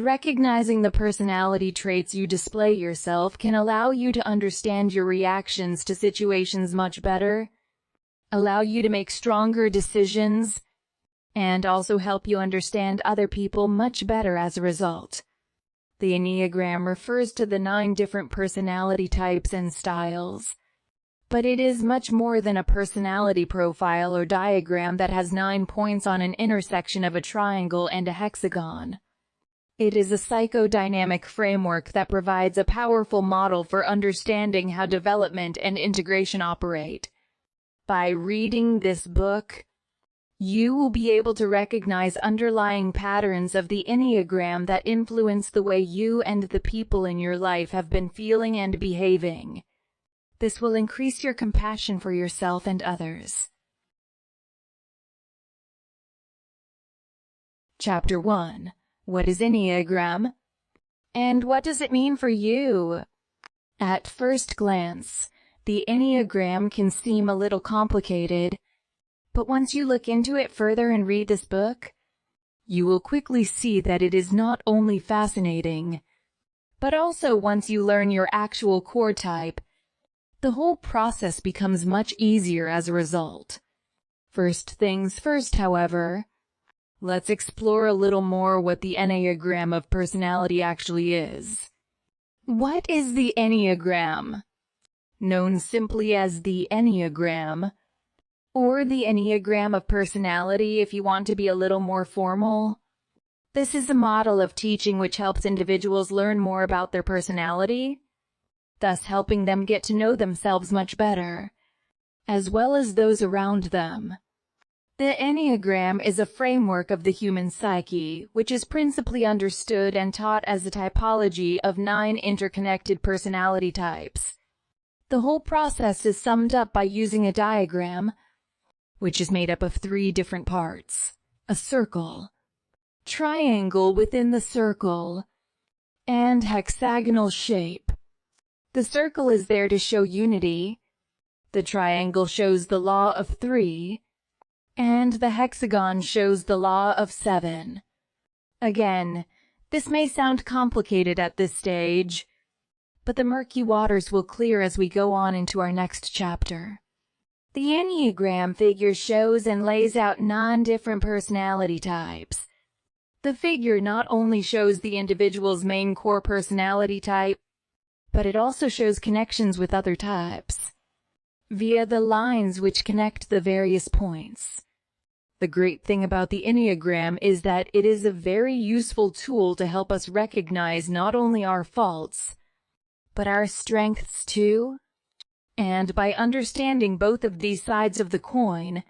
Recognizing the personality traits you display yourself can allow you to understand your reactions to situations much better, allow you to make stronger decisions, and also help you understand other people much better as a result. The Enneagram refers to the 9 different personality types and styles. But it is much more than a personality profile or diagram that has 9 points on an intersection of a triangle and a hexagon. It is a psychodynamic framework that provides a powerful model for understanding how development and integration operate. By reading this book, you will be able to recognize underlying patterns of the Enneagram that influence the way you and the people in your life have been feeling and behaving. This will increase your compassion for yourself and others. Chapter 1. What is Enneagram? And what does it mean for you? At first glance, the Enneagram can seem a little complicated, but once you look into it further and read this book, you will quickly see that it is not only fascinating, but also once you learn your actual core type, the whole process becomes much easier as a result. First things first, however, let's explore a little more what the Enneagram of personality actually is. What is the Enneagram? Known simply as the Enneagram, or the Enneagram of personality if you want to be a little more formal. This is a model of teaching which helps individuals learn more about their personality, thus helping them get to know themselves much better, as well as those around them. The Enneagram is a framework of the human psyche, which is principally understood and taught as a typology of 9 interconnected personality types. The whole process is summed up by using a diagram, which is made up of 3 different parts: a circle, triangle within the circle, and hexagonal shape. The circle is there to show unity, the triangle shows the law of 3, and the hexagon shows the law of 7. Again, this may sound complicated at this stage, but the murky waters will clear as we go on into our next chapter. The Enneagram figure shows and lays out 9 different personality types. The figure not only shows the individual's main core personality type, but it also shows connections with other types, via the lines which connect the various points. The great thing about the Enneagram is that it is a very useful tool to help us recognize not only our faults, but our strengths too. And by understanding both of these sides of the coin,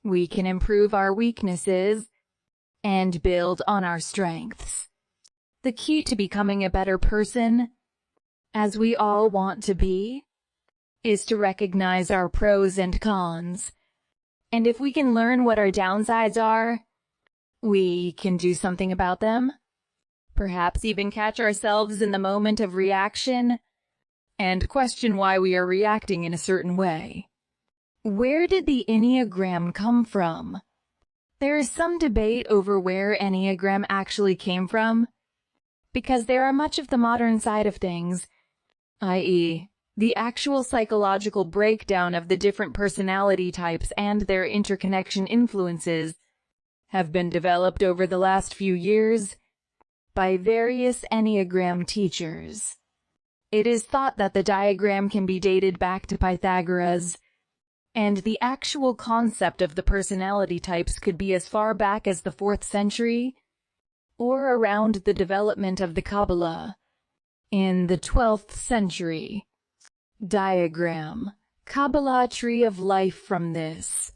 we can improve our weaknesses and build on our strengths. The key to becoming a better person, as we all want to be, is to recognize our pros and cons. And if we can learn what our downsides are, we can do something about them. Perhaps even catch ourselves in the moment of reaction and question why we are reacting in a certain way. Where did the Enneagram come from? There is some debate over where Enneagram actually came from, because there are much of the modern side of things, i.e., the actual psychological breakdown of the different personality types and their interconnection influences, have been developed over the last few years by various Enneagram teachers. It is thought that the diagram can be dated back to Pythagoras, and the actual concept of the personality types could be as far back as the 4th century, or around the development of the Kabbalah in the 12th century. Diagram, Kabbalah tree of life. From this,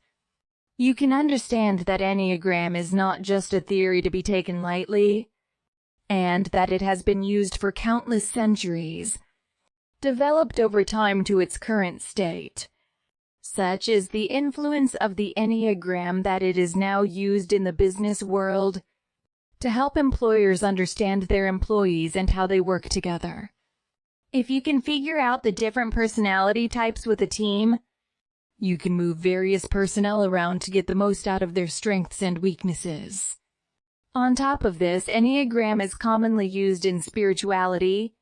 you can understand that Enneagram is not just a theory to be taken lightly, and that it has been used for countless centuries, developed over time to its current state. Such is the influence of the Enneagram that it is now used in the business world to help employers understand their employees and how they work together. If you can figure out the different personality types with a team, you can move various personnel around to get the most out of their strengths and weaknesses. On top of this, Enneagram is commonly used in spirituality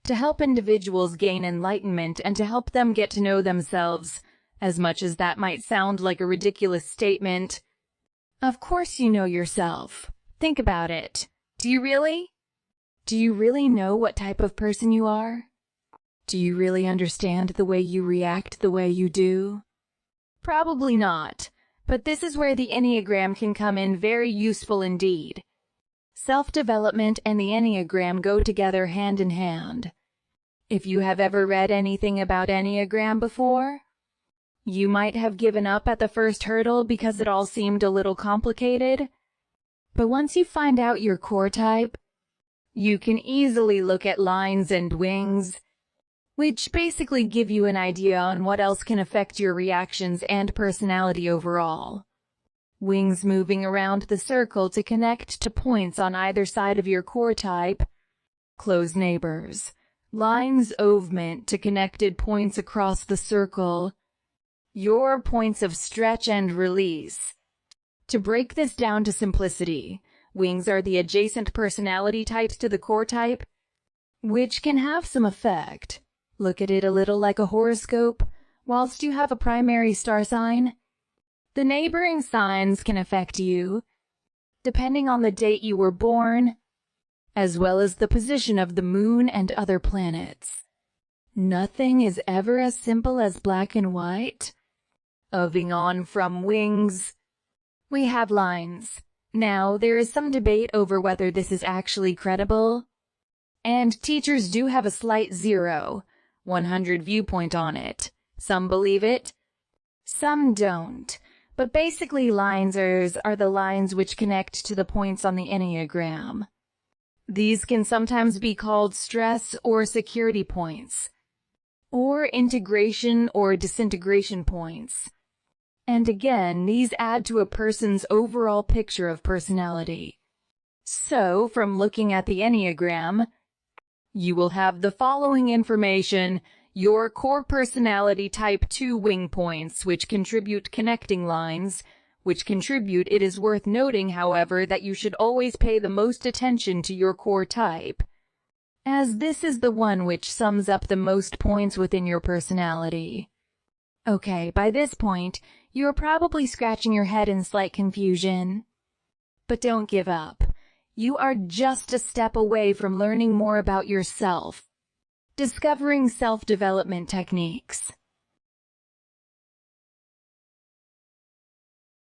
to help individuals gain enlightenment and to help them get to know themselves, as much as that might sound like a ridiculous statement. Of course you know yourself. Think about it. Do you really? Do you really know what type of person you are? Do you really understand the way you react the way you do? Probably not, but this is where the Enneagram can come in very useful indeed. Self-development and the Enneagram go together hand in hand. If you have ever read anything about Enneagram before, you might have given up at the first hurdle because it all seemed a little complicated. But once you find out your core type, you can easily look at lines and wings, which basically give you an idea on what else can affect your reactions and personality overall. Wings moving around the circle to connect to points on either side of your core type, close neighbors. Lines movement to connected points across the circle, your points of stretch and release. To break this down to simplicity, wings are the adjacent personality types to the core type, which can have some effect. Look at it a little like a horoscope. Whilst you have a primary star sign, the neighboring signs can affect you, depending on the date you were born, as well as the position of the moon and other planets. Nothing is ever as simple as black and white. Moving on from wings, we have lines. Now, there is some debate over whether this is actually credible, and teachers do have a slight 0-100 viewpoint on it. Some believe it, some don't. But basically, lines are the lines which connect to the points on the Enneagram. These can sometimes be called stress or security points, or integration or disintegration points. And again, these add to a person's overall picture of personality. So, from looking at the Enneagram, you will have the following information: your core personality type 2 wing points, which contribute connecting lines, which contribute. It is worth noting, however, that you should always pay the most attention to your core type, as this is the one which sums up the most points within your personality. Okay, by this point, you're probably scratching your head in slight confusion. But don't give up. You are just a step away from learning more about yourself, discovering self-development techniques.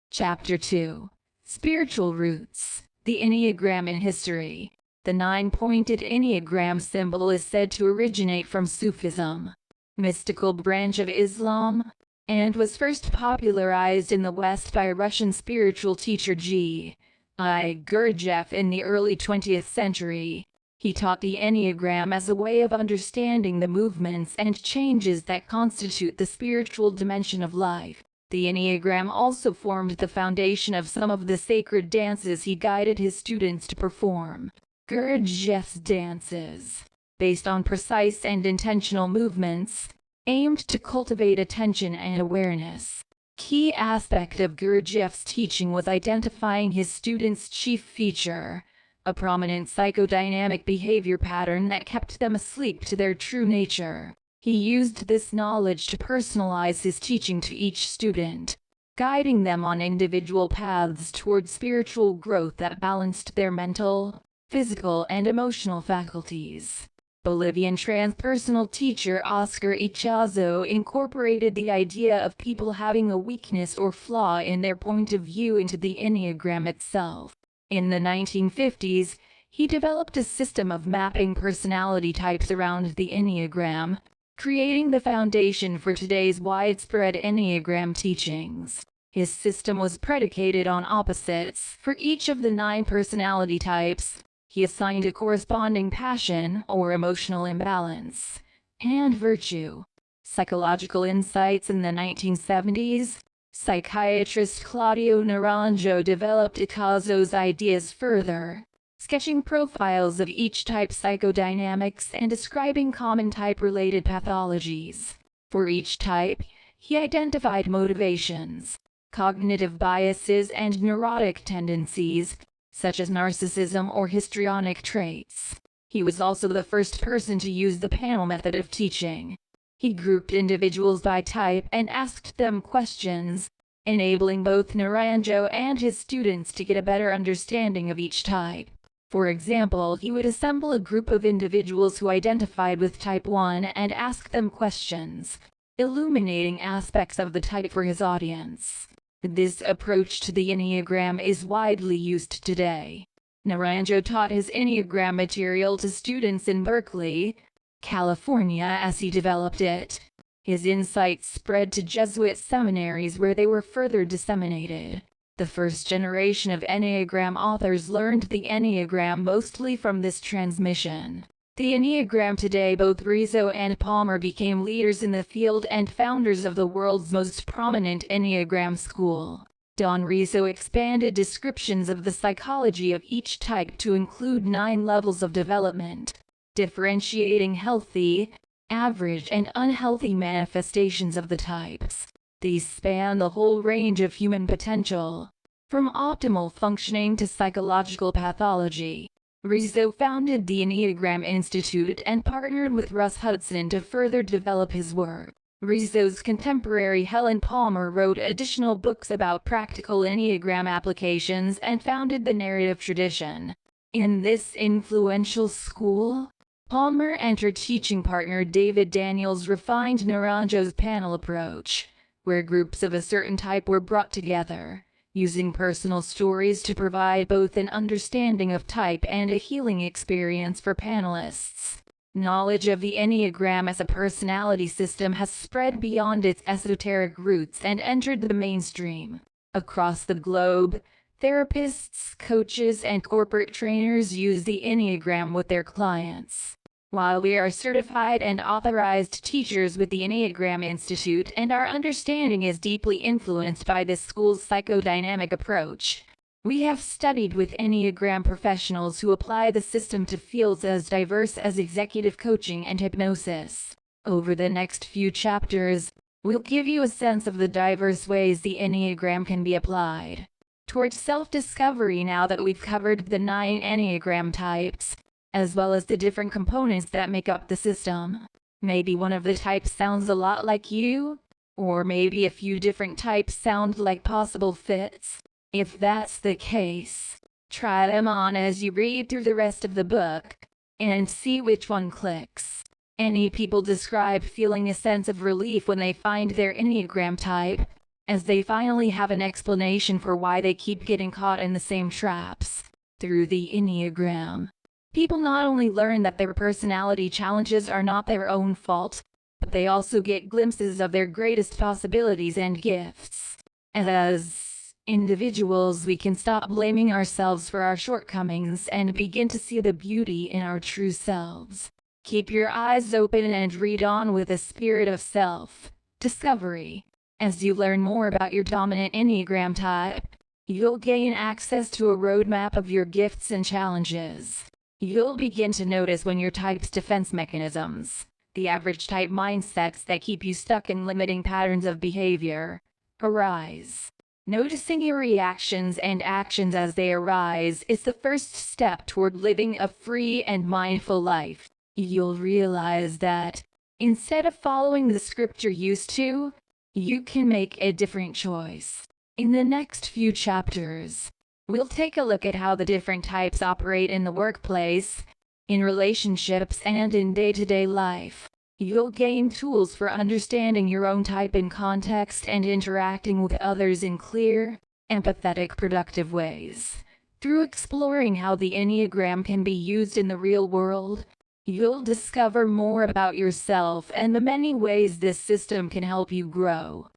Chapter 2. Spiritual Roots. The Enneagram in History. The 9-pointed Enneagram symbol is said to originate from Sufism, mystical branch of Islam, and was first popularized in the West by Russian spiritual teacher G.I. Gurdjieff in the early 20th century. He taught the Enneagram as a way of understanding the movements and changes that constitute the spiritual dimension of life. The Enneagram also formed the foundation of some of the sacred dances he guided his students to perform. Gurdjieff's dances, based on precise and intentional movements, aimed to cultivate attention and awareness. Key aspect of Gurdjieff's teaching was identifying his students' chief feature, a prominent psychodynamic behavior pattern that kept them asleep to their true nature. He used this knowledge to personalize his teaching to each student, guiding them on individual paths toward spiritual growth that balanced their mental, physical, and emotional faculties. Bolivian transpersonal teacher Oscar Ichazo incorporated the idea of people having a weakness or flaw in their point of view into the Enneagram itself. In the 1950s, he developed a system of mapping personality types around the Enneagram, creating the foundation for today's widespread Enneagram teachings. His system was predicated on opposites. For each of the 9 personality types, he assigned a corresponding passion or emotional imbalance and virtue. Psychological insights. In the 1970s, psychiatrist Claudio Naranjo developed Ichazo's ideas further, sketching profiles of each type's psychodynamics and describing common type-related pathologies. For each type, he identified motivations, cognitive biases, and neurotic tendencies, such as narcissism or histrionic traits. He was also the first person to use the panel method of teaching. He grouped individuals by type and asked them questions, enabling both Naranjo and his students to get a better understanding of each type. For example, he would assemble a group of individuals who identified with type 1 and ask them questions, illuminating aspects of the type for his audience. This approach to the Enneagram is widely used today. Naranjo taught his Enneagram material to students in Berkeley, California as he developed it. His insights spread to Jesuit seminaries where they were further disseminated. The first generation of Enneagram authors learned the Enneagram mostly from this transmission. The Enneagram today, both Rizzo and Palmer became leaders in the field and founders of the world's most prominent Enneagram school. Don Rizzo expanded descriptions of the psychology of each type to include 9 levels of development, differentiating healthy, average, and unhealthy manifestations of the types. These span the whole range of human potential, from optimal functioning to psychological pathology. Rizzo founded the Enneagram Institute and partnered with Russ Hudson to further develop his work. Rizzo's contemporary Helen Palmer wrote additional books about practical Enneagram applications and founded the narrative tradition. In this influential school, Palmer and her teaching partner David Daniels refined Naranjo's panel approach, where groups of a certain type were brought together, using personal stories to provide both an understanding of type and a healing experience for panelists. Knowledge of the Enneagram as a personality system has spread beyond its esoteric roots and entered the mainstream. Across the globe, therapists, coaches, and corporate trainers use the Enneagram with their clients. While we are certified and authorized teachers with the Enneagram Institute, and our understanding is deeply influenced by this school's psychodynamic approach, we have studied with Enneagram professionals who apply the system to fields as diverse as executive coaching and hypnosis. Over the next few chapters, we'll give you a sense of the diverse ways the Enneagram can be applied towards self-discovery now that we've covered the 9 Enneagram types, as well as the different components that make up the system. Maybe one of the types sounds a lot like you, or maybe a few different types sound like possible fits. If that's the case, try them on as you read through the rest of the book, and see which one clicks. Any people describe feeling a sense of relief when they find their Enneagram type, as they finally have an explanation for why they keep getting caught in the same traps. Through the Enneagram, people not only learn that their personality challenges are not their own fault, but they also get glimpses of their greatest possibilities and gifts. As individuals, we can stop blaming ourselves for our shortcomings and begin to see the beauty in our true selves. Keep your eyes open and read on with a spirit of self-discovery. As you learn more about your dominant Enneagram type, you'll gain access to a roadmap of your gifts and challenges. You'll begin to notice when your type's defense mechanisms, the average type mindsets that keep you stuck in limiting patterns of behavior, arise. Noticing your reactions and actions as they arise is the first step toward living a free and mindful life. You'll realize that, instead of following the script you're used to, you can make a different choice. In the next few chapters, we'll take a look at how the different types operate in the workplace, in relationships, and in day-to-day life. You'll gain tools for understanding your own type in context and interacting with others in clear, empathetic, productive ways. Through exploring how the Enneagram can be used in the real world, you'll discover more about yourself and the many ways this system can help you grow.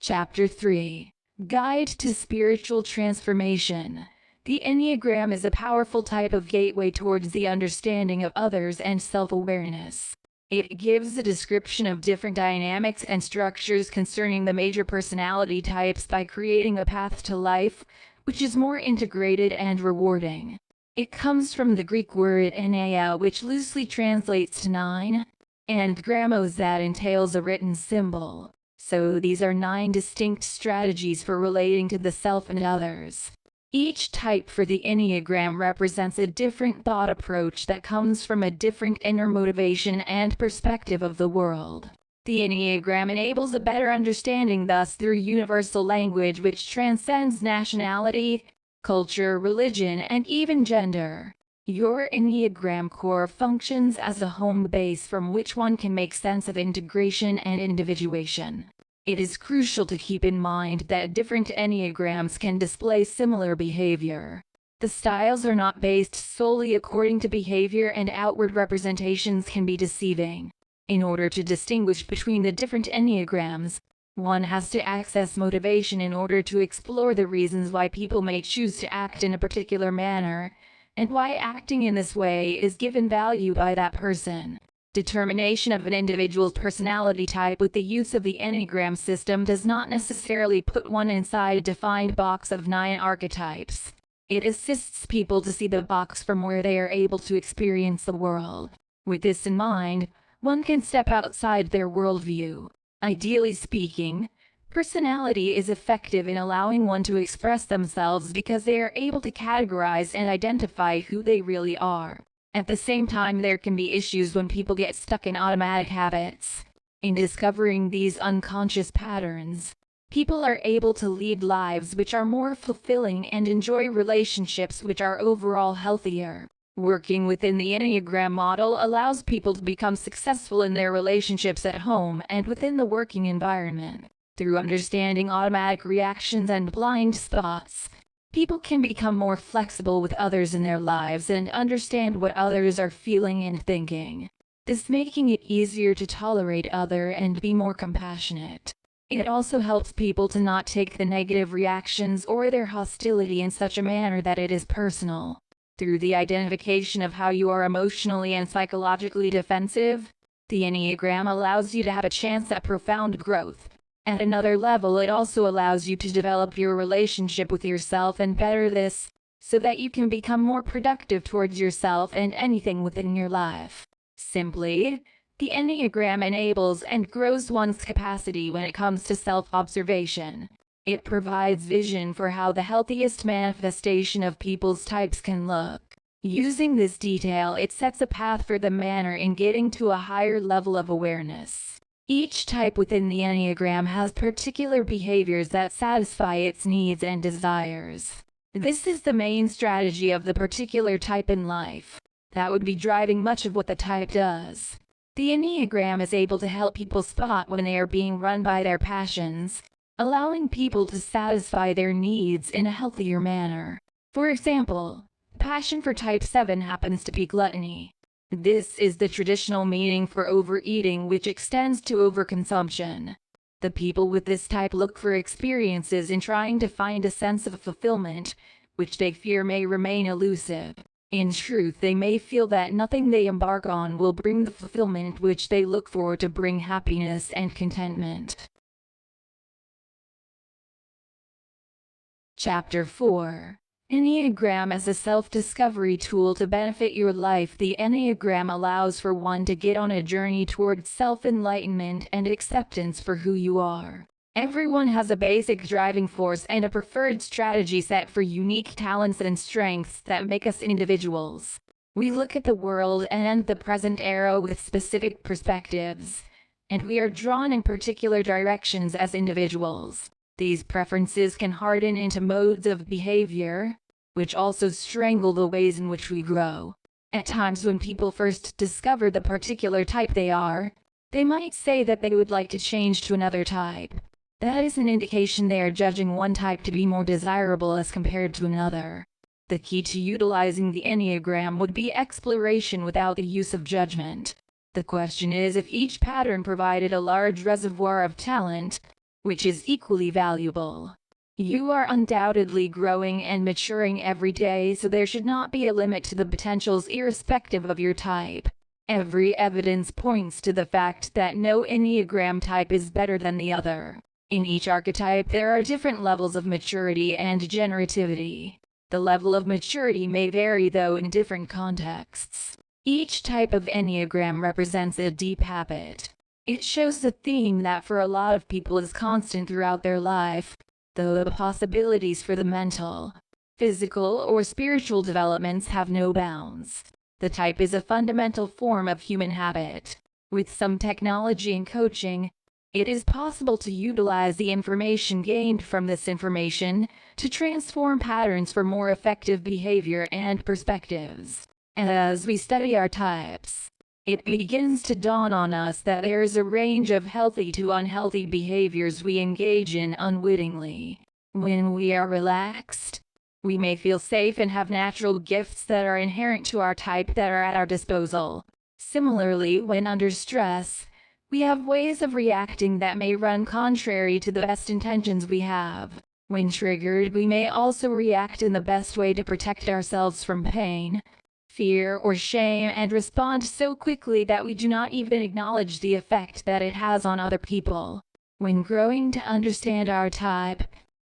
Chapter 3. Guide to Spiritual Transformation. The Enneagram is a powerful type of gateway towards the understanding of others and self-awareness. It gives a description of different dynamics and structures concerning the major personality types by creating a path to life, which is more integrated and rewarding. It comes from the Greek word enneia, which loosely translates to 9, and gramos, that entails a written symbol. So these are 9 distinct strategies for relating to the self and others. Each type for the Enneagram represents a different thought approach that comes from a different inner motivation and perspective of the world. The Enneagram enables a better understanding thus through universal language which transcends nationality, culture, religion, and even gender. Your Enneagram core functions as a home base from which one can make sense of integration and individuation. It is crucial to keep in mind that different Enneagrams can display similar behavior. The styles are not based solely according to behavior, and outward representations can be deceiving. In order to distinguish between the different Enneagrams, one has to access motivation in order to explore the reasons why people may choose to act in a particular manner, and why acting in this way is given value by that person. Determination of an individual's personality type with the use of the Enneagram system does not necessarily put one inside a defined box of 9 archetypes. It assists people to see the box from where they are able to experience the world. With this in mind, one can step outside their worldview. Ideally speaking, personality is effective in allowing one to express themselves because they are able to categorize and identify who they really are. At the same time, there can be issues when people get stuck in automatic habits. In discovering these unconscious patterns, people are able to lead lives which are more fulfilling and enjoy relationships which are overall healthier. Working within the Enneagram model allows people to become successful in their relationships at home and within the working environment. Through understanding automatic reactions and blind spots, people can become more flexible with others in their lives and understand what others are feeling and thinking, this making it easier to tolerate others and be more compassionate. It also helps people to not take the negative reactions or their hostility in such a manner that it is personal. Through the identification of how you are emotionally and psychologically defensive, the Enneagram allows you to have a chance at profound growth. At another level, it also allows you to develop your relationship with yourself and better this, so that you can become more productive towards yourself and anything within your life. Simply, the Enneagram enables and grows one's capacity when it comes to self-observation. It provides vision for how the healthiest manifestation of people's types can look. Using this detail, it sets a path for the manner in getting to a higher level of awareness. Each type within the Enneagram has particular behaviors that satisfy its needs and desires. This is the main strategy of the particular type in life. That would be driving much of what the type does. The Enneagram is able to help people spot when they are being run by their passions, allowing people to satisfy their needs in a healthier manner. For example, passion for type 7 happens to be gluttony. This is the traditional meaning for overeating, which extends to overconsumption. The people with this type look for experiences in trying to find a sense of fulfillment, which they fear may remain elusive. In truth, they may feel that nothing they embark on will bring the fulfillment which they look for to bring happiness and contentment. Chapter 4. Enneagram as a self-discovery tool to benefit your life. The Enneagram allows for one to get on a journey towards self-enlightenment and acceptance for who you are. Everyone has a basic driving force and a preferred strategy set for unique talents and strengths that make us individuals. We look at the world and the present era with specific perspectives, and we are drawn in particular directions as individuals. These preferences can harden into modes of behavior, which also strangle the ways in which we grow. At times when people first discover the particular type they are, they might say that they would like to change to another type. That is an indication they are judging one type to be more desirable as compared to another. The key to utilizing the Enneagram would be exploration without the use of judgment. The question is if each pattern provided a large reservoir of talent, which is equally valuable. You are undoubtedly growing and maturing every day, so there should not be a limit to the potentials irrespective of your type. Every evidence points to the fact that no Enneagram type is better than the other. In each archetype, there are different levels of maturity and generativity. The level of maturity may vary, though, in different contexts. Each type of Enneagram represents a deep habit. It shows the theme that for a lot of people is constant throughout their life, though the possibilities for the mental, physical, or spiritual developments have no bounds. The type is a fundamental form of human habit. With some technology and coaching, it is possible to utilize the information gained from this information to transform patterns for more effective behavior and perspectives. As we study our types, it begins to dawn on us that there is a range of healthy to unhealthy behaviors we engage in unwittingly. When we are relaxed, we may feel safe and have natural gifts that are inherent to our type that are at our disposal. Similarly, when under stress, we have ways of reacting that may run contrary to the best intentions we have. When triggered, we may also react in the best way to protect ourselves from pain, fear, or shame, and respond so quickly that we do not even acknowledge the effect that it has on other people. When growing to understand our type,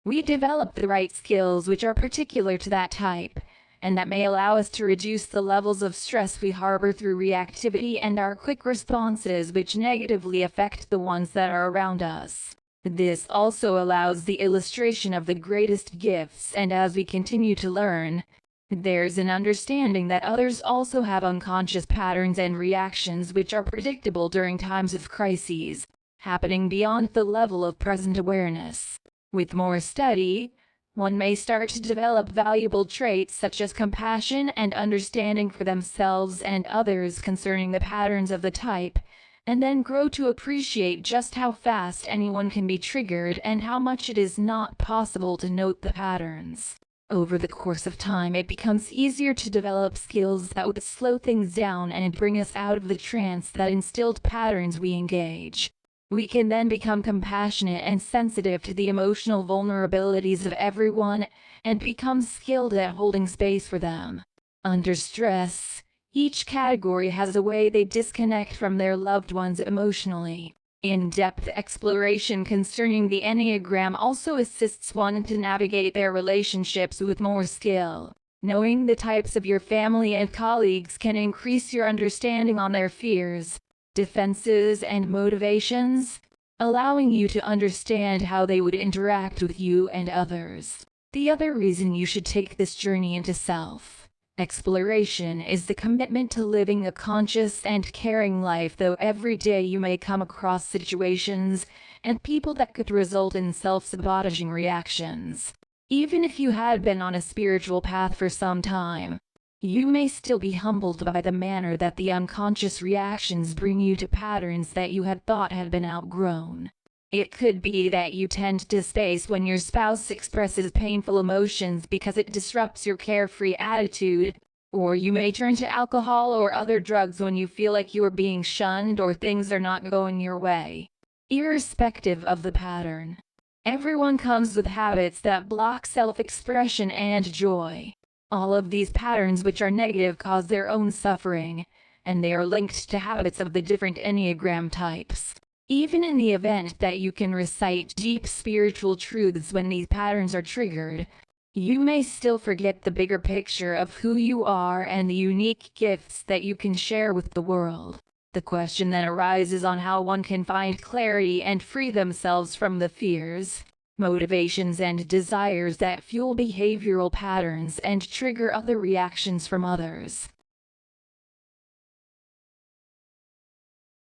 we develop the right skills which are particular to that type, and that may allow us to reduce the levels of stress we harbor through reactivity and our quick responses which negatively affect the ones that are around us. This also allows the illustration of the greatest gifts, and as we continue to learn, there's an understanding that others also have unconscious patterns and reactions which are predictable during times of crises, happening beyond the level of present awareness. With more study, one may start to develop valuable traits such as compassion and understanding for themselves and others concerning the patterns of the type, and then grow to appreciate just how fast anyone can be triggered and how much it is not possible to note the patterns. Over the course of time, it becomes easier to develop skills that would slow things down and bring us out of the trance that instilled patterns we engage. We can then become compassionate and sensitive to the emotional vulnerabilities of everyone and become skilled at holding space for them. Under stress, each category has a way they disconnect from their loved ones emotionally. In-depth exploration concerning the Enneagram also assists one to navigate their relationships with more skill. Knowing the types of your family and colleagues can increase your understanding on their fears, defenses, and motivations, allowing you to understand how they would interact with you and others. The other reason you should take this journey into self-exploration is the commitment to living a conscious and caring life, though every day you may come across situations and people that could result in self-sabotaging reactions. Even if you had been on a spiritual path for some time, you may still be humbled by the manner that the unconscious reactions bring you to patterns that you had thought had been outgrown. It could be that you tend to space when your spouse expresses painful emotions because it disrupts your carefree attitude, or you may turn to alcohol or other drugs when you feel like you are being shunned or things are not going your way. Irrespective of the pattern, everyone comes with habits that block self-expression and joy. All of these patterns which are negative cause their own suffering, and they are linked to habits of the different Enneagram types. Even in the event that you can recite deep spiritual truths when these patterns are triggered, you may still forget the bigger picture of who you are and the unique gifts that you can share with the world. The question then arises on how one can find clarity and free themselves from the fears, motivations, and desires that fuel behavioral patterns and trigger other reactions from others.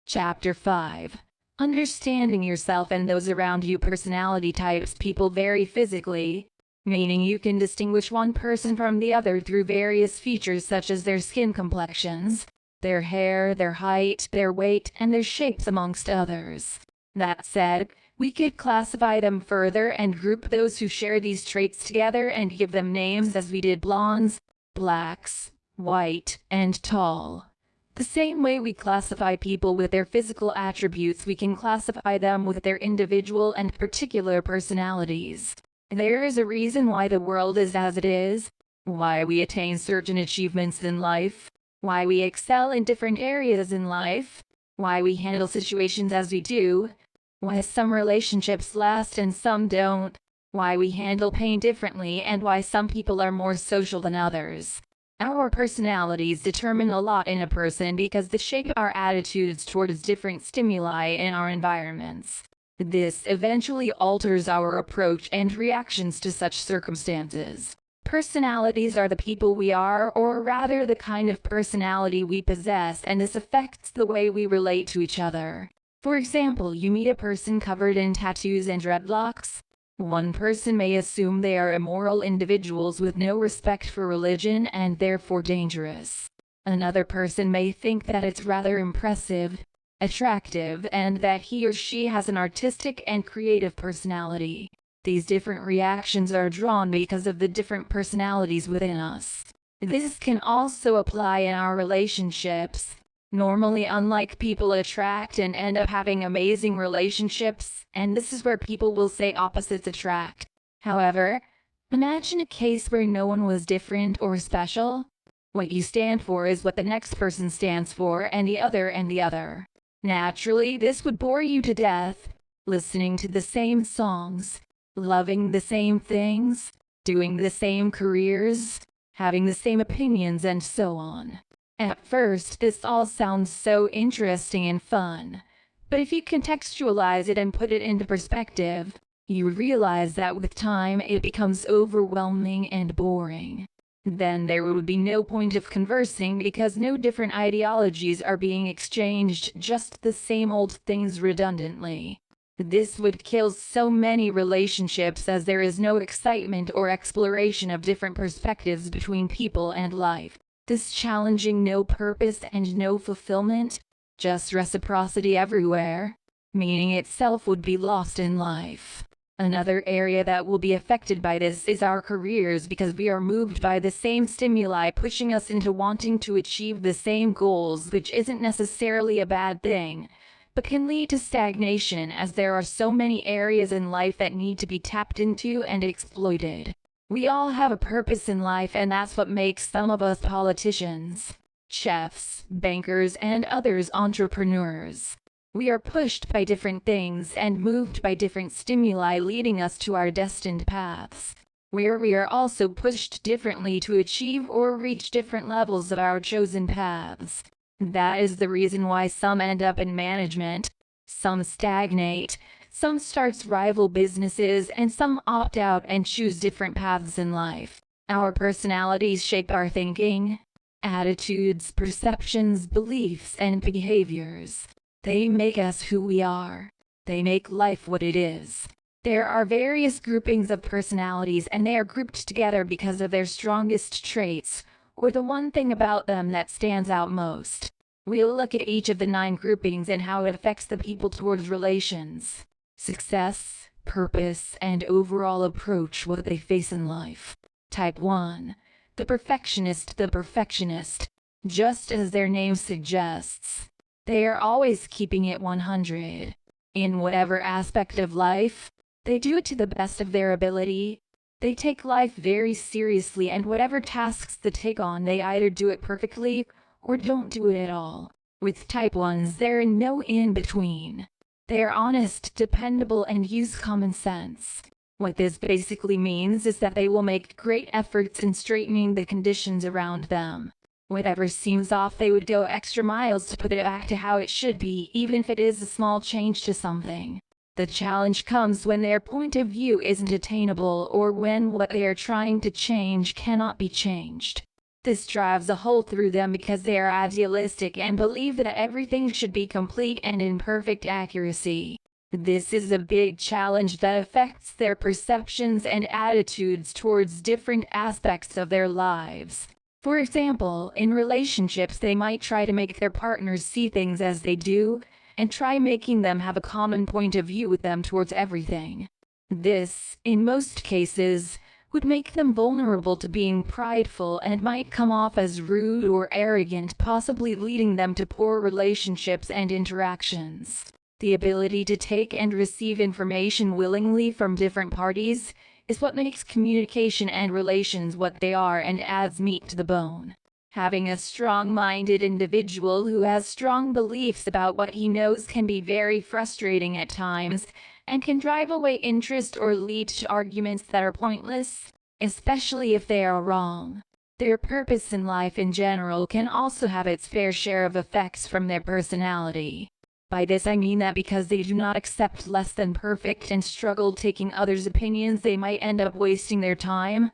Chapter 5. Understanding yourself and those around you. Personality types. People vary physically, meaning you can distinguish one person from the other through various features such as their skin complexions, their hair, their height, their weight, and their shapes, amongst others. That said, we could classify them further and group those who share these traits together and give them names as we did blondes, blacks, white, and tall. The same way we classify people with their physical attributes, we can classify them with their individual and particular personalities. There is a reason why the world is as it is, why we attain certain achievements in life, why we excel in different areas in life, why we handle situations as we do, why some relationships last and some don't, why we handle pain differently, and why some people are more social than others. Our personalities determine a lot in a person because they shape our attitudes towards different stimuli in our environments. This eventually alters our approach and reactions to such circumstances. Personalities are the people we are, or rather the kind of personality we possess, and this affects the way we relate to each other. For example, you meet a person covered in tattoos and dreadlocks. One person may assume they are immoral individuals with no respect for religion and therefore dangerous. Another person may think that it's rather impressive, attractive, and that he or she has an artistic and creative personality. These different reactions are drawn because of the different personalities within us. This can also apply in our relationships. Normally, unlike people attract and end up having amazing relationships, and this is where people will say opposites attract. However, imagine a case where no one was different or special. What you stand for is what the next person stands for, and the other and the other. Naturally, this would bore you to death, listening to the same songs, loving the same things, doing the same careers, having the same opinions, and so on. At first, this all sounds so interesting and fun, but if you contextualize it and put it into perspective, you realize that with time it becomes overwhelming and boring. Then there would be no point of conversing because no different ideologies are being exchanged, just the same old things redundantly. This would kill so many relationships as there is no excitement or exploration of different perspectives between people and life. This challenging no purpose and no fulfillment, just reciprocity everywhere, meaning itself would be lost in life. Another area that will be affected by this is our careers because we are moved by the same stimuli pushing us into wanting to achieve the same goals, which isn't necessarily a bad thing, but can lead to stagnation as there are so many areas in life that need to be tapped into and exploited. We all have a purpose in life, and that's what makes some of us politicians, chefs, bankers, and others entrepreneurs. We are pushed by different things and moved by different stimuli leading us to our destined paths, where we are also pushed differently to achieve or reach different levels of our chosen paths. That is the reason why some end up in management, some stagnate, some start rival businesses, and some opt out and choose different paths in life. Our personalities shape our thinking, attitudes, perceptions, beliefs, and behaviors. They make us who we are. They make life what it is. There are various groupings of personalities, and they are grouped together because of their strongest traits, or the one thing about them that stands out most. We'll look at each of the 9 groupings and how it affects the people towards relations, success, purpose, and overall approach what they face in life. Type 1. The perfectionist. The perfectionist, just as their name suggests, they are always keeping it 100. In whatever aspect of life, they do it to the best of their ability. They take life very seriously, and whatever tasks they take on, they either do it perfectly or don't do it at all. With type 1s, there is no in-between. They are honest, dependable, and use common sense. What this basically means is that they will make great efforts in straightening the conditions around them. Whatever seems off, they would go extra miles to put it back to how it should be, even if it is a small change to something. The challenge comes when their point of view isn't attainable, or when what they are trying to change cannot be changed. This drives a hole through them because they are idealistic and believe that everything should be complete and in perfect accuracy. This is a big challenge that affects their perceptions and attitudes towards different aspects of their lives. For example, in relationships, they might try to make their partners see things as they do, and try making them have a common point of view with them towards everything. This, in most cases, would make them vulnerable to being prideful and might come off as rude or arrogant, possibly leading them to poor relationships and interactions. The ability to take and receive information willingly from different parties is what makes communication and relations what they are and adds meat to the bone. Having a strong-minded individual who has strong beliefs about what he knows can be very frustrating at times, and can drive away interest or lead to arguments that are pointless, especially if they are wrong. Their purpose in life in general can also have its fair share of effects from their personality. By this I mean that because they do not accept less than perfect and struggle taking others' opinions, they might end up wasting their time,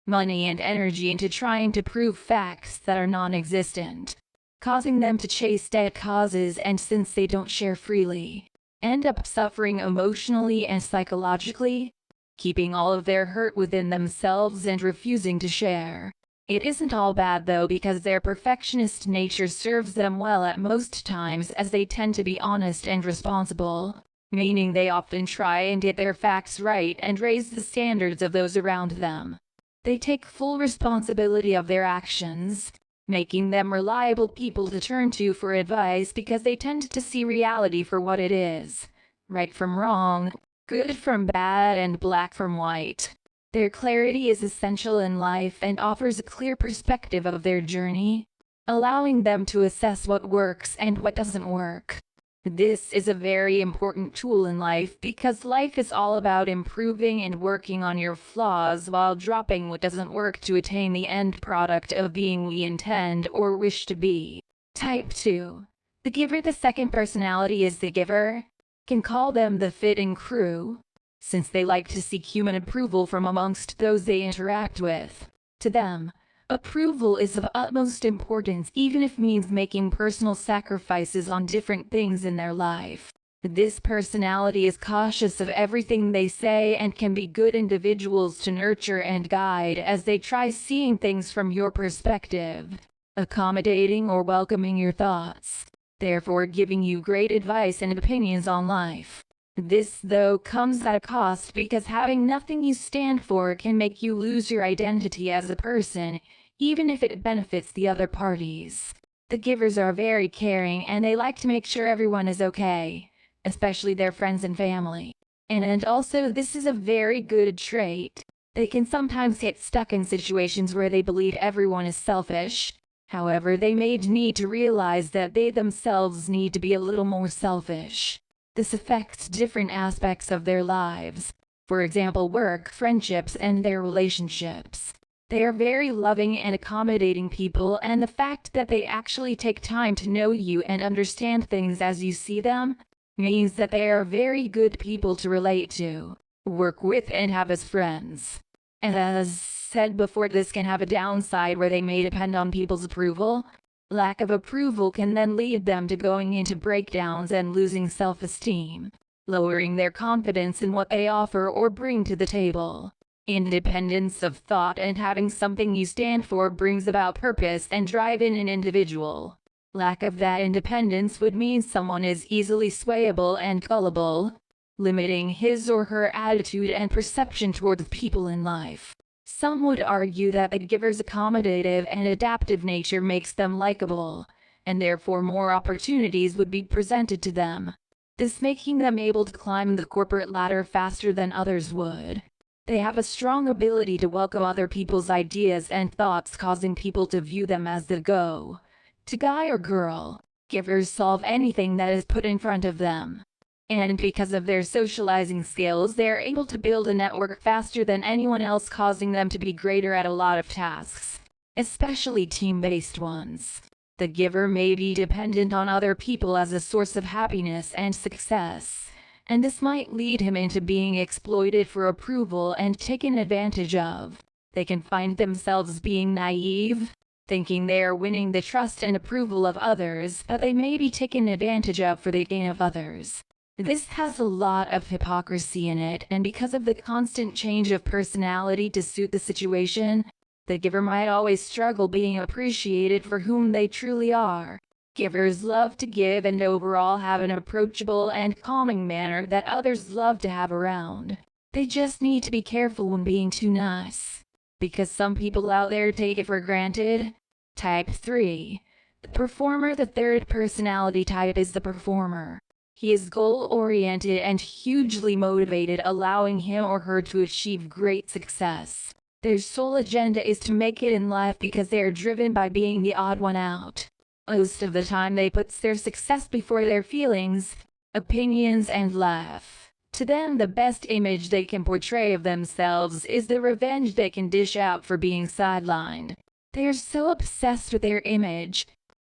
money, and energy into trying to prove facts that are non-existent, causing them to chase dead causes, and since they don't share freely, end up suffering emotionally and psychologically, keeping all of their hurt within themselves and refusing to share. It isn't all bad though, because their perfectionist nature serves them well at most times, as they tend to be honest and responsible, meaning they often try and get their facts right and raise the standards of those around them. They take full responsibility of their actions, making them reliable people to turn to for advice because they tend to see reality for what it is: right from wrong, good from bad, and black from white. Their clarity is essential in life and offers a clear perspective of their journey, allowing them to assess what works and what doesn't work. This is a very important tool in life because life is all about improving and working on your flaws while dropping what doesn't work to attain the end product of being we intend or wish to be. Type 2. The giver. The second personality is the giver. Can call them the fitting crew, since they like to seek human approval from amongst those they interact with. To them, approval is of utmost importance, even if it means making personal sacrifices on different things in their life. This personality is cautious of everything they say and can be good individuals to nurture and guide as they try seeing things from your perspective, accommodating or welcoming your thoughts, therefore giving you great advice and opinions on life. This, though, comes at a cost, because having nothing you stand for can make you lose your identity as a person, even if it benefits the other parties. The givers are very caring and they like to make sure everyone is okay, especially their friends and family. And also, this is a very good trait. They can sometimes get stuck in situations where they believe everyone is selfish. However, they may need to realize that they themselves need to be a little more selfish. This affects different aspects of their lives, for example, work, friendships, and their relationships. They are very loving and accommodating people, and the fact that they actually take time to know you and understand things as you see them means that they are very good people to relate to, work with, and have as friends. And as said before, this can have a downside where they may depend on people's approval. Lack of approval can then lead them to going into breakdowns and losing self-esteem, lowering their confidence in what they offer or bring to the table. Independence of thought and having something you stand for brings about purpose and drive in an individual. Lack of that independence would mean someone is easily swayable and gullible, limiting his or her attitude and perception towards people in life. Some would argue that the giver's accommodative and adaptive nature makes them likable, and therefore more opportunities would be presented to them, this making them able to climb the corporate ladder faster than others would. They have a strong ability to welcome other people's ideas and thoughts, causing people to view them as the go-to guy or girl. Givers solve anything that is put in front of them. And because of their socializing skills, they are able to build a network faster than anyone else, causing them to be greater at a lot of tasks, especially team-based ones. The giver may be dependent on other people as a source of happiness and success, and this might lead him into being exploited for approval and taken advantage of. They can find themselves being naive, thinking they are winning the trust and approval of others, but they may be taken advantage of for the gain of others. This has a lot of hypocrisy in it, and because of the constant change of personality to suit the situation, the giver might always struggle being appreciated for whom they truly are. Givers love to give and overall have an approachable and calming manner that others love to have around. They just need to be careful when being too nice, because some people out there take it for granted. Type 3. The performer. The third personality type is the performer. He is goal-oriented and hugely motivated, allowing him or her to achieve great success. Their sole agenda is to make it in life because they are driven by being the odd one out. Most of the time they put their success before their feelings, opinions, and life. To them, the best image they can portray of themselves is the revenge they can dish out for being sidelined. They are so obsessed with their image.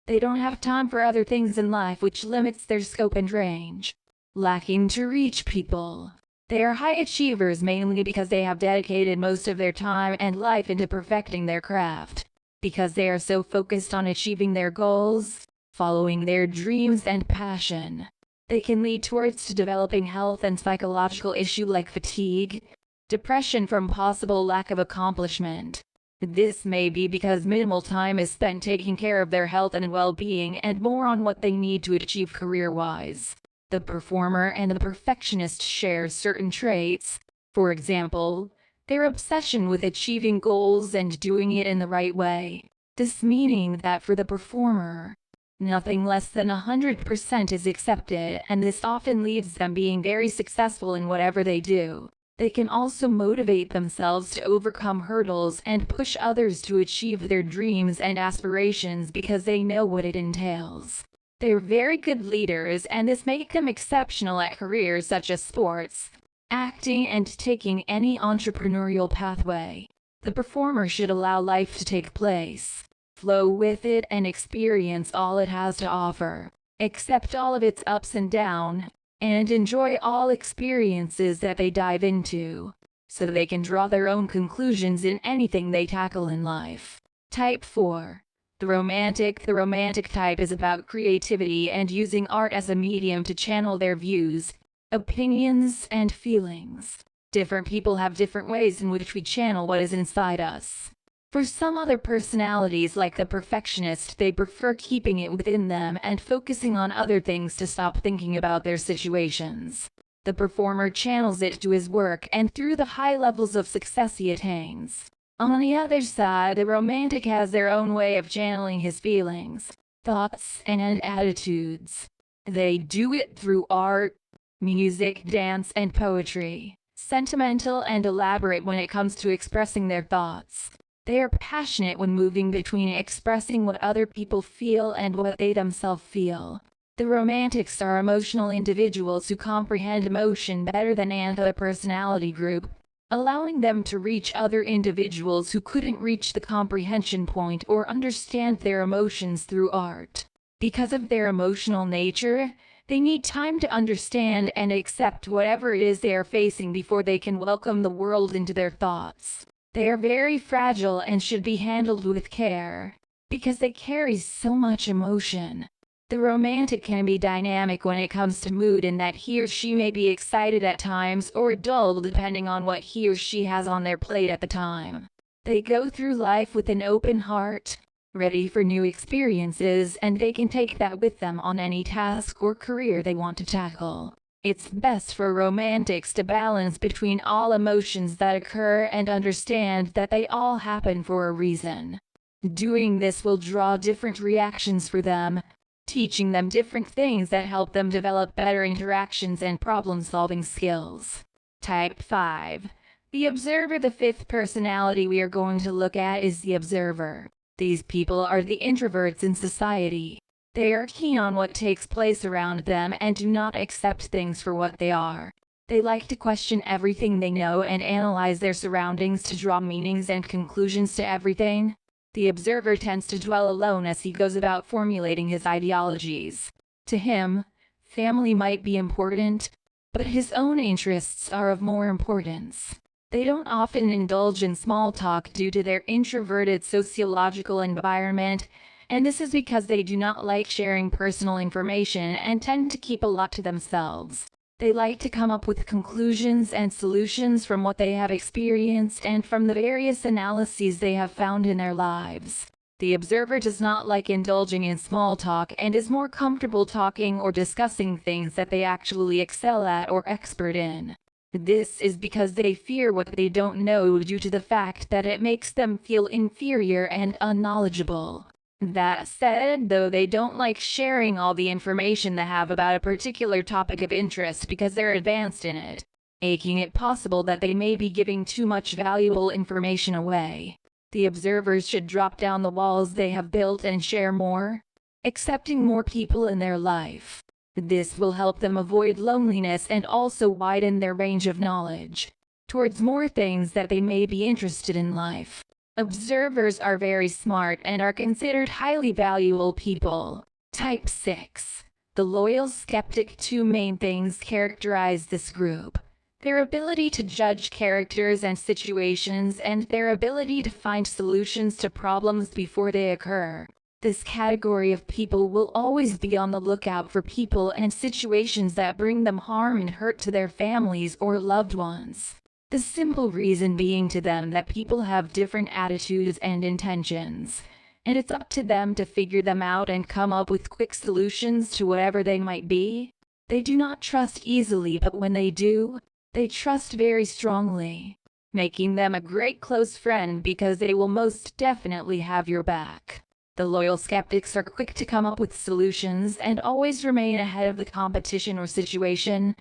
They don't have time for other things in life, which limits their scope and range. Lacking to reach people. They are high achievers mainly because they have dedicated most of their time and life into perfecting their craft. Because they are so focused on achieving their goals, following their dreams and passion, they can lead towards developing health and psychological issues like fatigue, depression from possible lack of accomplishment. This may be because minimal time is spent taking care of their health and well-being and more on what they need to achieve career-wise. The performer and the perfectionist share certain traits. For example, their obsession with achieving goals and doing it in the right way. This meaning that for the performer, nothing less than 100% is accepted, and this often leaves them being very successful in whatever they do. They can also motivate themselves to overcome hurdles and push others to achieve their dreams and aspirations because they know what it entails. They're very good leaders, and this makes them exceptional at careers such as sports, acting, and taking any entrepreneurial pathway. The performer should allow life to take place, flow with it, and experience all it has to offer. Accept all of its ups and downs, and enjoy all experiences that they dive into, so they can draw their own conclusions in anything they tackle in life. Type 4. The romantic. The romantic type is about creativity and using art as a medium to channel their views, opinions, and feelings. Different people have different ways in which we channel what is inside us. For some other personalities, like the perfectionist, they prefer keeping it within them and focusing on other things to stop thinking about their situations. The performer channels it to his work and through the high levels of success he attains. On the other side, the romantic has their own way of channeling his feelings, thoughts, and attitudes. They do it through art, music, dance, and poetry. Sentimental and elaborate when it comes to expressing their thoughts. They are passionate when moving between expressing what other people feel and what they themselves feel. The romantics are emotional individuals who comprehend emotion better than any other personality group, allowing them to reach other individuals who couldn't reach the comprehension point or understand their emotions through art. Because of their emotional nature, they need time to understand and accept whatever it is they are facing before they can welcome the world into their thoughts. They are very fragile and should be handled with care, because they carry so much emotion. The romantic can be dynamic when it comes to mood in that he or she may be excited at times or dull depending on what he or she has on their plate at the time. They go through life with an open heart, ready for new experiences, and they can take that with them on any task or career they want to tackle. It's best for romantics to balance between all emotions that occur and understand that they all happen for a reason. Doing this will draw different reactions for them, teaching them different things that help them develop better interactions and problem-solving skills. Type 5. The observer. The fifth personality we are going to look at is the observer. These people are the introverts in society. They are keen on what takes place around them and do not accept things for what they are. They like to question everything they know and analyze their surroundings to draw meanings and conclusions to everything. The observer tends to dwell alone as he goes about formulating his ideologies. To him, family might be important, but his own interests are of more importance. They don't often indulge in small talk due to their introverted sociological environment, and this is because they do not like sharing personal information and tend to keep a lot to themselves. They like to come up with conclusions and solutions from what they have experienced and from the various analyses they have found in their lives. The observer does not like indulging in small talk and is more comfortable talking or discussing things that they actually excel at or expert in. This is because they fear what they don't know due to the fact that it makes them feel inferior and unknowledgeable. That said, though, they don't like sharing all the information they have about a particular topic of interest because they're advanced in it, making it possible that they may be giving too much valuable information away. The observers should drop down the walls they have built and share more, accepting more people in their life. This will help them avoid loneliness and also widen their range of knowledge towards more things that they may be interested in life. Observers are very smart and are considered highly valuable people. Type 6. The loyal skeptic. Two main things characterize this group: their ability to judge characters and situations, and their ability to find solutions to problems before they occur. This category of people will always be on the lookout for people and situations that bring them harm and hurt to their families or loved ones. The simple reason being to them that people have different attitudes and intentions, and it's up to them to figure them out and come up with quick solutions to whatever they might be. They do not trust easily, but when they do, they trust very strongly, making them a great close friend because they will most definitely have your back. The loyal skeptics are quick to come up with solutions and always remain ahead of the competition or situation,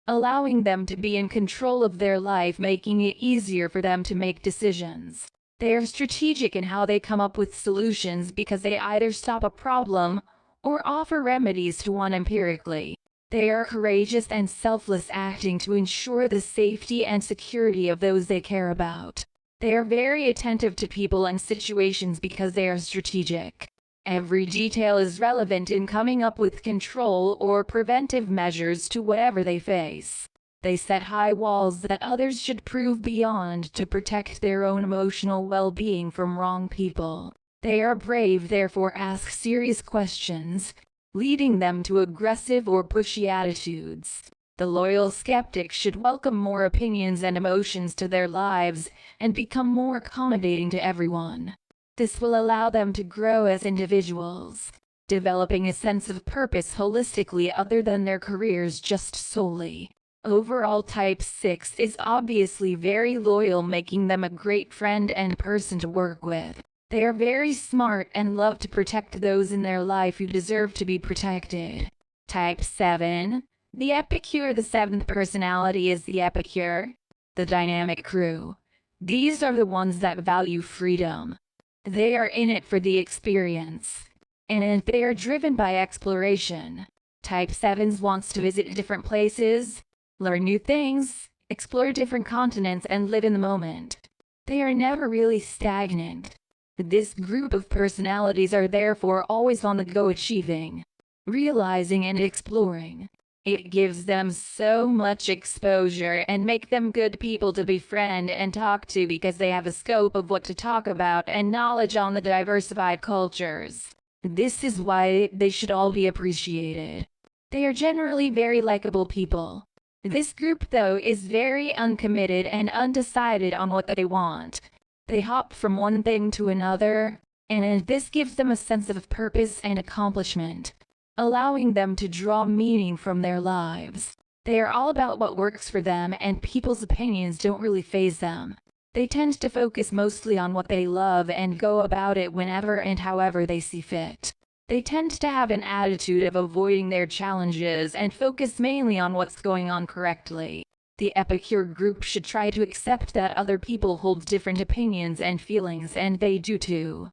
allowing them to be in control of their life, making it easier for them to make decisions. They are strategic in how they come up with solutions because they either stop a problem or offer remedies to one empirically. They are courageous and selfless, acting to ensure the safety and security of those they care about. They are very attentive to people and situations because they are strategic. Every detail is relevant in coming up with control or preventive measures to whatever they face. They set high walls that others should prove beyond to protect their own emotional well-being from wrong people. They are brave, therefore ask serious questions, leading them to aggressive or pushy attitudes. The loyal skeptic should welcome more opinions and emotions to their lives and become more accommodating to everyone. This will allow them to grow as individuals, developing a sense of purpose holistically other than their careers just solely. Overall, Type 6 is obviously very loyal, making them a great friend and person to work with. They are very smart and love to protect those in their life who deserve to be protected. Type 7. The Epicure. The seventh personality is the Epicure, the dynamic crew. These are the ones that value freedom. They are in it for the experience, and they are driven by exploration. Type 7s wants to visit different places, learn new things, explore different continents, and live in the moment. They are never really stagnant. This group of personalities are therefore always on the go, achieving, realizing, and exploring. It gives them so much exposure and make them good people to befriend and talk to because they have a scope of what to talk about and knowledge on the diversified cultures. This is why they should all be appreciated. They are generally very likable people. This group, though, is very uncommitted and undecided on what they want. They hop from one thing to another, and this gives them a sense of purpose and accomplishment, allowing them to draw meaning from their lives. They are all about what works for them, and people's opinions don't really faze them. They tend to focus mostly on what they love and go about it whenever and however they see fit. They tend to have an attitude of avoiding their challenges and focus mainly on what's going on correctly. The Epicure group should try to accept that other people hold different opinions and feelings, and they do too.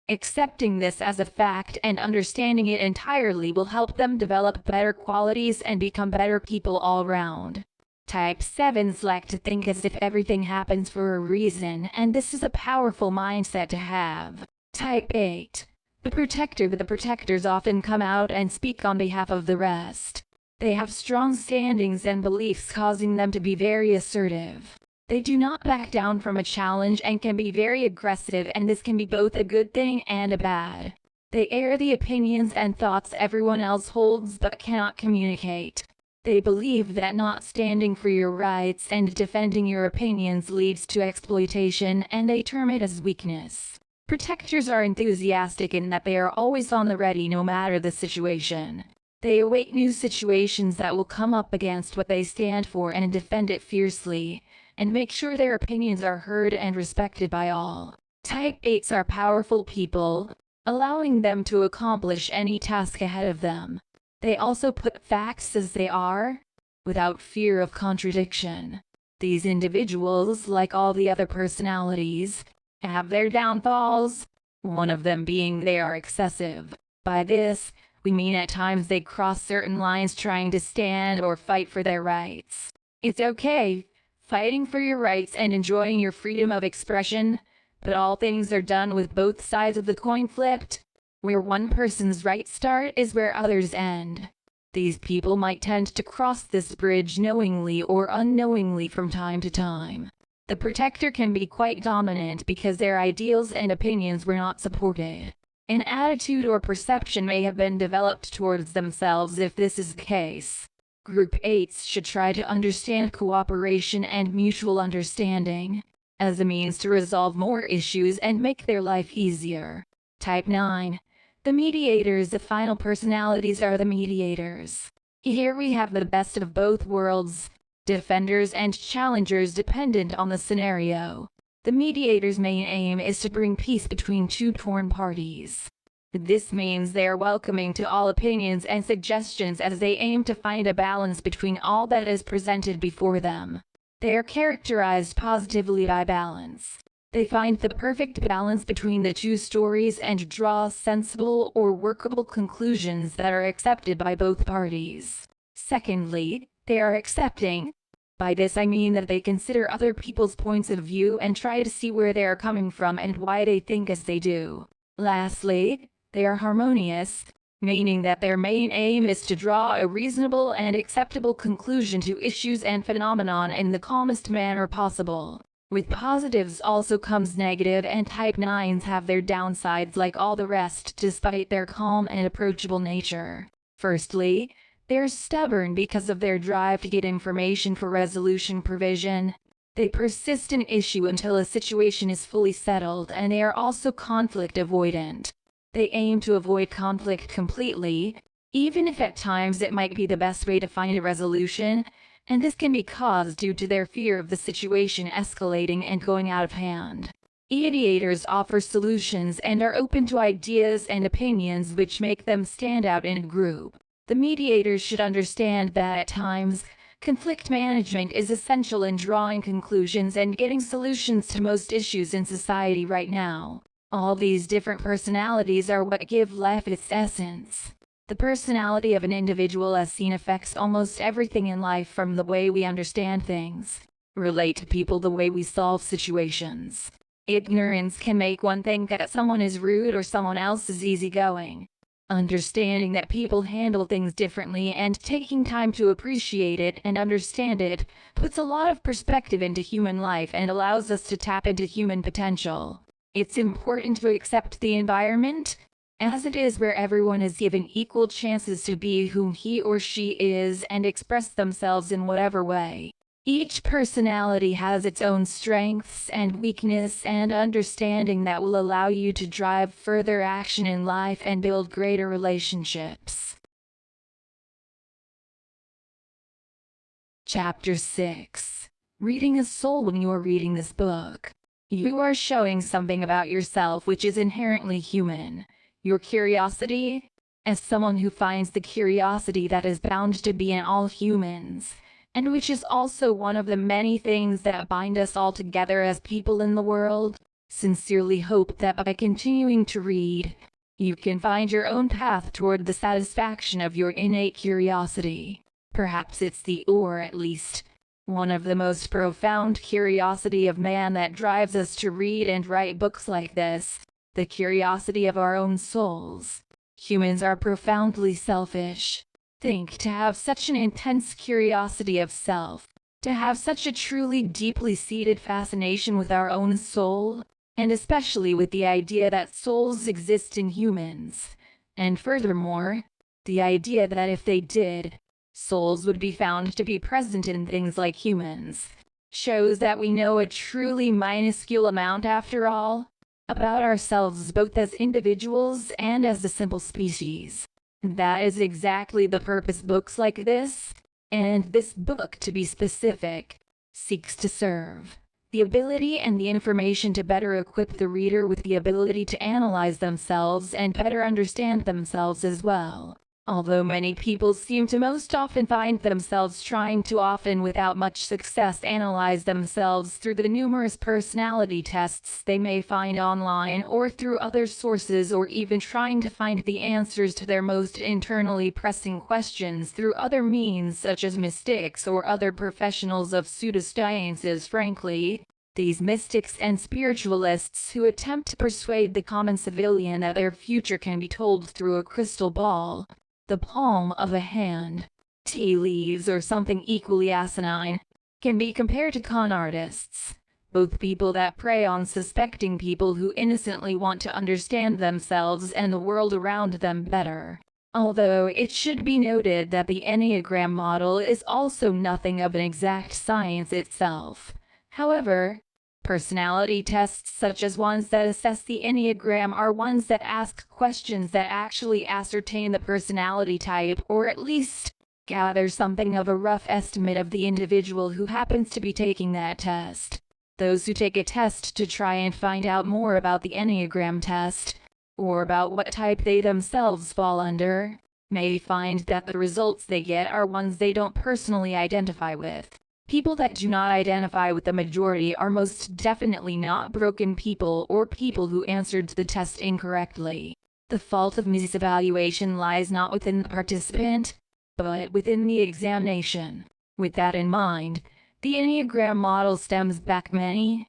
Accepting this as a fact and understanding it entirely will help them develop better qualities and become better people all around. Type 7s like to think as if everything happens for a reason, and this is a powerful mindset to have. Type 8. The Protector. The protectors often come out and speak on behalf of the rest. They have strong standings and beliefs, causing them to be very assertive. They do not back down from a challenge and can be very aggressive, and this can be both a good thing and a bad. They air the opinions and thoughts everyone else holds but cannot communicate. They believe that not standing for your rights and defending your opinions leads to exploitation, and they term it as weakness. Protectors are enthusiastic in that they are always on the ready no matter the situation. They await new situations that will come up against what they stand for and defend it fiercely, and make sure their opinions are heard and respected by all. Type 8s are powerful people, allowing them to accomplish any task ahead of them. They also put facts as they are, without fear of contradiction. These individuals, like all the other personalities, have their downfalls, one of them being they are excessive. By this, we mean at times they cross certain lines trying to stand or fight for their rights. It's okay, fighting for your rights and enjoying your freedom of expression, but all things are done with both sides of the coin flipped. Where one person's right start is where others end. These people might tend to cross this bridge knowingly or unknowingly from time to time. The protector can be quite dominant because their ideals and opinions were not supported. An attitude or perception may have been developed towards themselves if this is the case. Group 8s should try to understand cooperation and mutual understanding as a means to resolve more issues and make their life easier. Type 9. The mediators. The final personalities are the mediators. Here we have the best of both worlds, defenders and challengers dependent on the scenario. The mediator's main aim is to bring peace between two torn parties. This means they are welcoming to all opinions and suggestions as they aim to find a balance between all that is presented before them. They are characterized positively by balance. They find the perfect balance between the two stories and draw sensible or workable conclusions that are accepted by both parties. Secondly, they are accepting. By this I mean that they consider other people's points of view and try to see where they are coming from and why they think as they do. Lastly, they are harmonious, meaning that their main aim is to draw a reasonable and acceptable conclusion to issues and phenomenon in the calmest manner possible. With positives also comes negative, and type 9s have their downsides like all the rest despite their calm and approachable nature. Firstly, they're stubborn because of their drive to get information for resolution provision. They persist in issue until a situation is fully settled, and they are also conflict avoidant. They aim to avoid conflict completely, even if at times it might be the best way to find a resolution, and this can be caused due to their fear of the situation escalating and going out of hand. Ideators offer solutions and are open to ideas and opinions which make them stand out in a group. The mediators should understand that at times, conflict management is essential in drawing conclusions and getting solutions to most issues in society right now. All these different personalities are what give life its essence. The personality of an individual as seen affects almost everything in life, from the way we understand things, relate to people, the way we solve situations. Ignorance can make one think that someone is rude or someone else is easygoing. Understanding that people handle things differently and taking time to appreciate it and understand it puts a lot of perspective into human life and allows us to tap into human potential. It's important to accept the environment as it is, where everyone is given equal chances to be whom he or she is and express themselves in whatever way. Each personality has its own strengths and weakness and understanding that will allow you to drive further action in life and build greater relationships. Chapter 6. Reading a soul. When you are reading this book, you are showing something about yourself which is inherently human. Your curiosity, as someone who finds the curiosity that is bound to be in all humans, and which is also one of the many things that bind us all together as people in the world. Sincerely hope that by continuing to read, you can find your own path toward the satisfaction of your innate curiosity. Perhaps it's the, or at least, one of the most profound curiosity of man that drives us to read and write books like this. The curiosity of our own souls. Humans are profoundly selfish. Think, to have such an intense curiosity of self, to have such a truly deeply seated fascination with our own soul, and especially with the idea that souls exist in humans, and furthermore, the idea that if they did, souls would be found to be present in things like humans, shows that we know a truly minuscule amount after all, about ourselves, both as individuals and as a simple species. That is exactly the purpose books like this, and this book, to be specific, seeks to serve. The ability and the information to better equip the reader with the ability to analyze themselves and better understand themselves as well. Although many people seem to most often find themselves trying to, often without much success, analyze themselves through the numerous personality tests they may find online or through other sources, or even trying to find the answers to their most internally pressing questions through other means such as mystics or other professionals of pseudosciences, frankly, These mystics and spiritualists who attempt to persuade the common civilian that their future can be told through a crystal ball, the palm of a hand, tea leaves, or something equally asinine, can be compared to con artists, both people that prey on suspecting people who innocently want to understand themselves and the world around them better. Although it should be noted that the Enneagram model is also nothing of an exact science itself. However, personality tests such as ones that assess the Enneagram are ones that ask questions that actually ascertain the personality type, or at least gather something of a rough estimate of the individual who happens to be taking that test. Those who take a test to try and find out more about the Enneagram test, or about what type they themselves fall under, may find that the results they get are ones they don't personally identify with. People that do not identify with the majority are most definitely not broken people or people who answered the test incorrectly. The fault of misevaluation lies not within the participant, but within the examination. With that in mind, the Enneagram model stems back many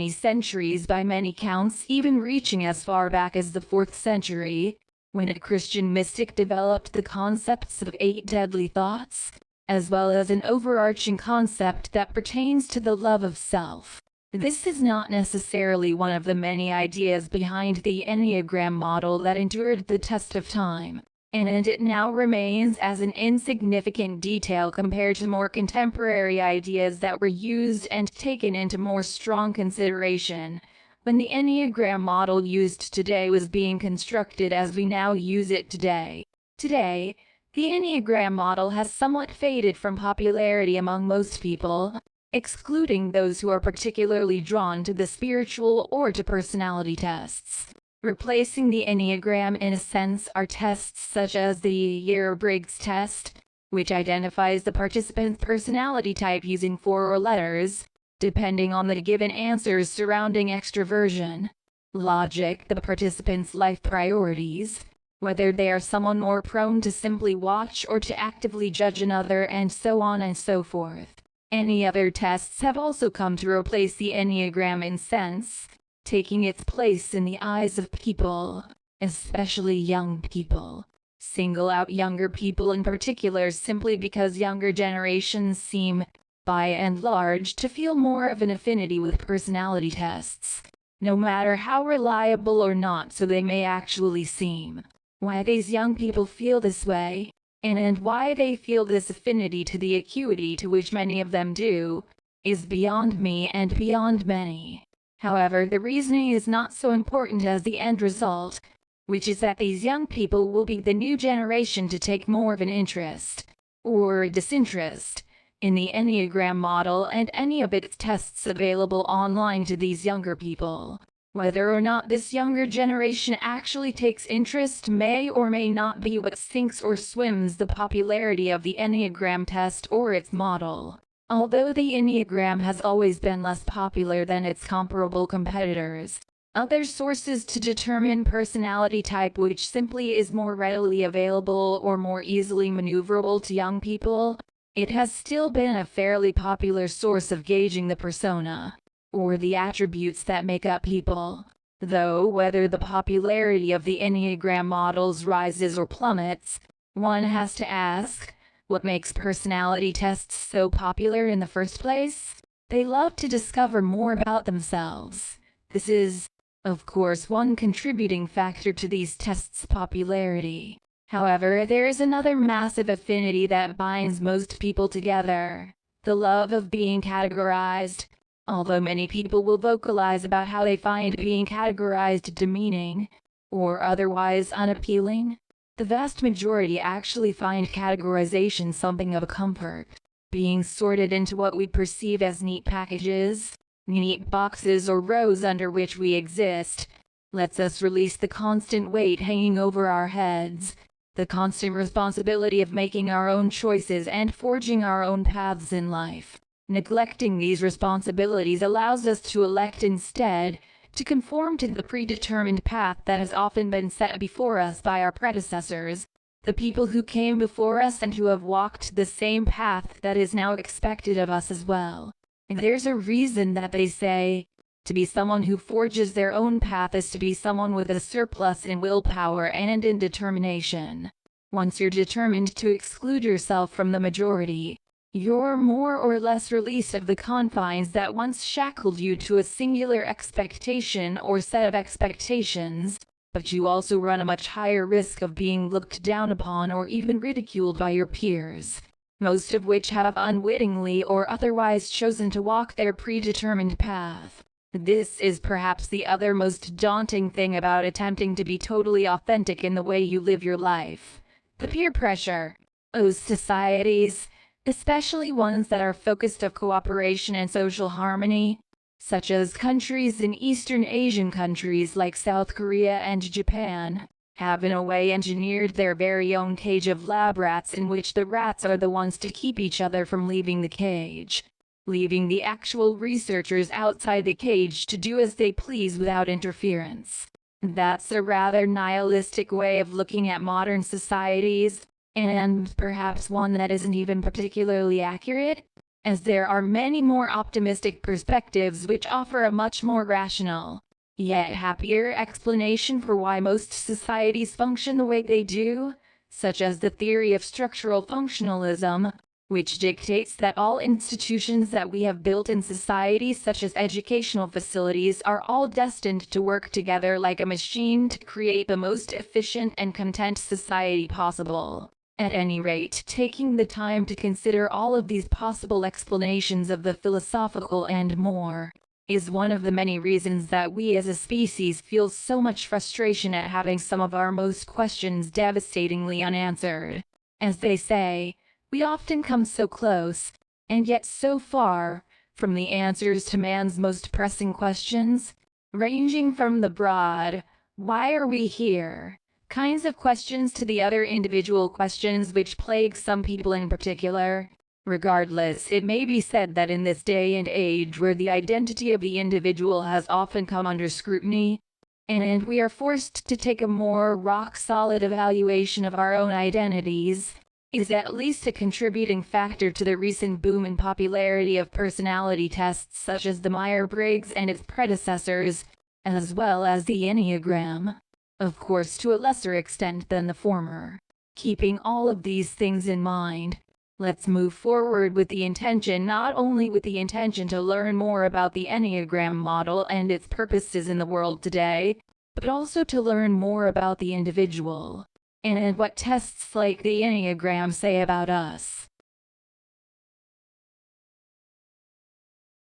centuries by many counts, even reaching as far back as the 4th century, when a Christian mystic developed the concepts of 8 deadly thoughts, as well as an overarching concept that pertains to the love of self. This is not necessarily one of the many ideas behind the Enneagram model that endured the test of time, and it now remains as an insignificant detail compared to more contemporary ideas that were used and taken into more strong consideration when the Enneagram model used today was being constructed as we now use it today. Today, the Enneagram model has somewhat faded from popularity among most people, excluding those who are particularly drawn to the spiritual or to personality tests. Replacing the Enneagram in a sense are tests such as the Myers-Briggs test, which identifies the participant's personality type using 4 letters, depending on the given answers surrounding extroversion, logic, the participant's life priorities, whether they are someone more prone to simply watch or to actively judge another, and so on and so forth. Any other tests have also come to replace the Enneagram in sense, taking its place in the eyes of people, especially young people. Single out younger people in particular simply because younger generations seem, by and large, to feel more of an affinity with personality tests, no matter how reliable or not so they may actually seem. Why these young people feel this way, and why they feel this affinity to the acuity to which many of them do, is beyond me and beyond many. However, the reasoning is not so important as the end result, which is that these young people will be the new generation to take more of an interest, or disinterest, in the Enneagram model and any of its tests available online to these younger people. Whether or not this younger generation actually takes interest may or may not be what sinks or swims the popularity of the Enneagram test or its model. Although the Enneagram has always been less popular than its comparable competitors, other sources to determine personality type which simply is more readily available or more easily maneuverable to young people, it has still been a fairly popular source of gauging the persona, or the attributes that make up people. Though whether the popularity of the Enneagram models rises or plummets, one has to ask, what makes personality tests so popular in the first place? They love to discover more about themselves. This is, of course, one contributing factor to these tests' popularity. However, there is another massive affinity that binds most people together: the love of being categorized. Although many people will vocalize about how they find being categorized demeaning, or otherwise unappealing, the vast majority actually find categorization something of a comfort. Being sorted into what we perceive as neat packages, neat boxes or rows under which we exist, lets us release the constant weight hanging over our heads, the constant responsibility of making our own choices and forging our own paths in life. Neglecting these responsibilities allows us to elect instead to conform to the predetermined path that has often been set before us by our predecessors, the people who came before us and who have walked the same path that is now expected of us as well. There's a reason that they say, to be someone who forges their own path is to be someone with a surplus in willpower and in determination. Once you're determined to exclude yourself from the majority, you're more or less released of the confines that once shackled you to a singular expectation or set of expectations, but you also run a much higher risk of being looked down upon or even ridiculed by your peers, most of which have unwittingly or otherwise chosen to walk their predetermined path. This is perhaps the other most daunting thing about attempting to be totally authentic in the way you live your life. The peer pressure. Those societies, especially ones that are focused on cooperation and social harmony, such as countries in Eastern Asian countries like South Korea and Japan, have in a way engineered their very own cage of lab rats in which the rats are the ones to keep each other from leaving the cage, leaving the actual researchers outside the cage to do as they please without interference. That's a rather nihilistic way of looking at modern societies, and perhaps one that isn't even particularly accurate, as there are many more optimistic perspectives which offer a much more rational, yet happier explanation for why most societies function the way they do, such as the theory of structural functionalism, which dictates that all institutions that we have built in society, such as educational facilities, are all destined to work together like a machine to create the most efficient and content society possible. At any rate, taking the time to consider all of these possible explanations of the philosophical and more, is one of the many reasons that we as a species feel so much frustration at having some of our most questions devastatingly unanswered. As they say, we often come so close, and yet so far, from the answers to man's most pressing questions, ranging from the broad, "Why are we here?" kinds of questions to the other individual questions which plague some people in particular. Regardless, it may be said that in this day and age where the identity of the individual has often come under scrutiny, and we are forced to take a more rock-solid evaluation of our own identities, is at least a contributing factor to the recent boom in popularity of personality tests such as the Myers-Briggs and its predecessors, as well as the Enneagram. Of course, to a lesser extent than the former. Keeping all of these things in mind, let's move forward with the intention, not only with the intention to learn more about the Enneagram model and its purposes in the world today, but also to learn more about the individual, and what tests like the Enneagram say about us.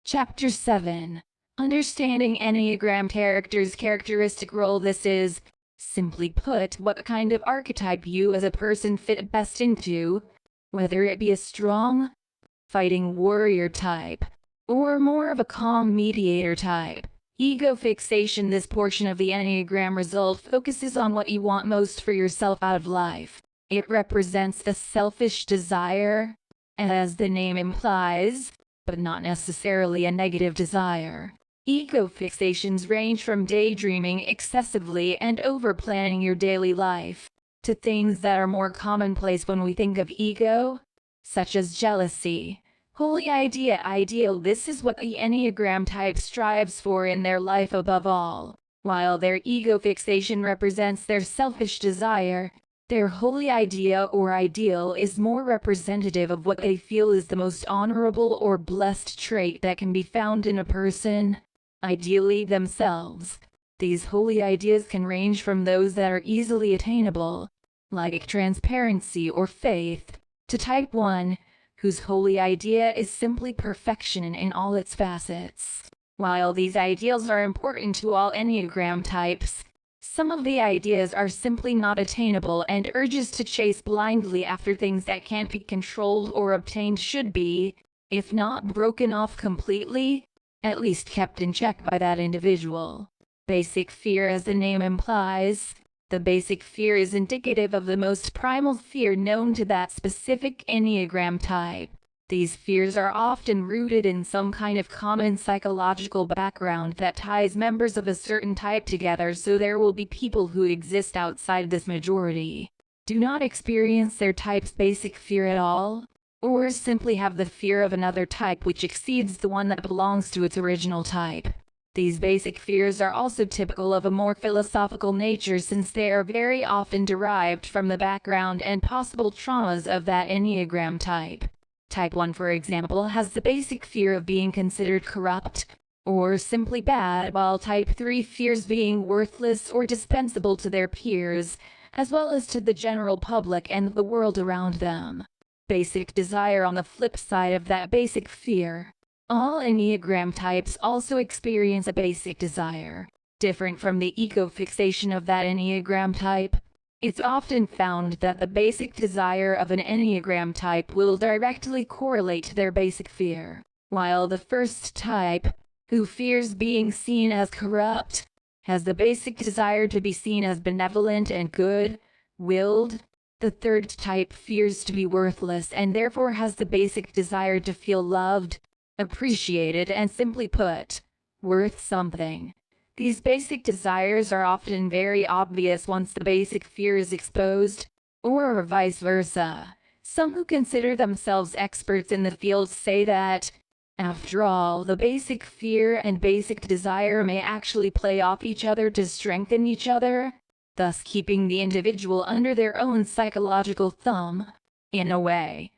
Chapter 7. Understanding Enneagram characters' characteristic role. This is, simply put, what kind of archetype you as a person fit best into, whether it be a strong, fighting warrior type, or more of a calm mediator type. Ego fixation. This portion of the Enneagram result focuses on what you want most for yourself out of life. It represents a selfish desire, as the name implies, but not necessarily a negative desire. Ego fixations range from daydreaming excessively and over-planning your daily life, to things that are more commonplace when we think of ego, such as jealousy. Holy ideal. This is what the Enneagram type strives for in their life above all. While their ego fixation represents their selfish desire, their holy idea or ideal is more representative of what they feel is the most honorable or blessed trait that can be found in a person, ideally themselves. These holy ideas can range from those that are easily attainable, like transparency or faith, to type 1, whose holy idea is simply perfection in all its facets. While these ideals are important to all Enneagram types, some of the ideas are simply not attainable, and urges to chase blindly after things that can't be controlled or obtained should be, if not broken off completely, at least kept in check by that individual. Basic fear. As the name implies, the basic fear is indicative of the most primal fear known to that specific Enneagram type. These fears are often rooted in some kind of common psychological background that ties members of a certain type together, so there will be people who exist outside this majority, do not experience their type's basic fear at all, or simply have the fear of another type which exceeds the one that belongs to its original type. These basic fears are also typical of a more philosophical nature, since they are very often derived from the background and possible traumas of that Enneagram type. Type 1, for example, has the basic fear of being considered corrupt or simply bad, while Type 3 fears being worthless or dispensable to their peers, as well as to the general public and the world around them. Basic desire on the flip side of that basic fear. All Enneagram types also experience a basic desire. Different from the ego-fixation of that Enneagram type, it's often found that the basic desire of an Enneagram type will directly correlate to their basic fear. While the first type, who fears being seen as corrupt, has the basic desire to be seen as benevolent and good-willed, the third type fears to be worthless and therefore has the basic desire to feel loved, appreciated, and simply put, worth something. These basic desires are often very obvious once the basic fear is exposed, or vice versa. Some who consider themselves experts in the field say that, after all, the basic fear and basic desire may actually play off each other to strengthen each other, thus keeping the individual under their own psychological thumb, in a way.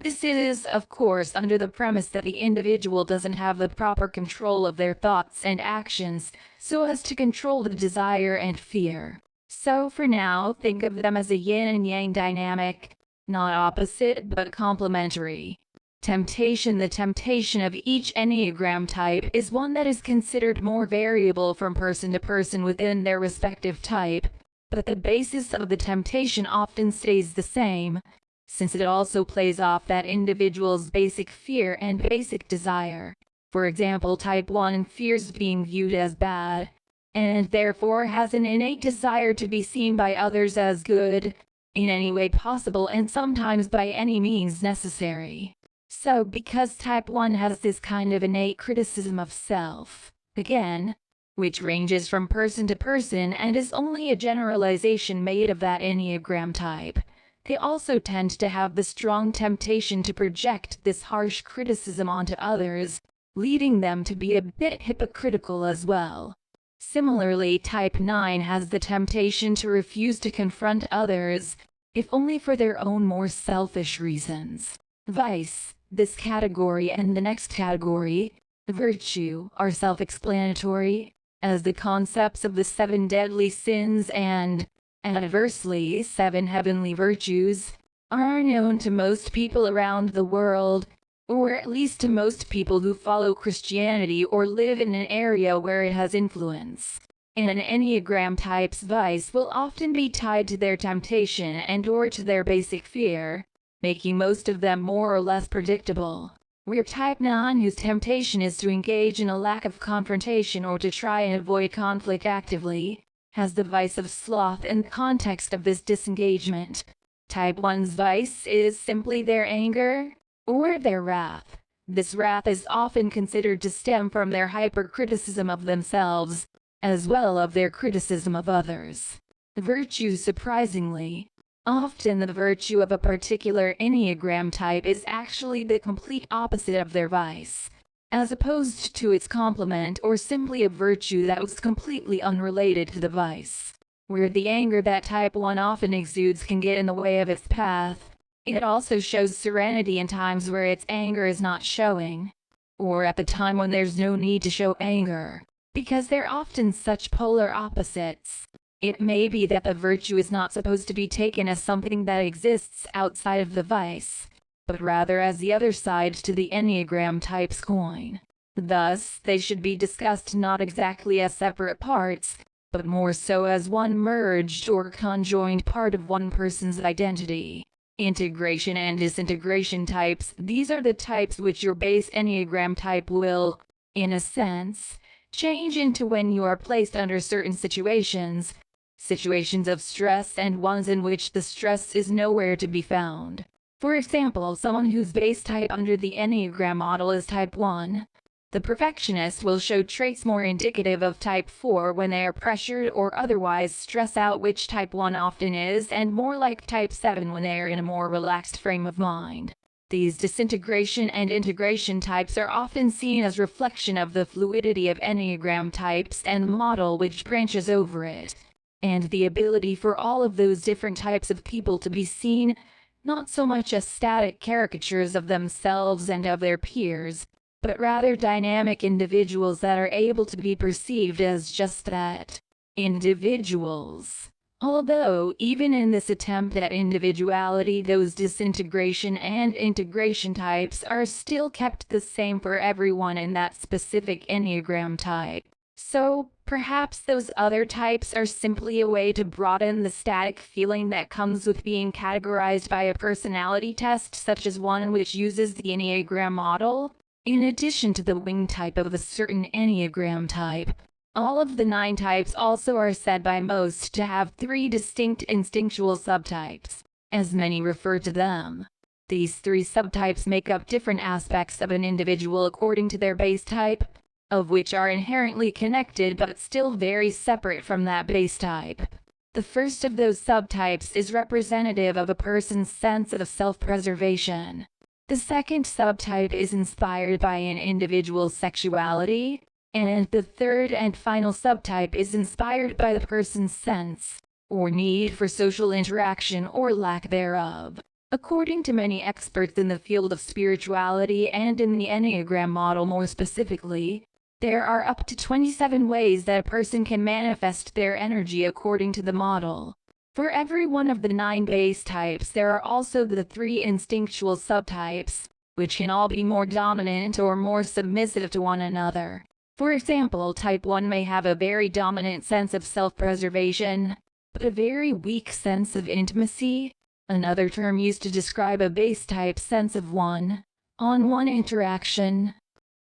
This is, of course, under the premise that the individual doesn't have the proper control of their thoughts and actions so as to control the desire and fear. So for now, think of them as a yin and yang dynamic, not opposite but complementary. Temptation. The temptation of each Enneagram type is one that is considered more variable from person to person within their respective type, but the basis of the temptation often stays the same, since it also plays off that individual's basic fear and basic desire. For example, Type 1 fears being viewed as bad, and therefore has an innate desire to be seen by others as good, in any way possible and sometimes by any means necessary. So, because Type 1 has this kind of innate criticism of self, again, which ranges from person to person and is only a generalization made of that Enneagram type, they also tend to have the strong temptation to project this harsh criticism onto others, leading them to be a bit hypocritical as well. Similarly, Type 9 has the temptation to refuse to confront others, if only for their own more selfish reasons. Vice. This category and the next category, virtue, are self-explanatory, as the concepts of the 7 deadly sins and, adversely, 7 heavenly virtues, are known to most people around the world, or at least to most people who follow Christianity or live in an area where it has influence. And an Enneagram type's vice will often be tied to their temptation and/or to their basic fear, making most of them more or less predictable. Where Type 9, whose temptation is to engage in a lack of confrontation or to try and avoid conflict actively, has the vice of sloth in the context of this disengagement. Type 1's vice is simply their anger or their wrath. This wrath is often considered to stem from their hypercriticism of themselves, as well as their criticism of others. Virtue, surprisingly, often the virtue of a particular Enneagram type is actually the complete opposite of their vice, as opposed to its complement or simply a virtue that was completely unrelated to the vice. Where the anger that Type 1 often exudes can get in the way of its path, it also shows serenity in times where its anger is not showing, or at the time when there's no need to show anger, because they're often such polar opposites. It may be that the virtue is not supposed to be taken as something that exists outside of the vice, but rather as the other side to the Enneagram type's coin. Thus, they should be discussed not exactly as separate parts, but more so as one merged or conjoined part of one person's identity. Integration and disintegration types. These are the types which your base Enneagram type will, in a sense, change into when you are placed under certain situations of stress and ones in which the stress is nowhere to be found. For example, someone whose base type under the Enneagram model is Type 1. The perfectionist will show traits more indicative of Type 4 when they are pressured or otherwise stress out, which Type 1 often is, and more like Type 7 when they are in a more relaxed frame of mind. These disintegration and integration types are often seen as reflection of the fluidity of Enneagram types and the model which branches over it, and the ability for all of those different types of people to be seen not so much as static caricatures of themselves and of their peers, but rather dynamic individuals that are able to be perceived as just that, individuals. Although, even in this attempt at individuality, those disintegration and integration types are still kept the same for everyone in that specific Enneagram type. So, perhaps those other types are simply a way to broaden the static feeling that comes with being categorized by a personality test, such as one which uses the Enneagram model, in addition to the wing type of a certain Enneagram type. All of the 9 types also are said by most to have 3 distinct instinctual subtypes, as many refer to them. These 3 subtypes make up different aspects of an individual according to their base type, of which are inherently connected but still very separate from that base type. The first of those subtypes is representative of a person's sense of self-preservation. The second subtype is inspired by an individual's sexuality, and the third and final subtype is inspired by the person's sense or need for social interaction or lack thereof. According to many experts in the field of spirituality and in the Enneagram model more specifically, there are up to 27 ways that a person can manifest their energy according to the model. For every one of the 9 base types, there are also the 3 instinctual subtypes, which can all be more dominant or more submissive to one another. For example, type 1 may have a very dominant sense of self-preservation, but a very weak sense of intimacy, another term used to describe a base type sense of one-on-one interaction,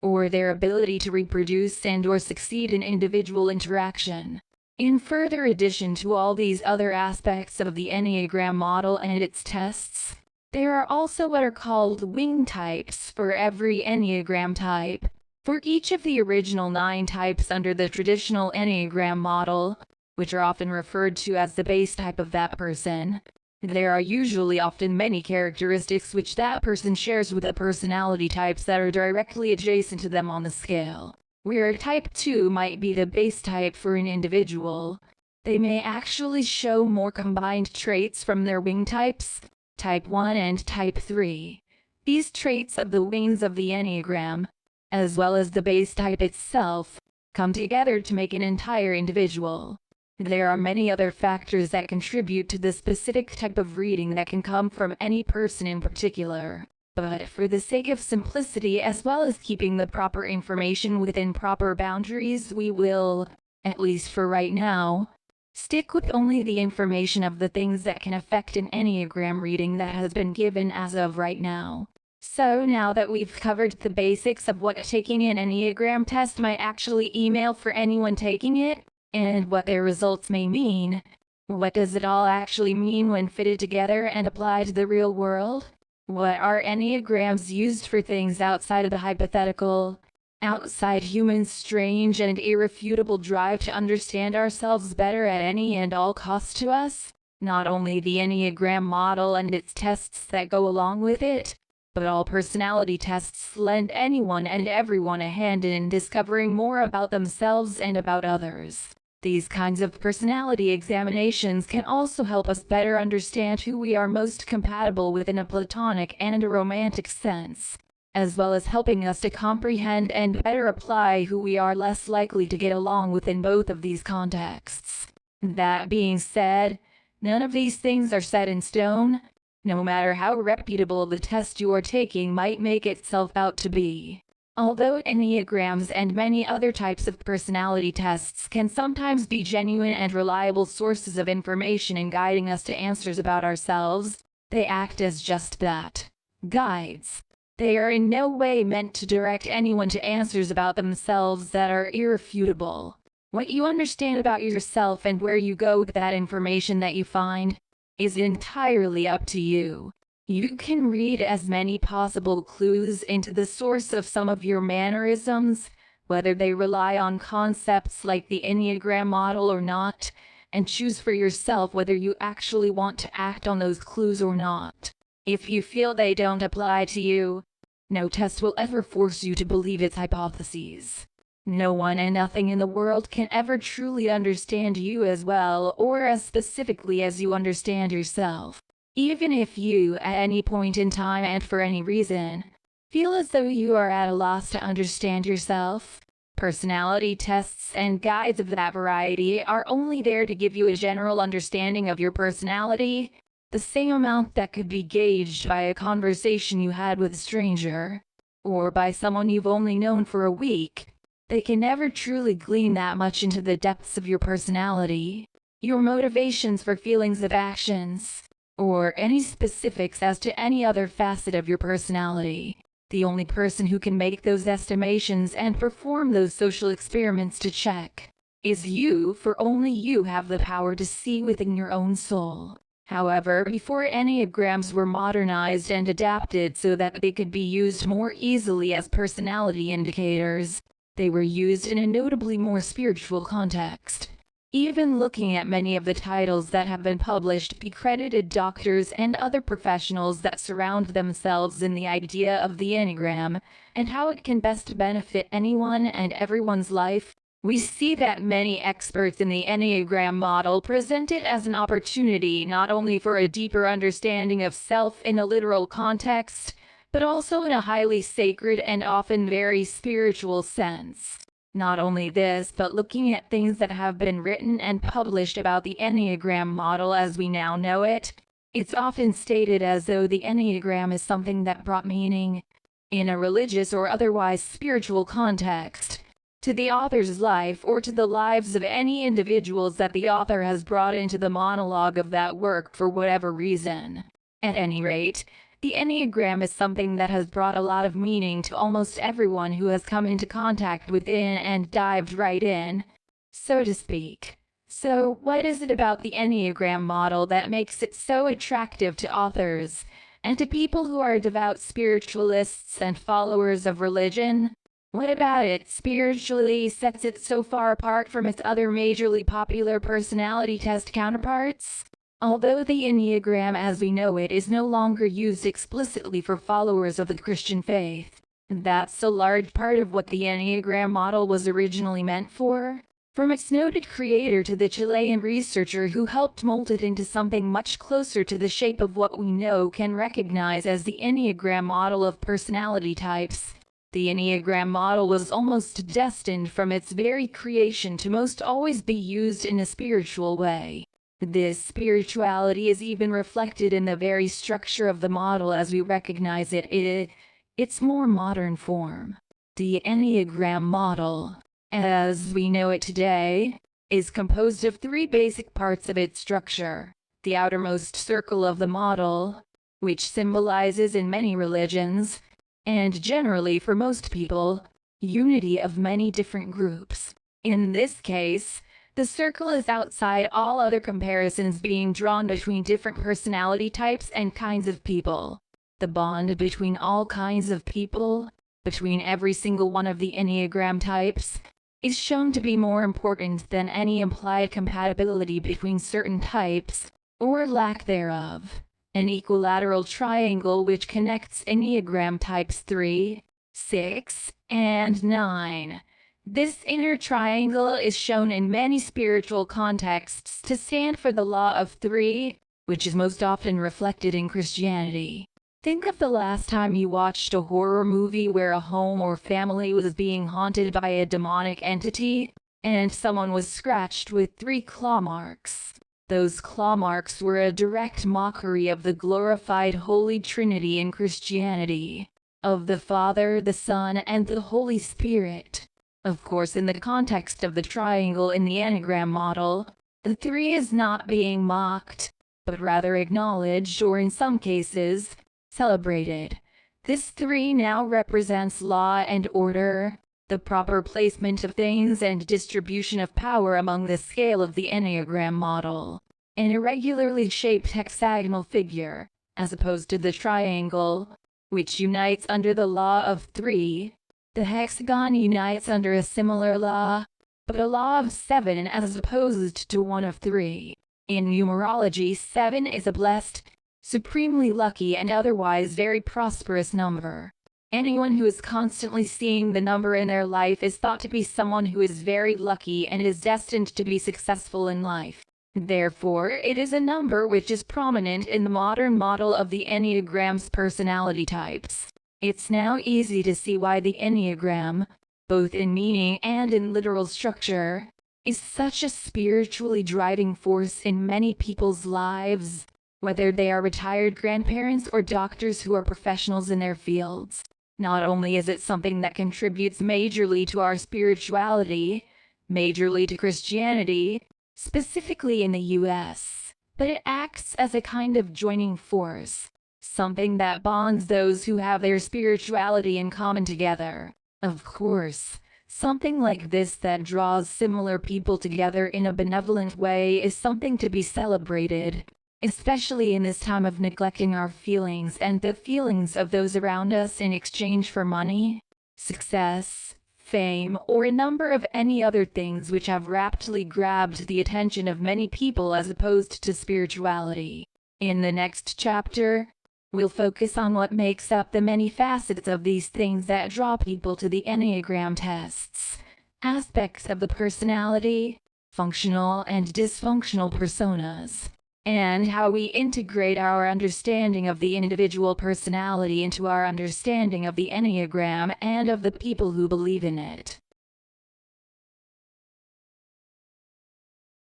or their ability to reproduce and/or succeed in individual interaction. In further addition to all these other aspects of the Enneagram model and its tests, there are also what are called wing types for every Enneagram type. For each of the original 9 types under the traditional Enneagram model, which are often referred to as the base type of that person, there are usually often many characteristics which that person shares with the personality types that are directly adjacent to them on the scale. Where type 2 might be the base type for an individual, they may actually show more combined traits from their wing types, type 1 and type 3. These traits of the wings of the Enneagram, as well as the base type itself, come together to make an entire individual. There are many other factors that contribute to the specific type of reading that can come from any person in particular. But for the sake of simplicity as well as keeping the proper information within proper boundaries, we will, at least for right now, stick with only the information of the things that can affect an Enneagram reading that has been given as of right now. So now that we've covered the basics of what taking an Enneagram test might actually email for anyone taking it, and what their results may mean, what does it all actually mean when fitted together and applied to the real world? What are Enneagrams used for things outside of the hypothetical, outside humans' strange and irrefutable drive to understand ourselves better at any and all costs to us? Not only the Enneagram model and its tests that go along with it, but all personality tests lend anyone and everyone a hand in discovering more about themselves and about others. These kinds of personality examinations can also help us better understand who we are most compatible with in a platonic and a romantic sense, as well as helping us to comprehend and better apply who we are less likely to get along with in both of these contexts. That being said, none of these things are set in stone, no matter how reputable the test you are taking might make itself out to be. Although Enneagrams and many other types of personality tests can sometimes be genuine and reliable sources of information in guiding us to answers about ourselves, they act as just that, guides. They are in no way meant to direct anyone to answers about themselves that are irrefutable. What you understand about yourself and where you go with that information that you find is entirely up to you. You can read as many possible clues into the source of some of your mannerisms, whether they rely on concepts like the Enneagram model or not, and choose for yourself whether you actually want to act on those clues or not. If you feel they don't apply to you, no test will ever force you to believe its hypotheses. No one and nothing in the world can ever truly understand you as well or as specifically as you understand yourself. Even if you, at any point in time and for any reason, feel as though you are at a loss to understand yourself, personality tests and guides of that variety are only there to give you a general understanding of your personality, the same amount that could be gauged by a conversation you had with a stranger, or by someone you've only known for a week. They can never truly glean that much into the depths of your personality, your motivations for feelings of actions, or any specifics as to any other facet of your personality. The only person who can make those estimations and perform those social experiments to check is you, for only you have the power to see within your own soul. However, before Enneagrams were modernized and adapted so that they could be used more easily as personality indicators, they were used in a notably more spiritual context. Even looking at many of the titles that have been published by credited doctors and other professionals that surround themselves in the idea of the Enneagram and how it can best benefit anyone and everyone's life, we see that many experts in the Enneagram model present it as an opportunity not only for a deeper understanding of self in a literal context, but also in a highly sacred and often very spiritual sense. Not only this, but looking at things that have been written and published about the Enneagram model as we now know it, it's often stated as though the Enneagram is something that brought meaning, in a religious or otherwise spiritual context, to the author's life or to the lives of any individuals that the author has brought into the monologue of that work for whatever reason. At any rate, the Enneagram is something that has brought a lot of meaning to almost everyone who has come into contact with it and dived right in, so to speak. So, what is it about the Enneagram model that makes it so attractive to authors and to people who are devout spiritualists and followers of religion? What about it spiritually sets it so far apart from its other majorly popular personality test counterparts? Although the Enneagram as we know it is no longer used explicitly for followers of the Christian faith, that's a large part of what the Enneagram model was originally meant for. From its noted creator to the Chilean researcher who helped mold it into something much closer to the shape of what we know can recognize as the Enneagram model of personality types, the Enneagram model was almost destined from its very creation to most always be used in a spiritual way. This spirituality is even reflected in the very structure of the model as we recognize its more modern form. The Enneagram model, as we know it today, is composed of three basic parts of its structure. The outermost circle of the model, which symbolizes in many religions, and generally for most people, unity of many different groups. In this case, the circle is outside all other comparisons being drawn between different personality types and kinds of people. The bond between all kinds of people, between every single one of the Enneagram types, is shown to be more important than any implied compatibility between certain types, or lack thereof. An equilateral triangle which connects Enneagram types 3, 6, and 9. This inner triangle is shown in many spiritual contexts to stand for the law of 3, which is most often reflected in Christianity. Think of the last time you watched a horror movie where a home or family was being haunted by a demonic entity, and someone was scratched with 3 claw marks. Those claw marks were a direct mockery of the glorified Holy Trinity in Christianity, of the Father, the Son, and the Holy Spirit. Of course, in the context of the triangle in the Enneagram model, the 3 is not being mocked, but rather acknowledged or in some cases, celebrated. This 3 now represents law and order, the proper placement of things and distribution of power among the scale of the Enneagram model. An irregularly shaped hexagonal figure, as opposed to the triangle, which unites under the law of 3. The hexagon unites under a similar law, but a law of 7 as opposed to one of 3. In numerology, 7 is a blessed, supremely lucky and otherwise very prosperous number. Anyone who is constantly seeing the number in their life is thought to be someone who is very lucky and is destined to be successful in life. Therefore, it is a number which is prominent in the modern model of the Enneagram's personality types. It's now easy to see why the Enneagram, both in meaning and in literal structure, is such a spiritually driving force in many people's lives, whether they are retired grandparents or doctors who are professionals in their fields. Not only is it something that contributes majorly to our spirituality, majorly to Christianity, specifically in the US, but it acts as a kind of joining force, something that bonds those who have their spirituality in common together. Of course, something like this that draws similar people together in a benevolent way is something to be celebrated, especially in this time of neglecting our feelings and the feelings of those around us in exchange for money, success, fame, or a number of any other things which have rapidly grabbed the attention of many people as opposed to spirituality. In the next chapter, we'll focus on what makes up the many facets of these things that draw people to the Enneagram tests, aspects of the personality, functional and dysfunctional personas, and how we integrate our understanding of the individual personality into our understanding of the Enneagram and of the people who believe in it.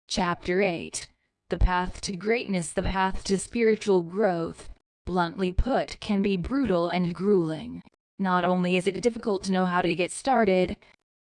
Chapter 8. The Path to Greatness. The path to spiritual growth, bluntly put, can be brutal and grueling. Not only is it difficult to know how to get started,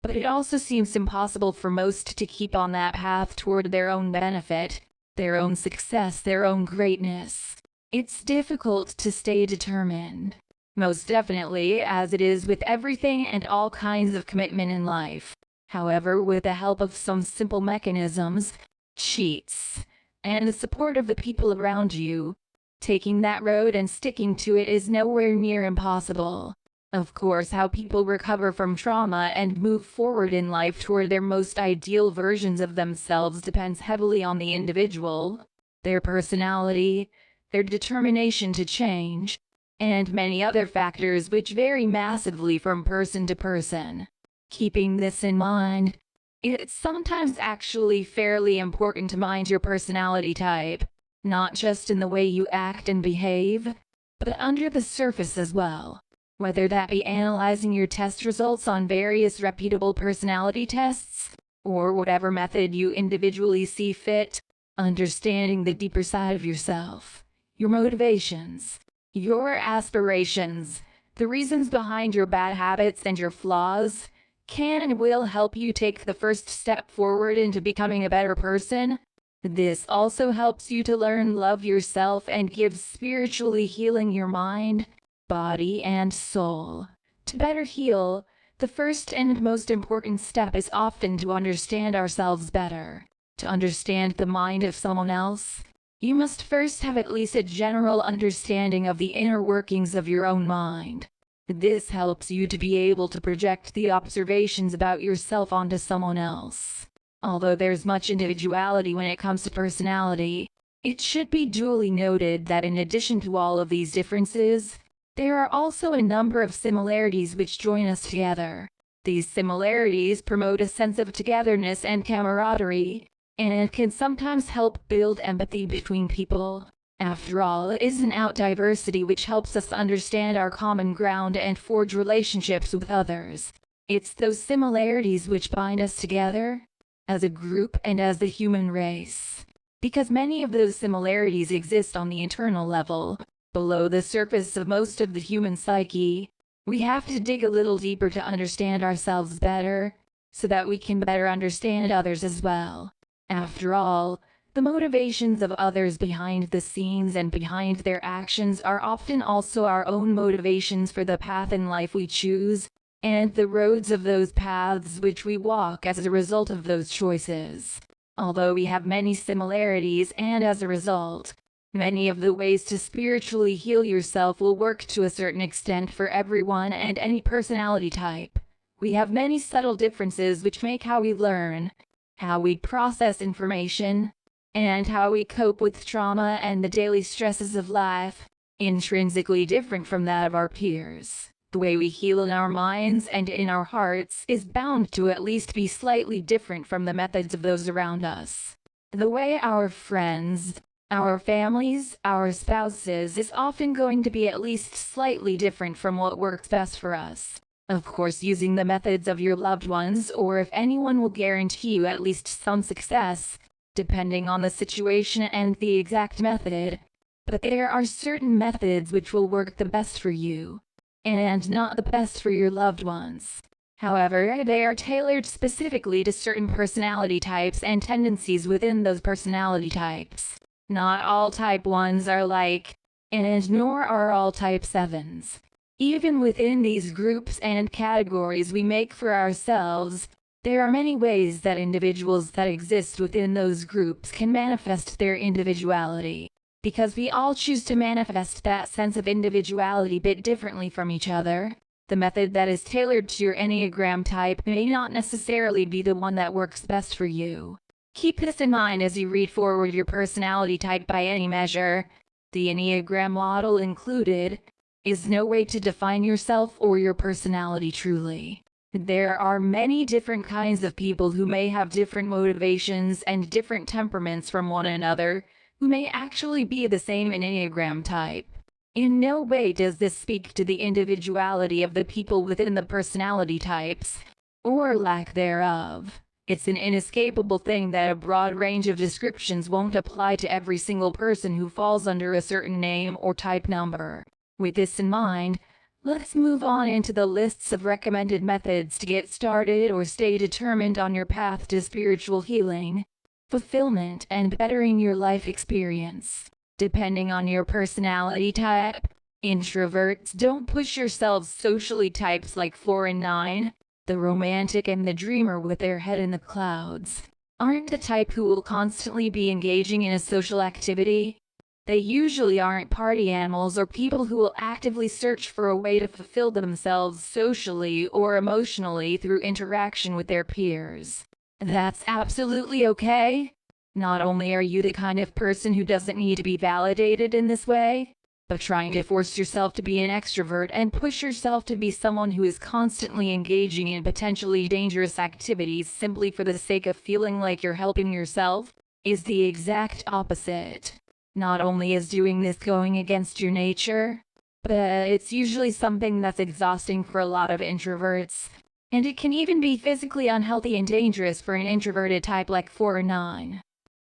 but it also seems impossible for most to keep on that path toward their own benefit, their own success, their own greatness. It's difficult to stay determined. Most definitely, as it is with everything and all kinds of commitment in life. However, with the help of some simple mechanisms, cheats, and the support of the people around you, taking that road and sticking to it is nowhere near impossible. Of course, how people recover from trauma and move forward in life toward their most ideal versions of themselves depends heavily on the individual, their personality, their determination to change, and many other factors which vary massively from person to person. Keeping this in mind, it's sometimes actually fairly important to mind your personality type, not just in the way you act and behave, but under the surface as well. Whether that be analyzing your test results on various reputable personality tests, or whatever method you individually see fit, understanding the deeper side of yourself, your motivations, your aspirations, the reasons behind your bad habits and your flaws, can and will help you take the first step forward into becoming a better person. This also helps you to learn love yourself and gives spiritually healing your mind, body, and soul. To better heal, the first and most important step is often to understand ourselves better. To understand the mind of someone else, you must first have at least a general understanding of the inner workings of your own mind. This helps you to be able to project the observations about yourself onto someone else. Although there's much individuality when it comes to personality, it should be duly noted that in addition to all of these differences, there are also a number of similarities which join us together. These similarities promote a sense of togetherness and camaraderie, and can sometimes help build empathy between people. After all, it isn't our diversity which helps us understand our common ground and forge relationships with others. It's those similarities which bind us together, as a group and as the human race. Because many of those similarities exist on the internal level, below the surface of most of the human psyche, we have to dig a little deeper to understand ourselves better, so that we can better understand others as well. After all, the motivations of others behind the scenes and behind their actions are often also our own motivations for the path in life we choose, and the roads of those paths which we walk as a result of those choices. Although we have many similarities and as a result, many of the ways to spiritually heal yourself will work to a certain extent for everyone and any personality type. We have many subtle differences which make how we learn, how we process information, and how we cope with trauma and the daily stresses of life, intrinsically different from that of our peers. The way we heal in our minds and in our hearts is bound to at least be slightly different from the methods of those around us. The way our friends, our families, our spouses is often going to be at least slightly different from what works best for us. Of course, using the methods of your loved ones, or if anyone, will guarantee you at least some success, depending on the situation and the exact method. But there are certain methods which will work the best for you, and not the best for your loved ones. However, they are tailored specifically to certain personality types and tendencies within those personality types. Not all type 1s are alike, and nor are all type 7s. Even within these groups and categories we make for ourselves, there are many ways that individuals that exist within those groups can manifest their individuality, because we all choose to manifest that sense of individuality a bit differently from each other. The method that is tailored to your Enneagram type may not necessarily be the one that works best for you. Keep this in mind as you read forward your personality type by any measure, the Enneagram model included, is no way to define yourself or your personality truly. There are many different kinds of people who may have different motivations and different temperaments from one another, who may actually be the same Enneagram type. In no way does this speak to the individuality of the people within the personality types, or lack thereof. It's an inescapable thing that a broad range of descriptions won't apply to every single person who falls under a certain name or type number. With this in mind, let's move on into the lists of recommended methods to get started or stay determined on your path to spiritual healing, fulfillment, and bettering your life experience. Depending on your personality type, introverts don't push yourselves socially. Types like 4 and 9, the romantic and the dreamer with their head in the clouds, aren't the type who will constantly be engaging in a social activity. They usually aren't party animals or people who will actively search for a way to fulfill themselves socially or emotionally through interaction with their peers. That's absolutely okay. Not only are you the kind of person who doesn't need to be validated in this way, but trying to force yourself to be an extrovert and push yourself to be someone who is constantly engaging in potentially dangerous activities simply for the sake of feeling like you're helping yourself is the exact opposite. Not only is doing this going against your nature, but it's usually something that's exhausting for a lot of introverts, and it can even be physically unhealthy and dangerous for an introverted type like 4 or 9.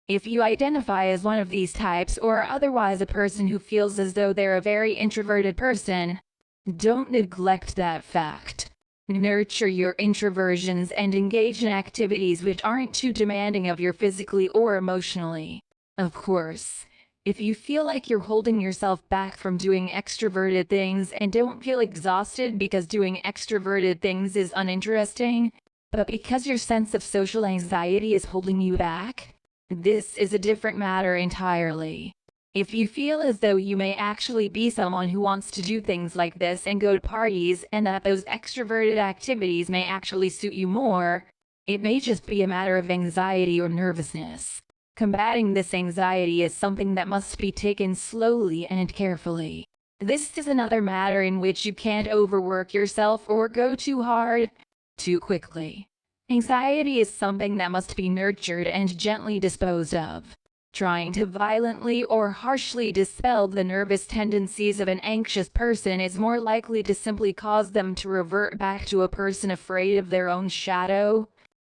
If you identify as one of these types or otherwise a person who feels as though they're a very introverted person, don't neglect that fact. Nurture your introversions and engage in activities which aren't too demanding of you physically or emotionally. Of course, if you feel like you're holding yourself back from doing extroverted things and don't feel exhausted because doing extroverted things is uninteresting, but because your sense of social anxiety is holding you back, this is a different matter entirely. If you feel as though you may actually be someone who wants to do things like this and go to parties and that those extroverted activities may actually suit you more, it may just be a matter of anxiety or nervousness. Combating this anxiety is something that must be taken slowly and carefully. This is another matter in which you can't overwork yourself or go too hard, too quickly. Anxiety is something that must be nurtured and gently disposed of. Trying to violently or harshly dispel the nervous tendencies of an anxious person is more likely to simply cause them to revert back to a person afraid of their own shadow,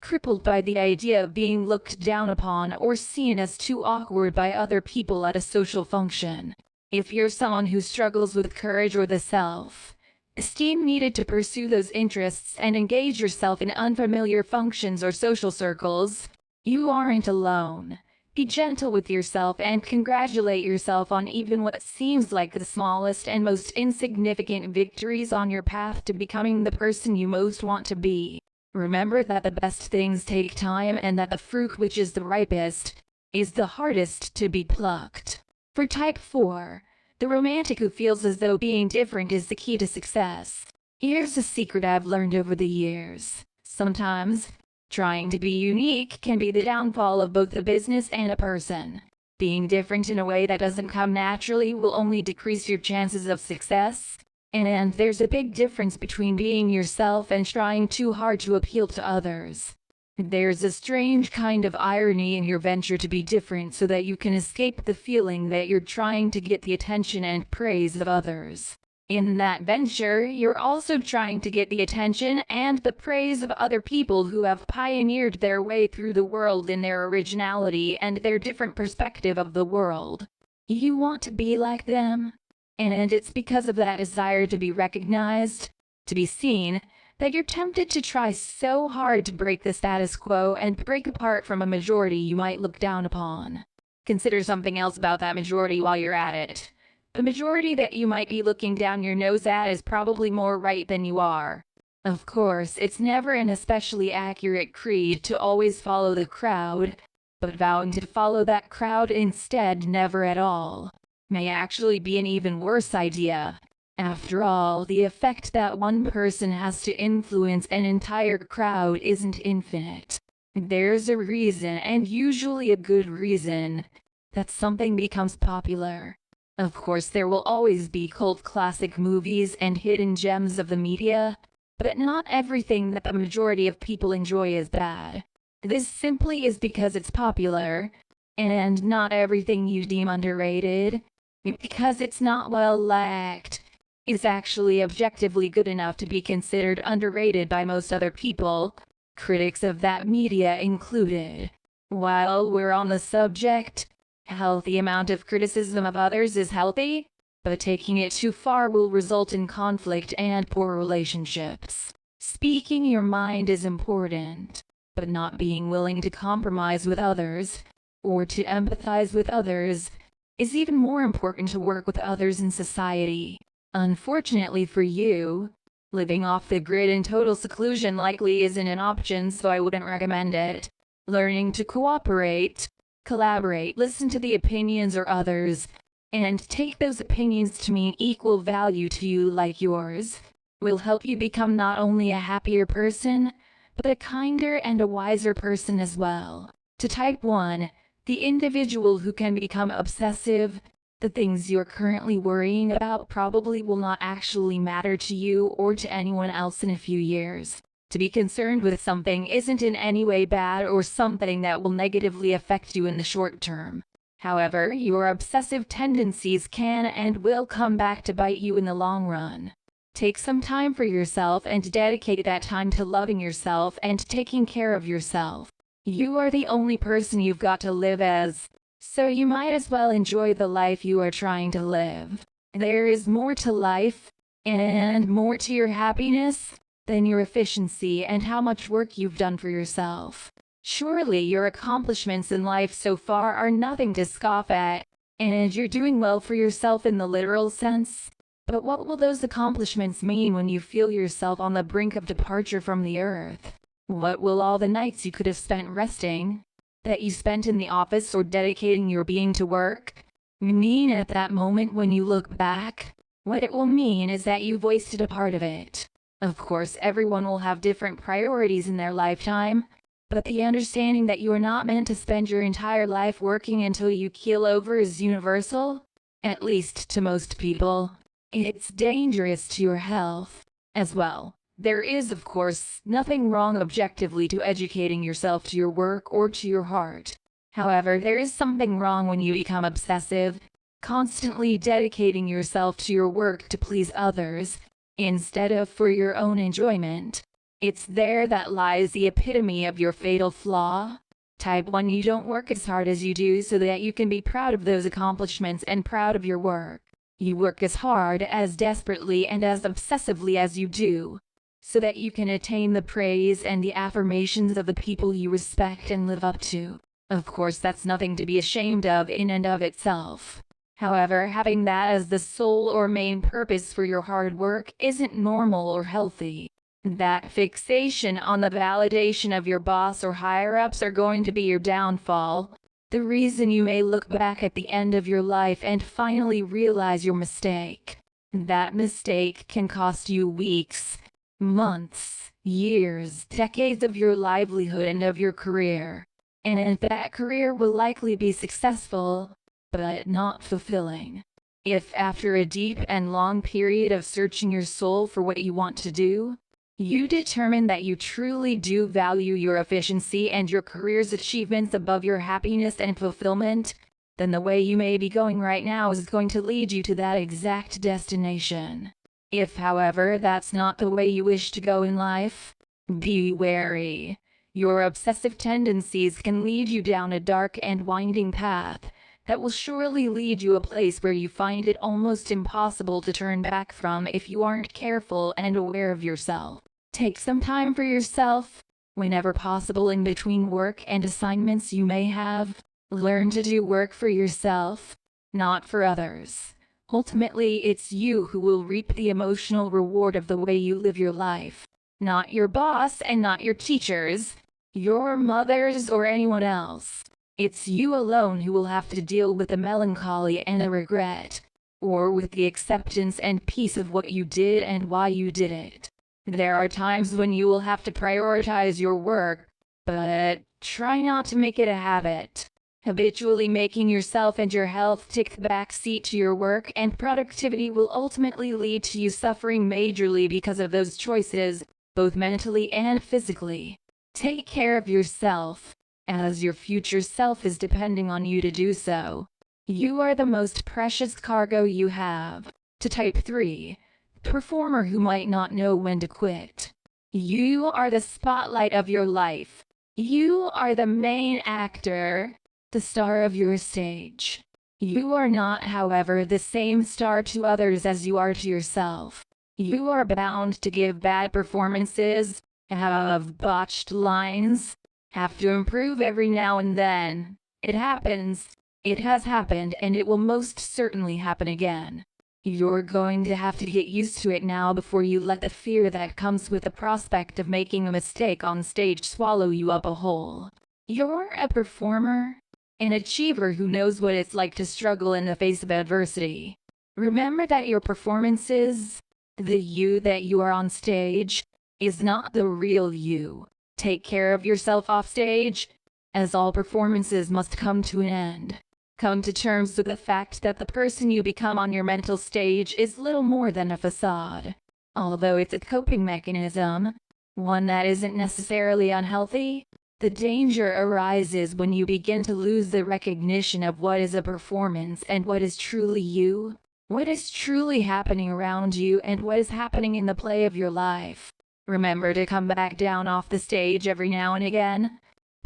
crippled by the idea of being looked down upon or seen as too awkward by other people at a social function. If you're someone who struggles with courage or the self-esteem needed to pursue those interests and engage yourself in unfamiliar functions or social circles, you aren't alone. Be gentle with yourself and congratulate yourself on even what seems like the smallest and most insignificant victories on your path to becoming the person you most want to be. Remember that the best things take time and that the fruit which is the ripest is the hardest to be plucked. For type 4, the romantic who feels as though being different is the key to success. Here's a secret I've learned over the years. Sometimes, Trying to be unique can be the downfall of both a business and a person. Being different in a way that doesn't come naturally will only decrease your chances of success. And there's a big difference between being yourself and trying too hard to appeal to others. There's a strange kind of irony in your venture to be different so that you can escape the feeling that you're trying to get the attention and praise of others. In that venture, you're also trying to get the attention and the praise of other people who have pioneered their way through the world in their originality and their different perspective of the world. You want to be like them, and it's because of that desire to be recognized, to be seen, that you're tempted to try so hard to break the status quo and break apart from a majority you might look down upon. Consider something else about that majority while you're at it. The majority that you might be looking down your nose at is probably more right than you are. Of course, it's never an especially accurate creed to always follow the crowd, but vowing to follow that crowd instead never at all may actually be an even worse idea. After all, the effect that one person has to influence an entire crowd isn't infinite. There's a reason, and usually a good reason, that something becomes popular. Of course, there will always be cult classic movies and hidden gems of the media, but not everything that the majority of people enjoy is bad. This simply is because it's popular, and not everything you deem underrated, because it's not well liked, is actually objectively good enough to be considered underrated by most other people, critics of that media included. While we're on the subject, a healthy amount of criticism of others is healthy, but taking it too far will result in conflict and poor relationships. Speaking your mind is important, but not being willing to compromise with others, or to empathize with others, is even more important to work with others in society. Unfortunately for you, living off the grid in total seclusion likely isn't an option, so I wouldn't recommend it. Learning to cooperate, collaborate, listen to the opinions of others, and take those opinions to mean equal value to you like yours, will help you become not only a happier person, but a kinder and a wiser person as well. To type 1, the individual who can become obsessive, the things you're currently worrying about probably will not actually matter to you or to anyone else in a few years. To be concerned with something isn't in any way bad or something that will negatively affect you in the short term. However, your obsessive tendencies can and will come back to bite you in the long run. Take some time for yourself and dedicate that time to loving yourself and taking care of yourself. You are the only person you've got to live as, so you might as well enjoy the life you are trying to live. There is more to life, and more to your happiness, than your efficiency and how much work you've done for yourself. Surely your accomplishments in life so far are nothing to scoff at, and you're doing well for yourself in the literal sense. But what will those accomplishments mean when you feel yourself on the brink of departure from the earth? What will all the nights you could have spent resting, that you spent in the office or dedicating your being to work, mean at that moment when you look back? What it will mean is that you've wasted a part of it. Of course, everyone will have different priorities in their lifetime, but the understanding that you are not meant to spend your entire life working until you keel over is universal, at least to most people. It's dangerous to your health as well. There is, of course, nothing wrong objectively to educating yourself to your work or to your heart. However, there is something wrong when you become obsessive, constantly dedicating yourself to your work to please others, instead of for your own enjoyment. It's there that lies the epitome of your fatal flaw. Type 1, you don't work as hard as you do so that you can be proud of those accomplishments and proud of your work. You work as hard, as desperately, and as obsessively as you do, so that you can attain the praise and the affirmations of the people you respect and live up to. Of course, that's nothing to be ashamed of in and of itself. However, having that as the sole or main purpose for your hard work isn't normal or healthy. That fixation on the validation of your boss or higher-ups are going to be your downfall. The reason you may look back at the end of your life and finally realize your mistake. That mistake can cost you weeks, months, years, decades of your livelihood and of your career. And that career will likely be successful, but not fulfilling. If after a deep and long period of searching your soul for what you want to do, you determine that you truly do value your efficiency and your career's achievements above your happiness and fulfillment, then the way you may be going right now is going to lead you to that exact destination. If, however, that's not the way you wish to go in life, be wary. Your obsessive tendencies can lead you down a dark and winding path that will surely lead you a place where you find it almost impossible to turn back from if you aren't careful and aware of yourself. Take some time for yourself, whenever possible in between work and assignments you may have. Learn to do work for yourself, not for others. Ultimately, it's you who will reap the emotional reward of the way you live your life. Not your boss and not your teachers, your mothers or anyone else. It's you alone who will have to deal with the melancholy and the regret, or with the acceptance and peace of what you did and why you did it. There are times when you will have to prioritize your work, but try not to make it a habit. Habitually making yourself and your health take the back seat to your work and productivity will ultimately lead to you suffering majorly because of those choices, both mentally and physically. Take care of yourself, as your future self is depending on you to do so. You are the most precious cargo you have. To type 3, performer who might not know when to quit. You are the spotlight of your life. You are the main actor, the star of your stage. You are not, however, the same star to others as you are to yourself. You are bound to give bad performances, have botched lines, have to improve every now and then. It happens. It has happened, and it will most certainly happen again. You're going to have to get used to it now before you let the fear that comes with the prospect of making a mistake on stage swallow you up whole. You're a performer, an achiever who knows what it's like to struggle in the face of adversity. Remember that your performances, the you that you are on stage, is not the real you. Take care of yourself off stage, as all performances must come to an end. Come to terms with the fact that the person you become on your mental stage is little more than a facade. Although it's a coping mechanism, one that isn't necessarily unhealthy, the danger arises when you begin to lose the recognition of what is a performance and what is truly you, what is truly happening around you, and what is happening in the play of your life. Remember to come back down off the stage every now and again,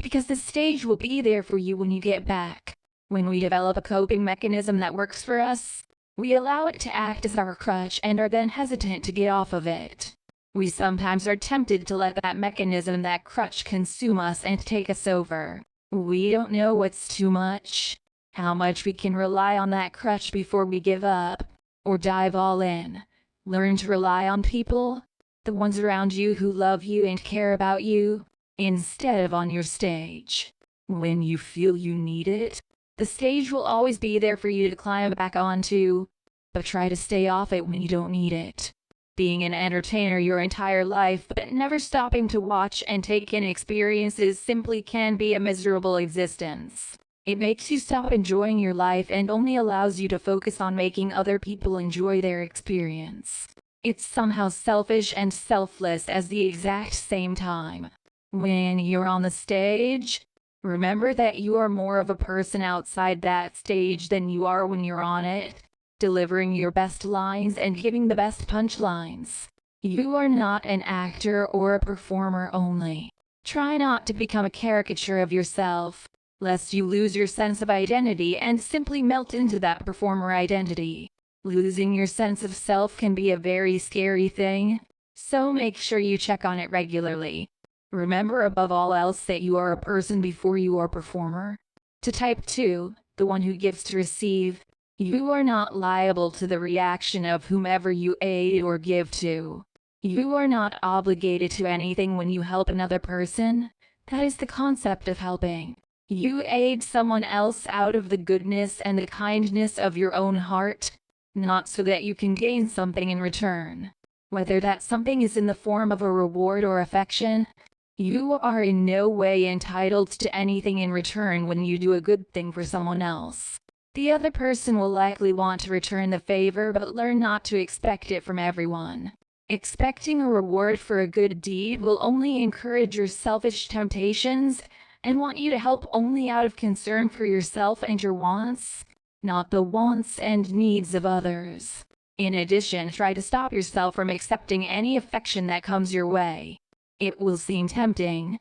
because the stage will be there for you when you get back. When we develop a coping mechanism that works for us, we allow it to act as our crutch and are then hesitant to get off of it. We sometimes are tempted to let that mechanism, that crutch, consume us and take us over. We don't know what's too much, how much we can rely on that crutch before we give up, or dive all in. Learn to rely on people, the ones around you who love you and care about you, instead of on your stage. When you feel you need it, the stage will always be there for you to climb back onto, but try to stay off it when you don't need it. Being an entertainer your entire life, but never stopping to watch and take in experiences simply can be a miserable existence. It makes you stop enjoying your life and only allows you to focus on making other people enjoy their experience. It's somehow selfish and selfless at the exact same time. When you're on the stage, remember that you are more of a person outside that stage than you are when you're on it, delivering your best lines and giving the best punchlines. You are not an actor or a performer only. Try not to become a caricature of yourself, lest you lose your sense of identity and simply melt into that performer identity. Losing your sense of self can be a very scary thing, so make sure you check on it regularly. Remember above all else that you are a person before you are a performer. To type 2, the one who gives to receive, you are not liable to the reaction of whomever you aid or give to. You are not obligated to anything when you help another person. That is the concept of helping. You aid someone else out of the goodness and the kindness of your own heart, not so that you can gain something in return. Whether that something is in the form of a reward or affection, you are in no way entitled to anything in return when you do a good thing for someone else. The other person will likely want to return the favor, but learn not to expect it from everyone. Expecting a reward for a good deed will only encourage your selfish temptations and want you to help only out of concern for yourself and your wants, not the wants and needs of others. In addition, try to stop yourself from accepting any affection that comes your way. It will seem tempting,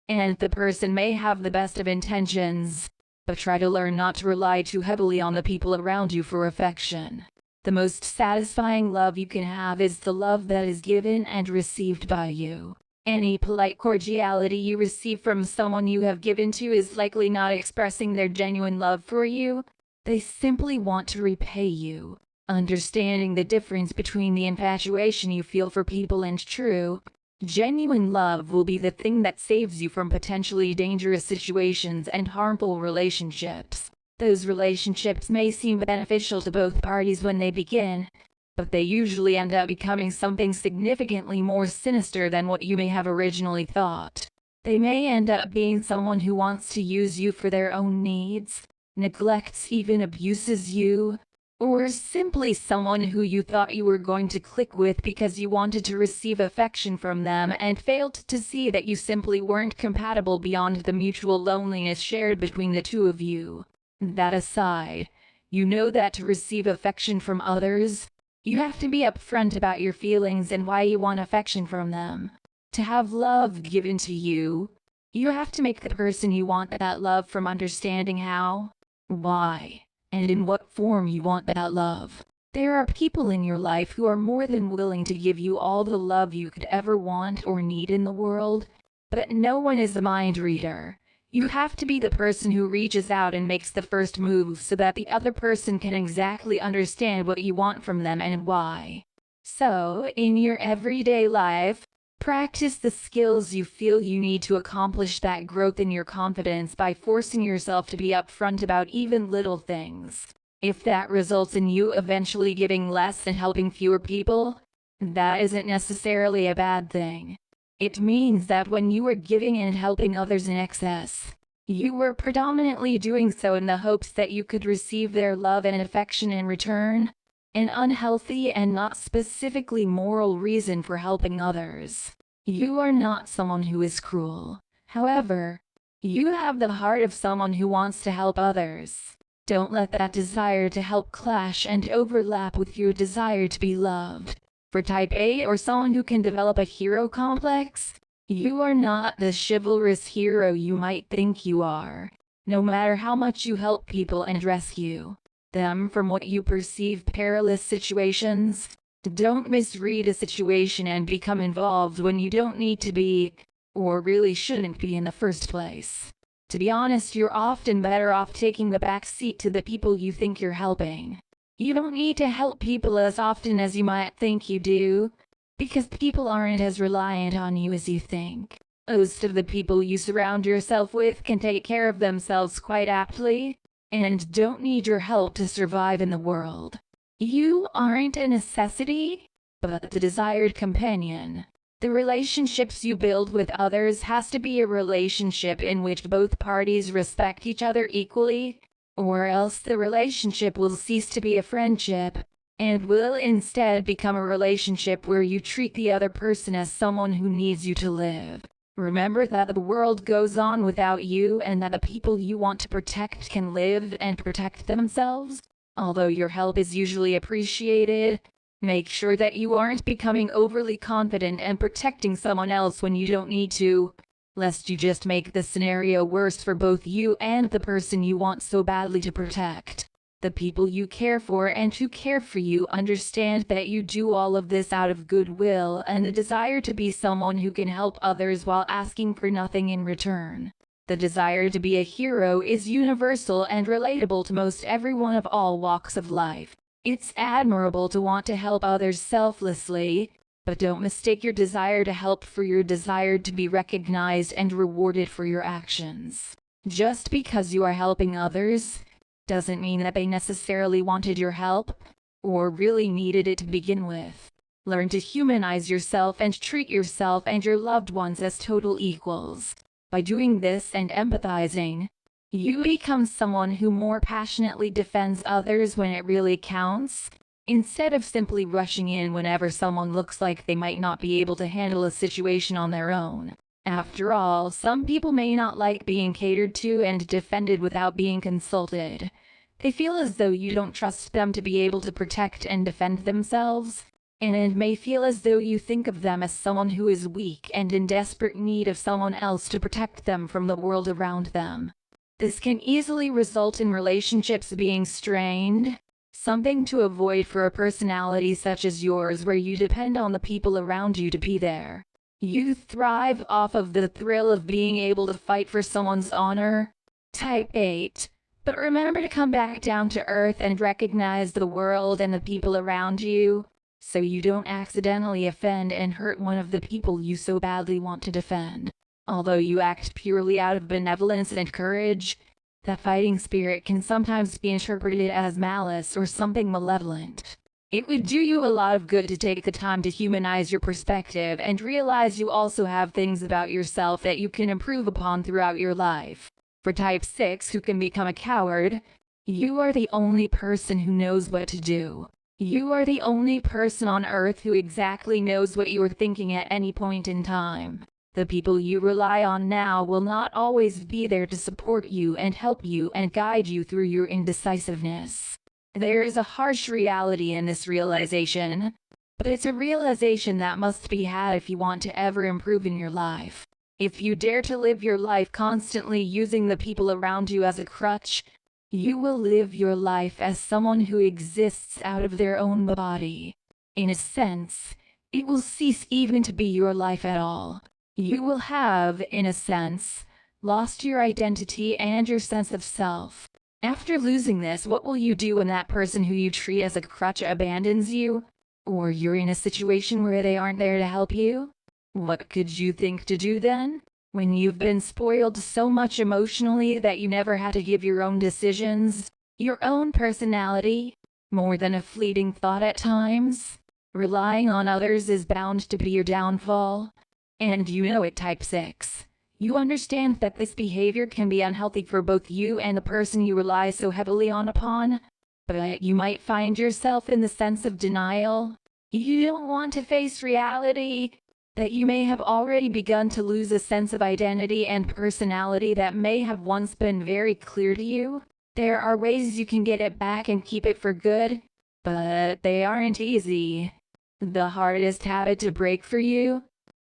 and the person may have the best of intentions, but try to learn not to rely too heavily on the people around you for affection. The most satisfying love you can have is the love that is given and received by you. Any polite cordiality you receive from someone you have given to is likely not expressing their genuine love for you. They simply want to repay you. Understanding the difference between the infatuation you feel for people and true, genuine love will be the thing that saves you from potentially dangerous situations and harmful relationships. Those relationships may seem beneficial to both parties when they begin, but they usually end up becoming something significantly more sinister than what you may have originally thought. They may end up being someone who wants to use you for their own needs, neglects, even abuses you, or simply someone who you thought you were going to click with because you wanted to receive affection from them and failed to see that you simply weren't compatible beyond the mutual loneliness shared between the two of you. That aside, you know that to receive affection from others, you have to be upfront about your feelings and why you want affection from them. To have love given to you, you have to make the person you want that love from understanding how, why, and in what form you want that love. There are people in your life who are more than willing to give you all the love you could ever want or need in the world, but no one is a mind reader. You have to be the person who reaches out and makes the first move so that the other person can exactly understand what you want from them and why. So, in your everyday life, practice the skills you feel you need to accomplish that growth in your confidence by forcing yourself to be upfront about even little things. If that results in you eventually giving less and helping fewer people, that isn't necessarily a bad thing. It means that when you were giving and helping others in excess, you were predominantly doing so in the hopes that you could receive their love and affection in return, an unhealthy and not specifically moral reason for helping others. You are not someone who is cruel. However, you have the heart of someone who wants to help others. Don't let that desire to help clash and overlap with your desire to be loved. For type A or someone who can develop a hero complex, you are not the chivalrous hero you might think you are. No matter how much you help people and rescue them from what you perceive perilous situations, don't misread a situation and become involved when you don't need to be, or really shouldn't be in the first place. To be honest, you're often better off taking the back seat to the people you think you're helping. You don't need to help people as often as you might think you do, because people aren't as reliant on you as you think. Most of the people you surround yourself with can take care of themselves quite aptly, and don't need your help to survive in the world. You aren't a necessity, but the desired companion. The relationships you build with others has to be a relationship in which both parties respect each other equally, or else the relationship will cease to be a friendship, and will instead become a relationship where you treat the other person as someone who needs you to live. Remember that the world goes on without you and that the people you want to protect can live and protect themselves. Although your help is usually appreciated, make sure that you aren't becoming overly confident and protecting someone else when you don't need to, lest you just make the scenario worse for both you and the person you want so badly to protect. The people you care for and who care for you understand that you do all of this out of goodwill and the desire to be someone who can help others while asking for nothing in return. The desire to be a hero is universal and relatable to most everyone of all walks of life. It's admirable to want to help others selflessly, but don't mistake your desire to help for your desire to be recognized and rewarded for your actions. Just because you are helping others doesn't mean that they necessarily wanted your help, or really needed it to begin with. Learn to humanize yourself and treat yourself and your loved ones as total equals. By doing this and empathizing, you become someone who more passionately defends others when it really counts, instead of simply rushing in whenever someone looks like they might not be able to handle a situation on their own. After all, some people may not like being catered to and defended without being consulted. They feel as though you don't trust them to be able to protect and defend themselves, and it may feel as though you think of them as someone who is weak and in desperate need of someone else to protect them from the world around them. This can easily result in relationships being strained, something to avoid for a personality such as yours where you depend on the people around you to be there. You thrive off of the thrill of being able to fight for someone's honor. Type 8. But remember to come back down to earth and recognize the world and the people around you, so you don't accidentally offend and hurt one of the people you so badly want to defend. Although you act purely out of benevolence and courage, that fighting spirit can sometimes be interpreted as malice or something malevolent. It would do you a lot of good to take the time to humanize your perspective and realize you also have things about yourself that you can improve upon throughout your life. For type 6 who can become a coward, you are the only person who knows what to do. You are the only person on earth who exactly knows what you are thinking at any point in time. The people you rely on now will not always be there to support you and help you and guide you through your indecisiveness. There is a harsh reality in this realization, but it's a realization that must be had if you want to ever improve in your life. If you dare to live your life constantly using the people around you as a crutch, you will live your life as someone who exists out of their own body. In a sense, it will cease even to be your life at all. You will have, in a sense, lost your identity and your sense of self. After losing this, what will you do when that person who you treat as a crutch abandons you? Or you're in a situation where they aren't there to help you? What could you think to do then? When you've been spoiled so much emotionally that you never had to give your own decisions, your own personality, more than a fleeting thought at times, relying on others is bound to be your downfall. And you know it, type 6. You understand that this behavior can be unhealthy for both you and the person you rely so heavily upon, but you might find yourself in the sense of denial. You don't want to face reality that you may have already begun to lose a sense of identity and personality that may have once been very clear to you. There are ways you can get it back and keep it for good, but they aren't easy. The hardest habit to break for you,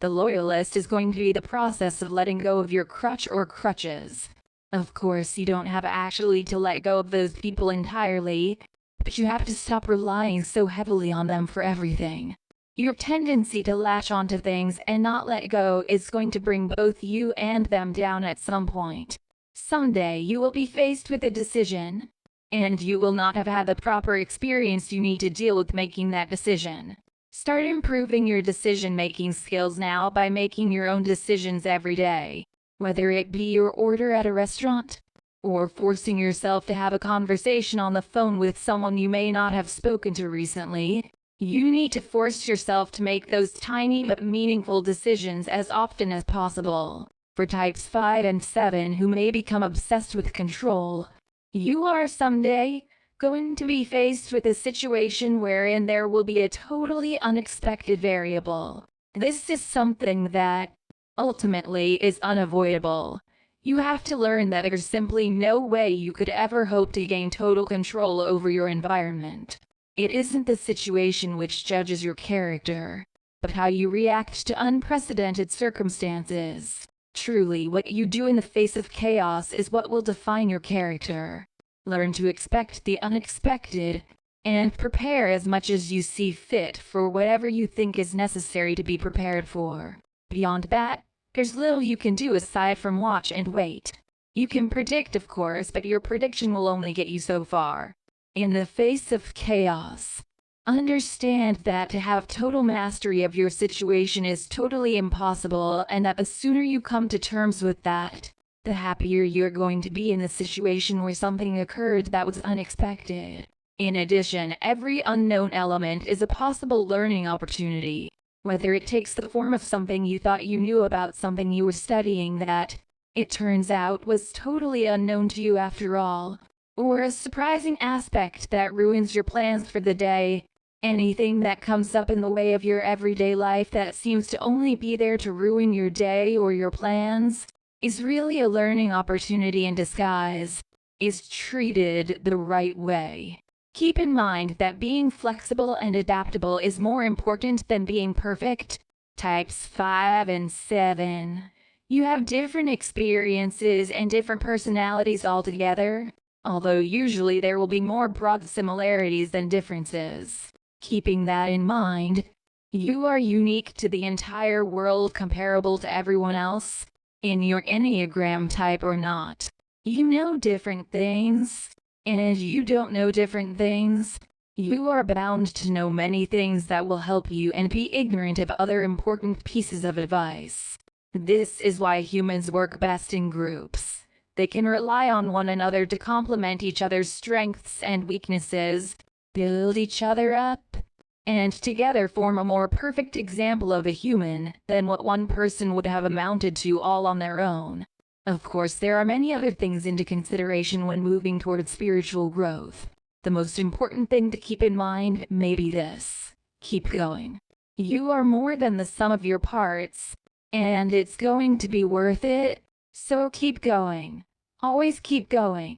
the loyalist, is going to be the process of letting go of your crutch or crutches. Of course, you don't have actually to let go of those people entirely, but you have to stop relying so heavily on them for everything. Your tendency to latch onto things and not let go is going to bring both you and them down at some point. Someday you will be faced with a decision, and you will not have had the proper experience you need to deal with making that decision. Start improving your decision-making skills now by making your own decisions every day, whether it be your order at a restaurant, or forcing yourself to have a conversation on the phone with someone you may not have spoken to recently. You need to force yourself to make those tiny but meaningful decisions as often as possible. For types 5 and 7 who may become obsessed with control, you are someday going to be faced with a situation wherein there will be a totally unexpected variable. This is something that, ultimately, is unavoidable. You have to learn that there's simply no way you could ever hope to gain total control over your environment. It isn't the situation which judges your character, but how you react to unprecedented circumstances. Truly, what you do in the face of chaos is what will define your character. Learn to expect the unexpected, and prepare as much as you see fit for whatever you think is necessary to be prepared for. Beyond that, there's little you can do aside from watch and wait. You can predict, of course, but your prediction will only get you so far. In the face of chaos, understand that to have total mastery of your situation is totally impossible, and that the sooner you come to terms with that, the happier you're going to be in the situation where something occurred that was unexpected. In addition, every unknown element is a possible learning opportunity, whether it takes the form of something you thought you knew about something you were studying that, it turns out, was totally unknown to you after all, or a surprising aspect that ruins your plans for the day. Anything that comes up in the way of your everyday life that seems to only be there to ruin your day or your plans is really a learning opportunity in disguise, is treated the right way. Keep in mind that being flexible and adaptable is more important than being perfect. Types 5 and 7. You have different experiences and different personalities altogether, although usually there will be more broad similarities than differences. Keeping that in mind, you are unique to the entire world, comparable to everyone else, in your Enneagram type or not. You know different things, and you don't know different things. You are bound to know many things that will help you and be ignorant of other important pieces of advice. This is why humans work best in groups. They can rely on one another to complement each other's strengths and weaknesses, build each other up, and together form a more perfect example of a human than what one person would have amounted to all on their own. Of course, there are many other things into consideration when moving toward spiritual growth. The most important thing to keep in mind may be this: keep going. You are more than the sum of your parts, and it's going to be worth it, so keep going. Always keep going.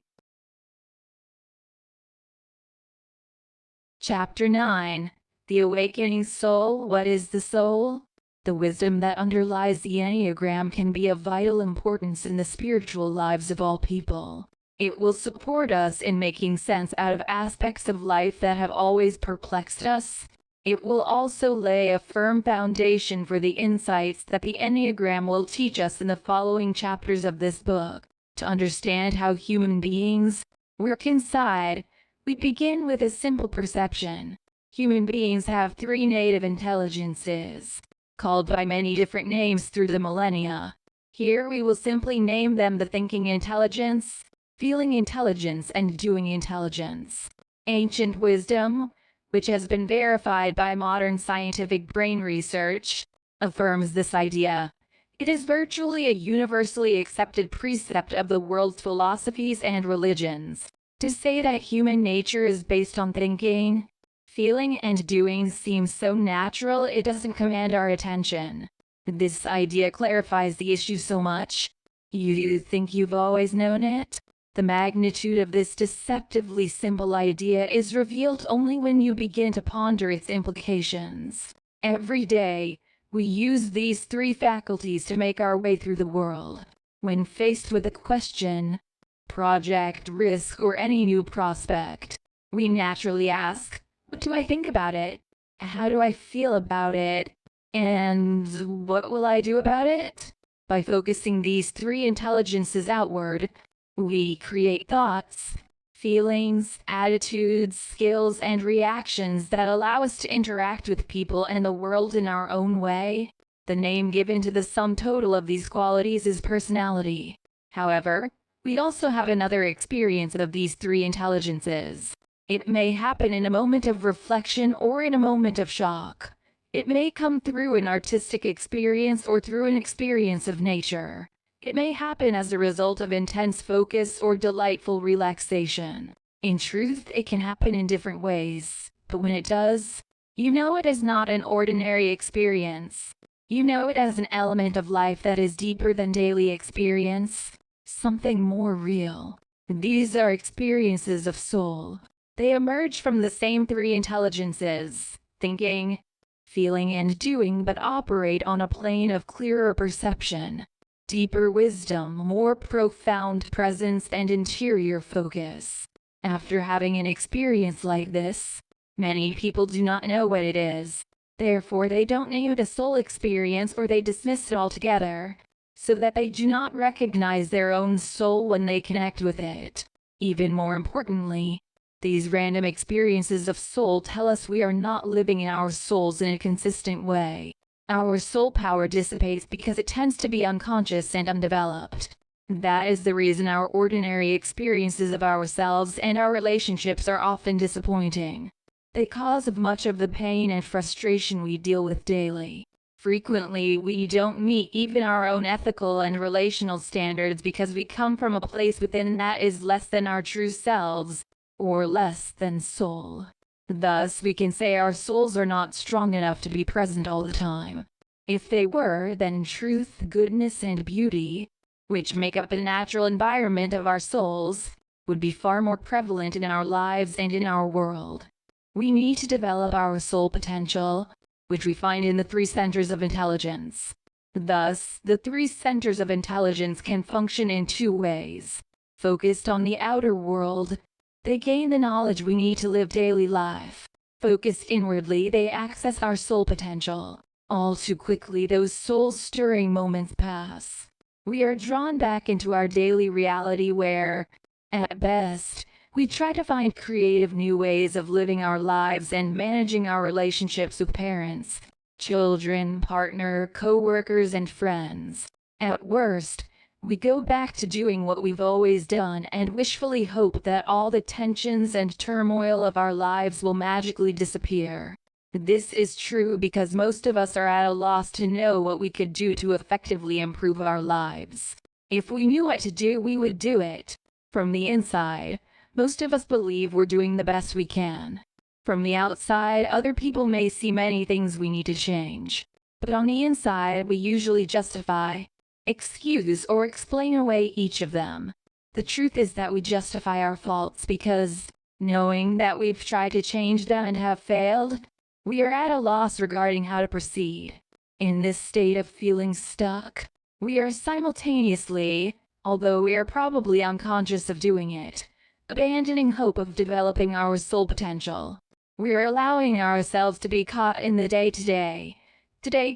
Chapter 9. The Awakening Soul. What is the soul? The wisdom that underlies the Enneagram can be of vital importance in the spiritual lives of all people. It will support us in making sense out of aspects of life that have always perplexed us. It will also lay a firm foundation for the insights that the Enneagram will teach us in the following chapters of this book. To understand how human beings work inside, we begin with a simple perception. Human beings have 3 native intelligences, called by many different names through the millennia. Here we will simply name them the thinking intelligence, feeling intelligence, and doing intelligence. Ancient wisdom, which has been verified by modern scientific brain research, affirms this idea. It is virtually a universally accepted precept of the world's philosophies and religions. To say that human nature is based on thinking, feeling, and doing seems so natural it doesn't command our attention. This idea clarifies the issue so much. You think you've always known it? The magnitude of this deceptively simple idea is revealed only when you begin to ponder its implications. Every day, we use these 3 faculties to make our way through the world. When faced with a question, project, risk, or any new prospect, we naturally ask, what do I think about it? How do I feel about it? And what will I do about it? By focusing these 3 intelligences outward, we create thoughts, feelings, attitudes, skills, and reactions that allow us to interact with people and the world in our own way. The name given to the sum total of these qualities is personality. However, we also have another experience of these 3 intelligences. It may happen in a moment of reflection or in a moment of shock. It may come through an artistic experience or through an experience of nature. It may happen as a result of intense focus or delightful relaxation. In truth, it can happen in different ways, but when it does, you know it is not an ordinary experience. You know it as an element of life that is deeper than daily experience, something more real. These are experiences of soul. They emerge from the same 3 intelligences, thinking, feeling, and doing, but operate on a plane of clearer perception, deeper wisdom, more profound presence, and interior focus. After having an experience like this, many people do not know what it is. Therefore, they don't name it a soul experience, or they dismiss it altogether, so that they do not recognize their own soul when they connect with it. Even more importantly, these random experiences of soul tell us we are not living in our souls in a consistent way. Our soul power dissipates because it tends to be unconscious and undeveloped. That is the reason our ordinary experiences of ourselves and our relationships are often disappointing. They cause much of the pain and frustration we deal with daily. Frequently, we don't meet even our own ethical and relational standards because we come from a place within that is less than our true selves, or less than soul. Thus, we can say our souls are not strong enough to be present all the time. If they were, then truth, goodness, and beauty, which make up the natural environment of our souls, would be far more prevalent in our lives and in our world. We need to develop our soul potential, which we find in the 3 centers of intelligence. Thus, the 3 centers of intelligence can function in 2 ways. Focused on the outer world, they gain the knowledge we need to live daily life. Focused inwardly, they access our soul potential. All too quickly, those soul-stirring moments pass. We are drawn back into our daily reality where, at best, we try to find creative new ways of living our lives and managing our relationships with parents, children, partner, co-workers, and friends. At worst, we go back to doing what we've always done and wishfully hope that all the tensions and turmoil of our lives will magically disappear. This is true because most of us are at a loss to know what we could do to effectively improve our lives. If we knew what to do, we would do it. From the inside, most of us believe we're doing the best we can. From the outside, other people may see many things we need to change. But on the inside, we usually justify, excuse, or explain away each of them. The truth is that we justify our faults because, knowing that we've tried to change them and have failed, we are at a loss regarding how to proceed. In this state of feeling stuck, we are simultaneously, although we are probably unconscious of doing it, abandoning hope of developing our soul potential. We are allowing ourselves to be caught in the day-to-day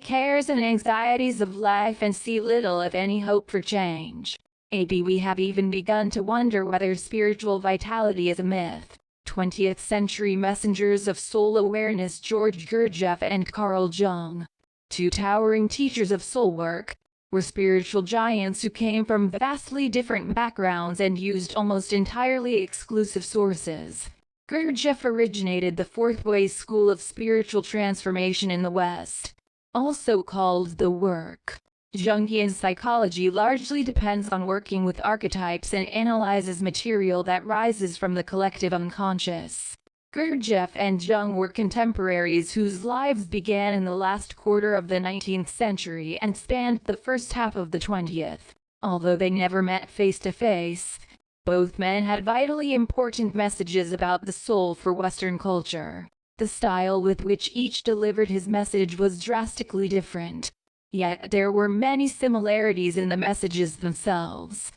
cares and anxieties of life and see little if any hope for change. Maybe we have even begun to wonder whether spiritual vitality is a myth. 20th century messengers of soul awareness George Gurdjieff and Carl Jung, 2 towering teachers of soul work, were spiritual giants who came from vastly different backgrounds and used almost entirely exclusive sources. Gurdjieff originated the 4th Way school of spiritual transformation in the West, also called the work. Jungian psychology largely depends on working with archetypes and analyzes material that rises from the collective unconscious. Gurdjieff and Jung were contemporaries whose lives began in the last quarter of the 19th century and spanned the first half of the 20th. Although they never met face to face, both men had vitally important messages about the soul for Western culture. The style with which each delivered his message was drastically different. Yet there were many similarities in the messages themselves.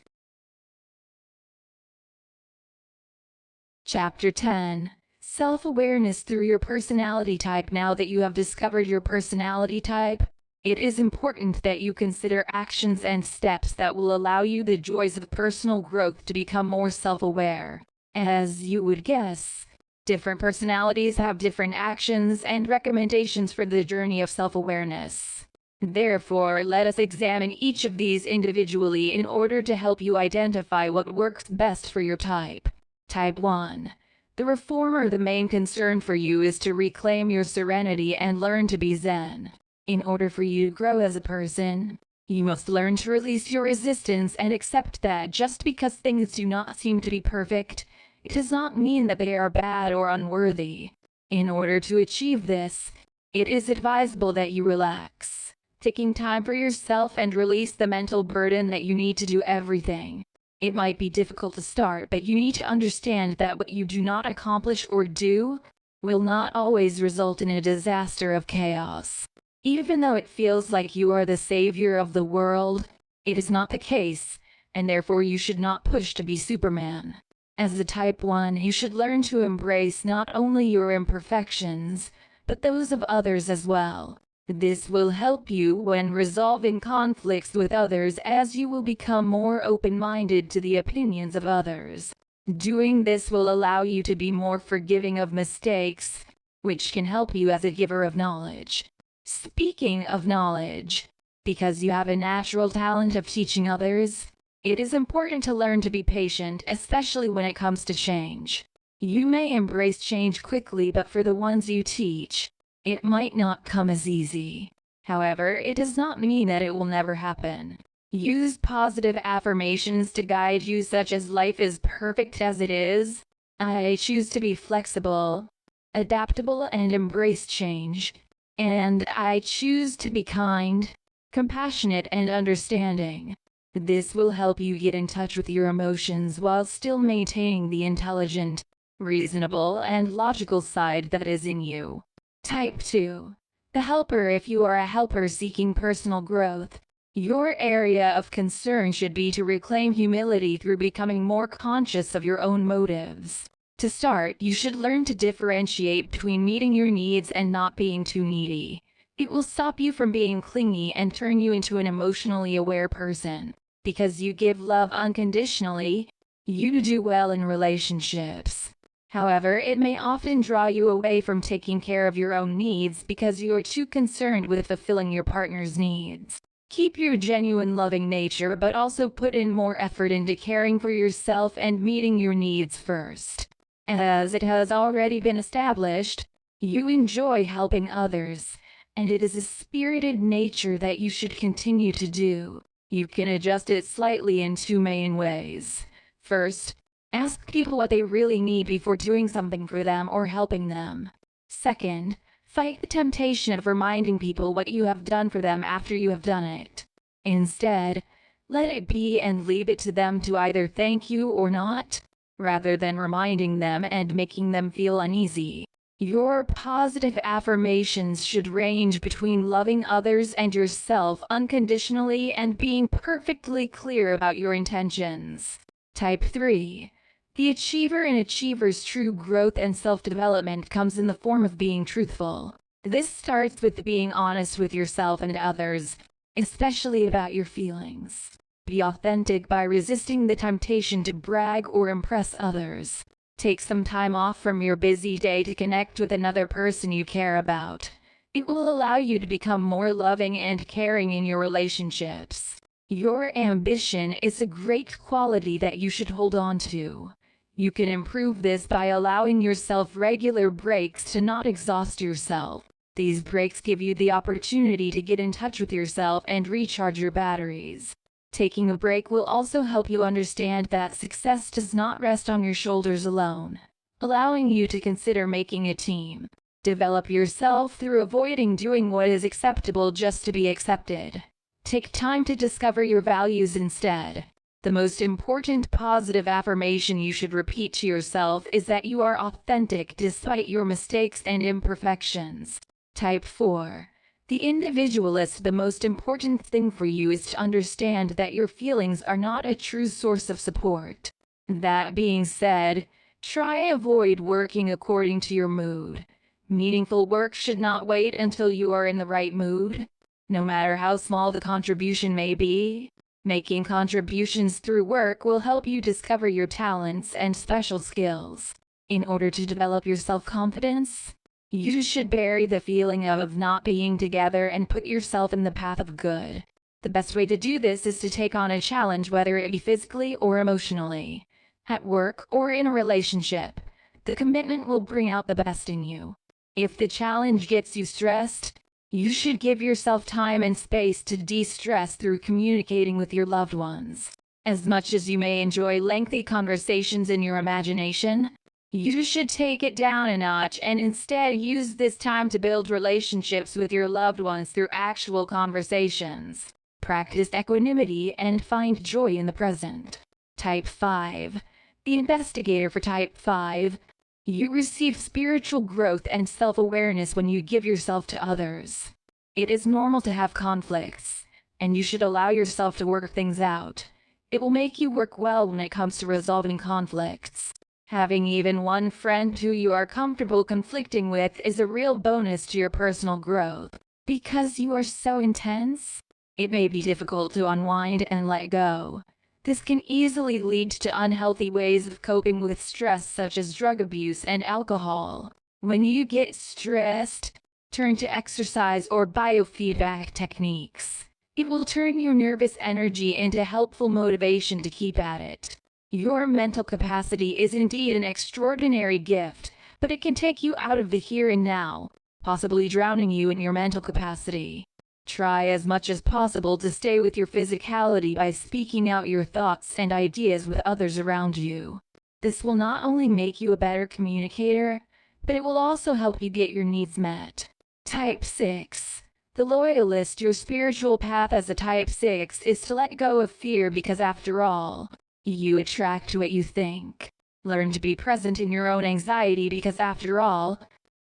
Chapter 10. Self-awareness through your personality type. Now that you have discovered your personality type, it is important that you consider actions and steps that will allow you the joys of personal growth to become more self-aware. As you would guess, different personalities have different actions and recommendations for the journey of self-awareness. Therefore, let us examine each of these individually in order to help you identify what works best for your type. Type 1. The reformer. The main concern for you is to reclaim your serenity and learn to be Zen. In order for you to grow as a person, you must learn to release your resistance and accept that just because things do not seem to be perfect, it does not mean that they are bad or unworthy. In order to achieve this, it is advisable that you relax, taking time for yourself and release the mental burden that you need to do everything. It might be difficult to start, but you need to understand that what you do not accomplish or do will not always result in a disaster of chaos. Even though it feels like you are the savior of the world, it is not the case, and therefore you should not push to be Superman. As a Type 1, you should learn to embrace not only your imperfections, but those of others as well. This will help you when resolving conflicts with others, as you will become more open-minded to the opinions of others. Doing this will allow you to be more forgiving of mistakes, which can help you as a giver of knowledge. Speaking of knowledge, because you have a natural talent of teaching others, It is important to learn to be patient, especially when it comes to change. You may embrace change quickly, but for the ones you teach, it might not come as easy. However, it does not mean that it will never happen. Use positive affirmations to guide you, such as "Life is perfect as it is," "I choose to be flexible, adaptable, and embrace change," and "I choose to be kind, compassionate, and understanding." This will help you get in touch with your emotions while still maintaining the intelligent, reasonable, and logical side that is in you. Type 2. The helper. If you are a helper seeking personal growth, your area of concern should be to reclaim humility through becoming more conscious of your own motives. To start, you should learn to differentiate between meeting your needs and not being too needy. It will stop you from being clingy and turn you into an emotionally aware person. Because you give love unconditionally, you do well in relationships. However, it may often draw you away from taking care of your own needs because you are too concerned with fulfilling your partner's needs. Keep your genuine loving nature, but also put in more effort into caring for yourself and meeting your needs first. As it has already been established, you enjoy helping others, and it is a spirited nature that you should continue to do. You can adjust it slightly in two main ways. First, ask people what they really need before doing something for them or helping them. Second, fight the temptation of reminding people what you have done for them after you have done it. Instead, let it be and leave it to them to either thank you or not, rather than reminding them and making them feel uneasy. Your positive affirmations should range between loving others and yourself unconditionally and being perfectly clear about your intentions. Type 3. The achiever. In achievers, true growth and self-development comes in the form of being truthful. This starts with being honest with yourself and others, especially about your feelings. Be authentic by resisting the temptation to brag or impress others. Take some time off from your busy day to connect with another person you care about. It will allow you to become more loving and caring in your relationships. Your ambition is a great quality that you should hold on to. You can improve this by allowing yourself regular breaks to not exhaust yourself. These breaks give you the opportunity to get in touch with yourself and recharge your batteries. Taking a break will also help you understand that success does not rest on your shoulders alone, allowing you to consider making a team. Develop yourself through avoiding doing what is acceptable just to be accepted. Take time to discover your values instead. The most important positive affirmation you should repeat to yourself is that you are authentic despite your mistakes and imperfections. Type 4. The individualist. The most important thing for you is to understand that your feelings are not a true source of support. That being said, try avoid working according to your mood. Meaningful work should not wait until you are in the right mood, no matter how small the contribution may be. Making contributions through work will help you discover your talents and special skills. In order to develop your self-confidence, you should bury the feeling of not being together and put yourself in the path of good. The best way to do this is to take on a challenge, whether it be physically or emotionally, at work or in a relationship. The commitment will bring out the best in you. If the challenge gets you stressed, you should give yourself time and space to de-stress through communicating with your loved ones. As much as you may enjoy lengthy conversations in your imagination, you should take it down a notch and instead use this time to build relationships with your loved ones through actual conversations. Practice equanimity and find joy in the present. Type 5. The investigator. For Type 5, you receive spiritual growth and self-awareness when you give yourself to others. It is normal to have conflicts, and you should allow yourself to work things out. It will make you work well when it comes to resolving conflicts. Having even one friend who you are comfortable conflicting with is a real bonus to your personal growth. Because you are so intense, it may be difficult to unwind and let go. This can easily lead to unhealthy ways of coping with stress, such as drug abuse and alcohol. When you get stressed, turn to exercise or biofeedback techniques. It will turn your nervous energy into helpful motivation to keep at it. Your mental capacity is indeed an extraordinary gift, but it can take you out of the here and now, possibly drowning you in your mental capacity. Try as much as possible to stay with your physicality by speaking out your thoughts and ideas with others around you. This will not only make you a better communicator, but it will also help you get your needs met. Type 6. The loyalist. Your spiritual path as a Type 6 is to let go of fear because, after all, you attract what you think. Learn to be present in your own anxiety because, after all,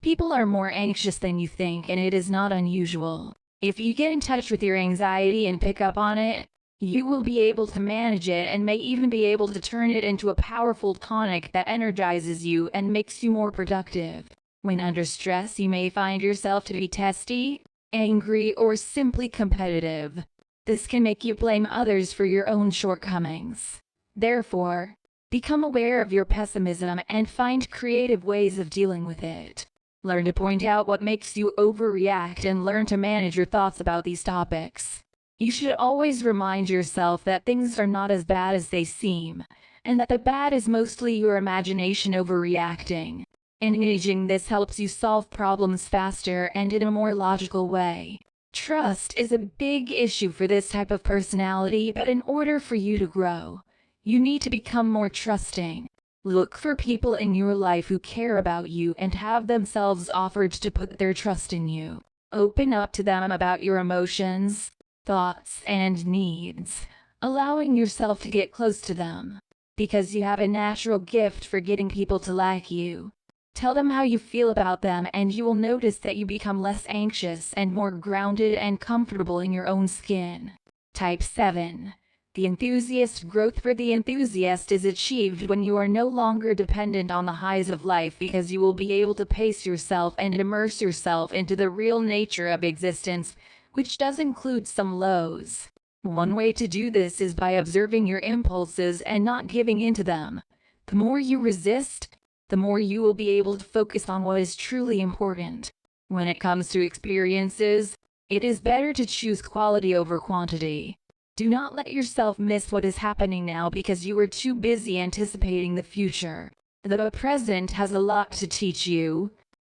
people are more anxious than you think, and it is not unusual. If you get in touch with your anxiety and pick up on it, you will be able to manage it and may even be able to turn it into a powerful tonic that energizes you and makes you more productive. When under stress, you may find yourself to be testy, angry, or simply competitive. This can make you blame others for your own shortcomings. Therefore, become aware of your pessimism and find creative ways of dealing with it. Learn to point out what makes you overreact and learn to manage your thoughts about these topics. You should always remind yourself that things are not as bad as they seem, and that the bad is mostly your imagination overreacting. Engaging this helps you solve problems faster and in a more logical way. Trust is a big issue for this type of personality, but in order for you to grow, you need to become more trusting. Look for people in your life who care about you and have themselves offered to put their trust in you. Open up to them about your emotions, thoughts, and needs, allowing yourself to get close to them, because you have a natural gift for getting people to like you. Tell them how you feel about them, and you will notice that you become less anxious and more grounded and comfortable in your own skin. Type 7. The enthusiast. Growth for the enthusiast is achieved when you are no longer dependent on the highs of life, because you will be able to pace yourself and immerse yourself into the real nature of existence, which does include some lows. One way to do this is by observing your impulses and not giving in to them. The more you resist, the more you will be able to focus on what is truly important. When it comes to experiences, it is better to choose quality over quantity. Do not let yourself miss what is happening now because you are too busy anticipating the future. The present has a lot to teach you.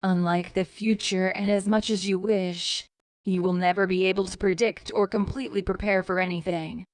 Unlike the future, and as much as you wish, you will never be able to predict or completely prepare for anything.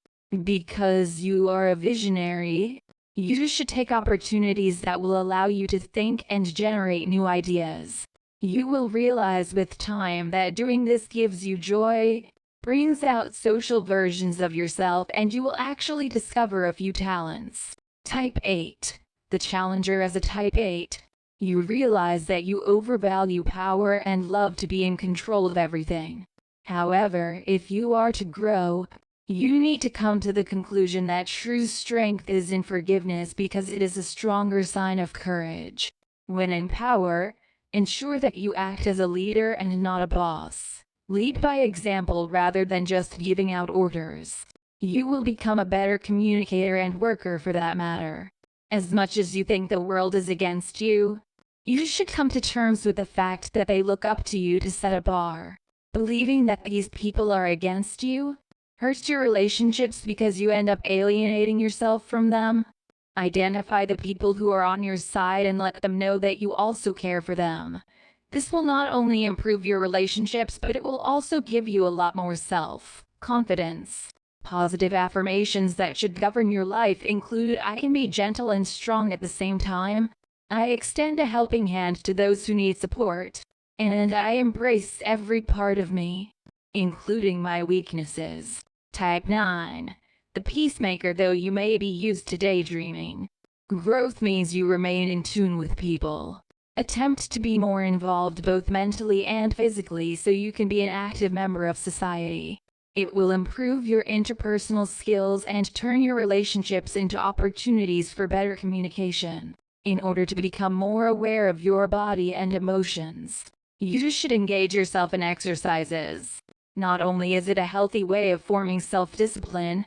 Because you are a visionary, you should take opportunities that will allow you to think and generate new ideas. You will realize with time that doing this gives you joy, brings out social versions of yourself, and you will actually discover a few talents. Type 8. The challenger. As a Type 8, you realize that you overvalue power and love to be in control of everything. However, if you are to grow, you need to come to the conclusion that true strength is in forgiveness, because it is a stronger sign of courage. When in power, ensure that you act as a leader and not a boss. Lead by example rather than just giving out orders. You will become a better communicator and worker for that matter. As much as you think the world is against you, you should come to terms with the fact that they look up to you to set a bar. Believing that these people are against you hurts your relationships because you end up alienating yourself from them. Identify the people who are on your side and let them know that you also care for them. This will not only improve your relationships, but it will also give you a lot more self-confidence. Positive affirmations that should govern your life include: I can be gentle and strong at the same time. I extend a helping hand to those who need support. And I embrace every part of me, including my weaknesses. Type 9. The peacemaker. Though you may be used to daydreaming, growth means you remain in tune with people. Attempt to be more involved both mentally and physically so you can be an active member of society. It will improve your interpersonal skills and turn your relationships into opportunities for better communication. In order to become more aware of your body and emotions, you should engage yourself in exercises. Not only is it a healthy way of forming self-discipline,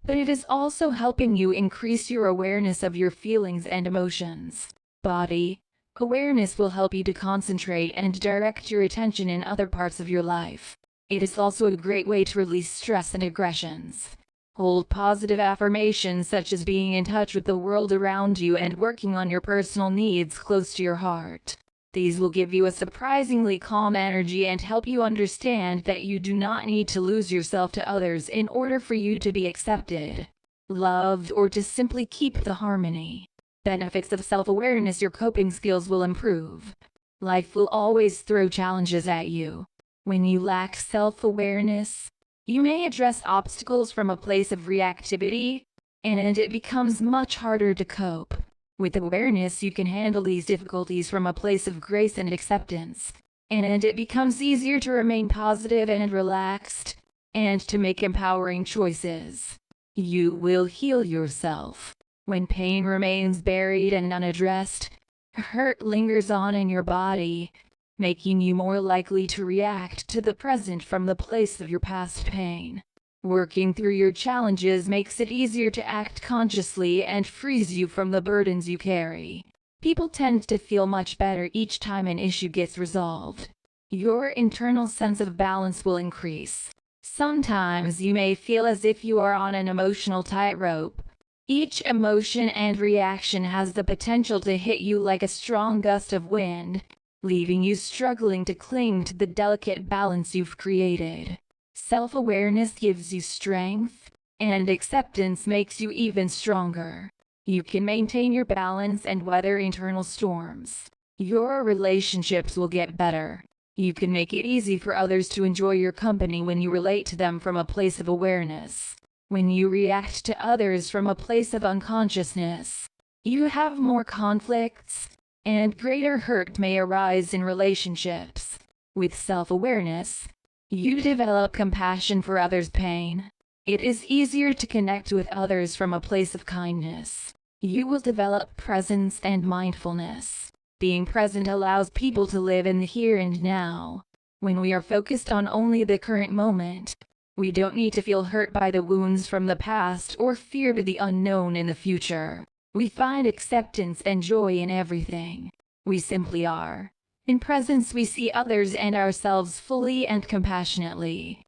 but it is also helping you increase your awareness of your feelings and emotions. Body awareness will help you to concentrate and direct your attention in other parts of your life. It is also a great way to release stress and aggressions. Hold positive affirmations such as being in touch with the world around you and working on your personal needs close to your heart. These will give you a surprisingly calm energy and help you understand that you do not need to lose yourself to others in order for you to be accepted, loved, or to simply keep the harmony. Benefits of self-awareness: your coping skills will improve. Life will always throw challenges at you. When you lack self-awareness, you may address obstacles from a place of reactivity, and it becomes much harder to cope. With awareness, you can handle these difficulties from a place of grace and acceptance, and it becomes easier to remain positive and relaxed, and to make empowering choices. You will heal yourself. When pain remains buried and unaddressed, hurt lingers on in your body, making you more likely to react to the present from the place of your past pain. Working through your challenges makes it easier to act consciously and frees you from the burdens you carry. People tend to feel much better each time an issue gets resolved. Your internal sense of balance will increase. Sometimes you may feel as if you are on an emotional tightrope. Each emotion and reaction has the potential to hit you like a strong gust of wind, leaving you struggling to cling to the delicate balance you've created. Self-awareness gives you strength, and acceptance makes you even stronger. You can maintain your balance and weather internal storms. Your relationships will get better. You can make it easy for others to enjoy your company when you relate to them from a place of awareness. When you react to others from a place of unconsciousness, you have more conflicts, and greater hurt may arise in relationships. With self-awareness, you develop compassion for others' pain. It is easier to connect with others from a place of kindness. You will develop presence and mindfulness. Being present allows people to live in the here and now. When we are focused on only the current moment, we don't need to feel hurt by the wounds from the past or fear the unknown in the future. We find acceptance and joy in everything. We simply are. In presence, we see others and ourselves fully and compassionately.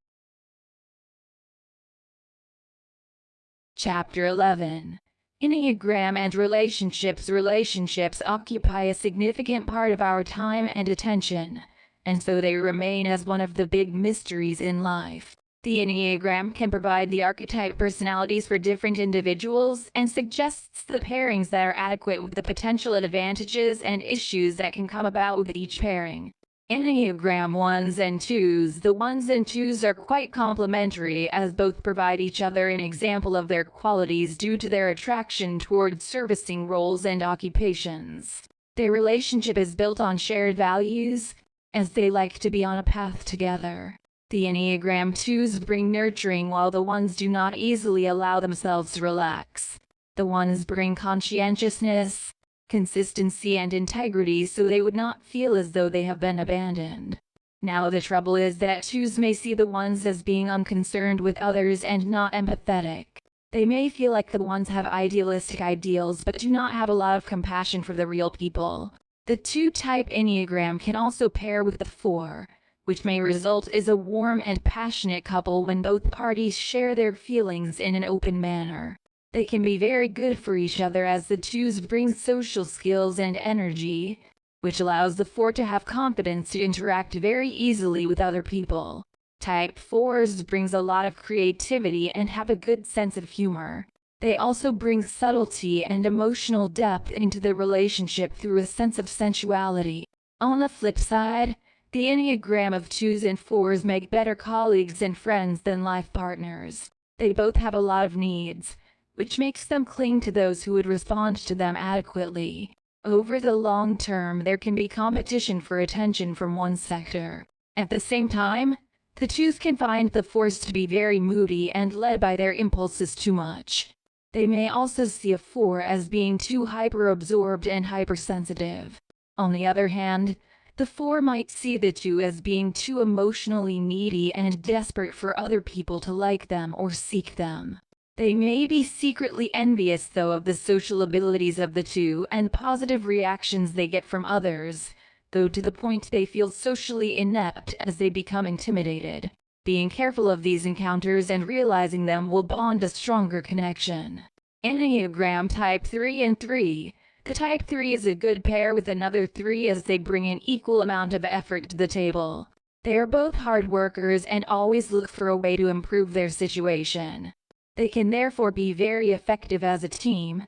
Chapter 11. Enneagram and Relationships. Relationships occupy a significant part of our time and attention, and so they remain as one of the big mysteries in life. The Enneagram can provide the archetype personalities for different individuals and suggests the pairings that are adequate with the potential advantages and issues that can come about with each pairing. Enneagram 1s and 2s. The 1s and 2s are quite complementary, as both provide each other an example of their qualities due to their attraction towards servicing roles and occupations. Their relationship is built on shared values, as they like to be on a path together. The Enneagram 2s bring nurturing, while the 1s do not easily allow themselves to relax. The 1s bring conscientiousness, consistency, and integrity, so they would not feel as though they have been abandoned. Now the trouble is that 2s may see the 1s as being unconcerned with others and not empathetic. They may feel like the 1s have idealistic ideals but do not have a lot of compassion for the real people. The 2-type Enneagram can also pair with the 4, which may result as a warm and passionate couple when both parties share their feelings in an open manner. They can be very good for each other, as the 2s bring social skills and energy, which allows the 4 to have confidence to interact very easily with other people. Type 4s brings a lot of creativity and have a good sense of humor. They also bring subtlety and emotional depth into the relationship through a sense of sensuality. On the flip side, the Enneagram of 2s and 4s make better colleagues and friends than life partners. They both have a lot of needs, which makes them cling to those who would respond to them adequately. Over the long term, there can be competition for attention from one sector. At the same time, the 2s can find the 4s to be very moody and led by their impulses too much. They may also see a 4 as being too hyper-absorbed and hypersensitive. On the other hand, the 4 might see the 2 as being too emotionally needy and desperate for other people to like them or seek them. They may be secretly envious, though, of the social abilities of the 2 and positive reactions they get from others, though to the point they feel socially inept as they become intimidated. Being careful of these encounters and realizing them will bond a stronger connection. Enneagram Type 3 and 3. The Type 3 is a good pair with another 3 as they bring an equal amount of effort to the table. They are both hard workers and always look for a way to improve their situation. They can therefore be very effective as a team,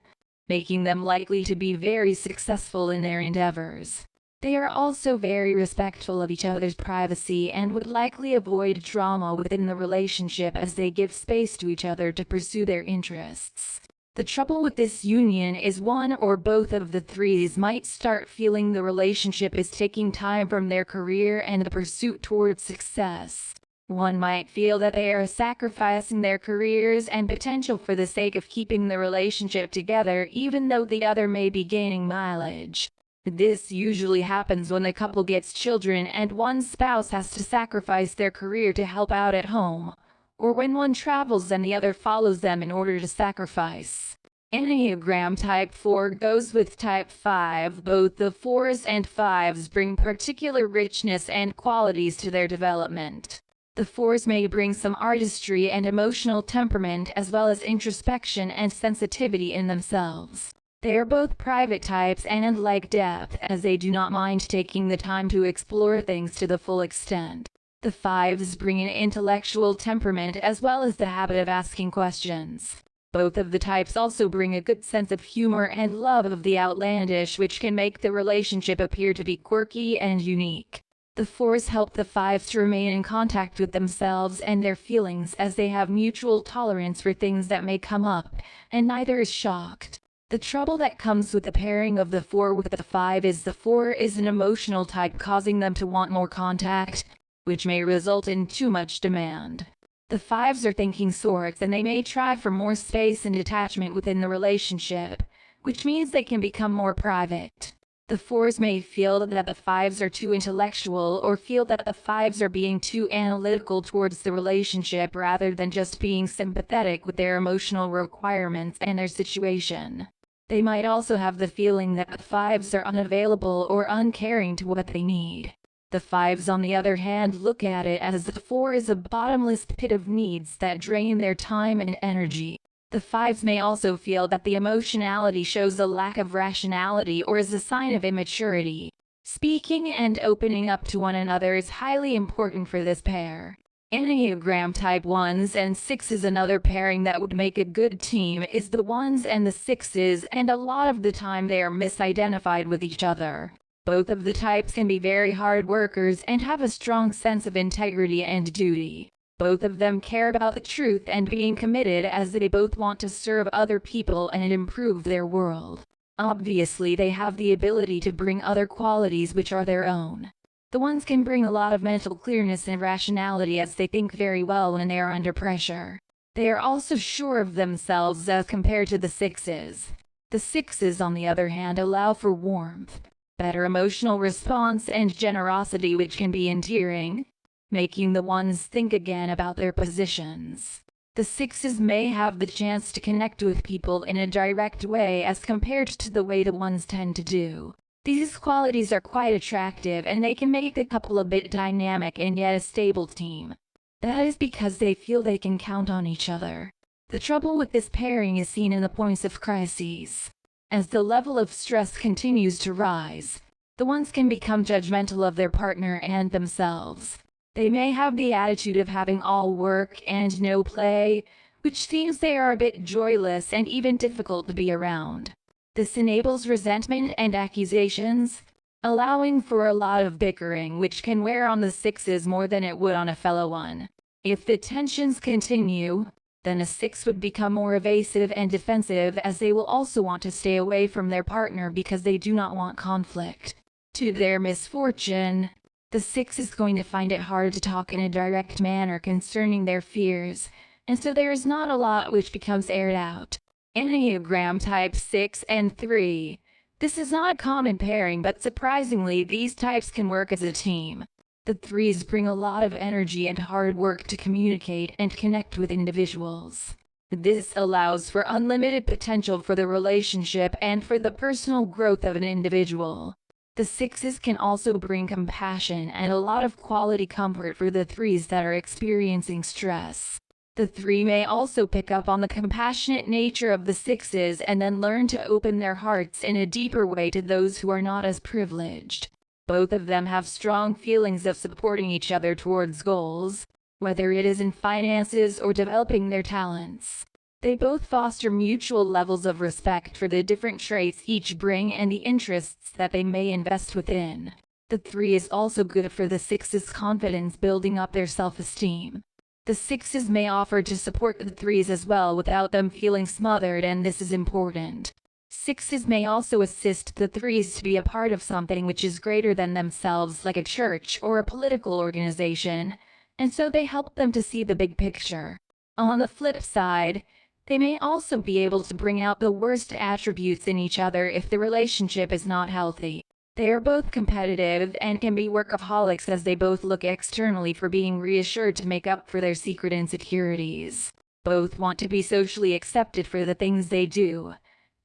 making them likely to be very successful in their endeavors. They are also very respectful of each other's privacy and would likely avoid drama within the relationship as they give space to each other to pursue their interests. The trouble with this union is one or both of the threes might start feeling the relationship is taking time from their career and the pursuit towards success. One might feel that they are sacrificing their careers and potential for the sake of keeping the relationship together, even though the other may be gaining mileage. This usually happens when the couple gets children and one spouse has to sacrifice their career to help out at home, or when one travels and the other follows them in order to sacrifice. Enneagram Type 4 goes with Type 5. Both the 4s and 5s bring particular richness and qualities to their development. The 4s may bring some artistry and emotional temperament as well as introspection and sensitivity in themselves. They are both private types and like depth, as they do not mind taking the time to explore things to the full extent. The 5s bring an intellectual temperament as well as the habit of asking questions. Both of the types also bring a good sense of humor and love of the outlandish, which can make the relationship appear to be quirky and unique. The 4s help the 5s to remain in contact with themselves and their feelings as they have mutual tolerance for things that may come up, and neither is shocked. The trouble that comes with the pairing of the 4 with the 5 is the 4 is an emotional type, causing them to want more contact, which may result in too much demand. The 5s are thinking sorts and they may try for more space and detachment within the relationship, which means they can become more private. The 4s may feel that the 5s are too intellectual or feel that the 5s are being too analytical towards the relationship rather than just being sympathetic with their emotional requirements and their situation. They might also have the feeling that the 5s are unavailable or uncaring to what they need. The 5s, on the other hand, look at it as the 4 is a bottomless pit of needs that drain their time and energy. The 5s may also feel that the emotionality shows a lack of rationality or is a sign of immaturity. Speaking and opening up to one another is highly important for this pair. Enneagram Type 1s and 6s. Another pairing that would make a good team is the 1s and the 6s, and a lot of the time they are misidentified with each other. Both of the types can be very hard workers and have a strong sense of integrity and duty. Both of them care about the truth and being committed, as they both want to serve other people and improve their world. Obviously, they have the ability to bring other qualities which are their own. The 1s can bring a lot of mental clearness and rationality as they think very well when they are under pressure. They are also sure of themselves as compared to the 6s. The 6s, on the other hand, allow for warmth, better emotional response and generosity, which can be endearing, making the 1s think again about their positions. The 6s may have the chance to connect with people in a direct way as compared to the way the 1s tend to do. These qualities are quite attractive and they can make the couple a bit dynamic and yet a stable team. That is because they feel they can count on each other. The trouble with this pairing is seen in the points of crises. As the level of stress continues to rise, the 1s can become judgmental of their partner and themselves. They may have the attitude of having all work and no play, which seems they are a bit joyless and even difficult to be around. This enables resentment and accusations, allowing for a lot of bickering, which can wear on the 6s more than it would on a fellow 1. If the tensions continue, then a 6 would become more evasive and defensive, as they will also want to stay away from their partner because they do not want conflict. To their misfortune, the 6 is going to find it hard to talk in a direct manner concerning their fears, and so there is not a lot which becomes aired out. Enneagram Type 6 and 3. This is not a common pairing, but surprisingly, these types can work as a team. The 3s bring a lot of energy and hard work to communicate and connect with individuals. This allows for unlimited potential for the relationship and for the personal growth of an individual. The 6s can also bring compassion and a lot of quality comfort for the 3s that are experiencing stress. The 3 may also pick up on the compassionate nature of the 6s and then learn to open their hearts in a deeper way to those who are not as privileged. Both of them have strong feelings of supporting each other towards goals, whether it is in finances or developing their talents. They both foster mutual levels of respect for the different traits each bring and the interests that they may invest within. The 3 is also good for the 6's confidence, building up their self-esteem. The 6s may offer to support the 3s as well without them feeling smothered, and this is important. 6s may also assist the 3s to be a part of something which is greater than themselves, like a church or a political organization, and so they help them to see the big picture. On the flip side, they may also be able to bring out the worst attributes in each other if the relationship is not healthy. They are both competitive and can be workaholics, as they both look externally for being reassured to make up for their secret insecurities. Both want to be socially accepted for the things they do,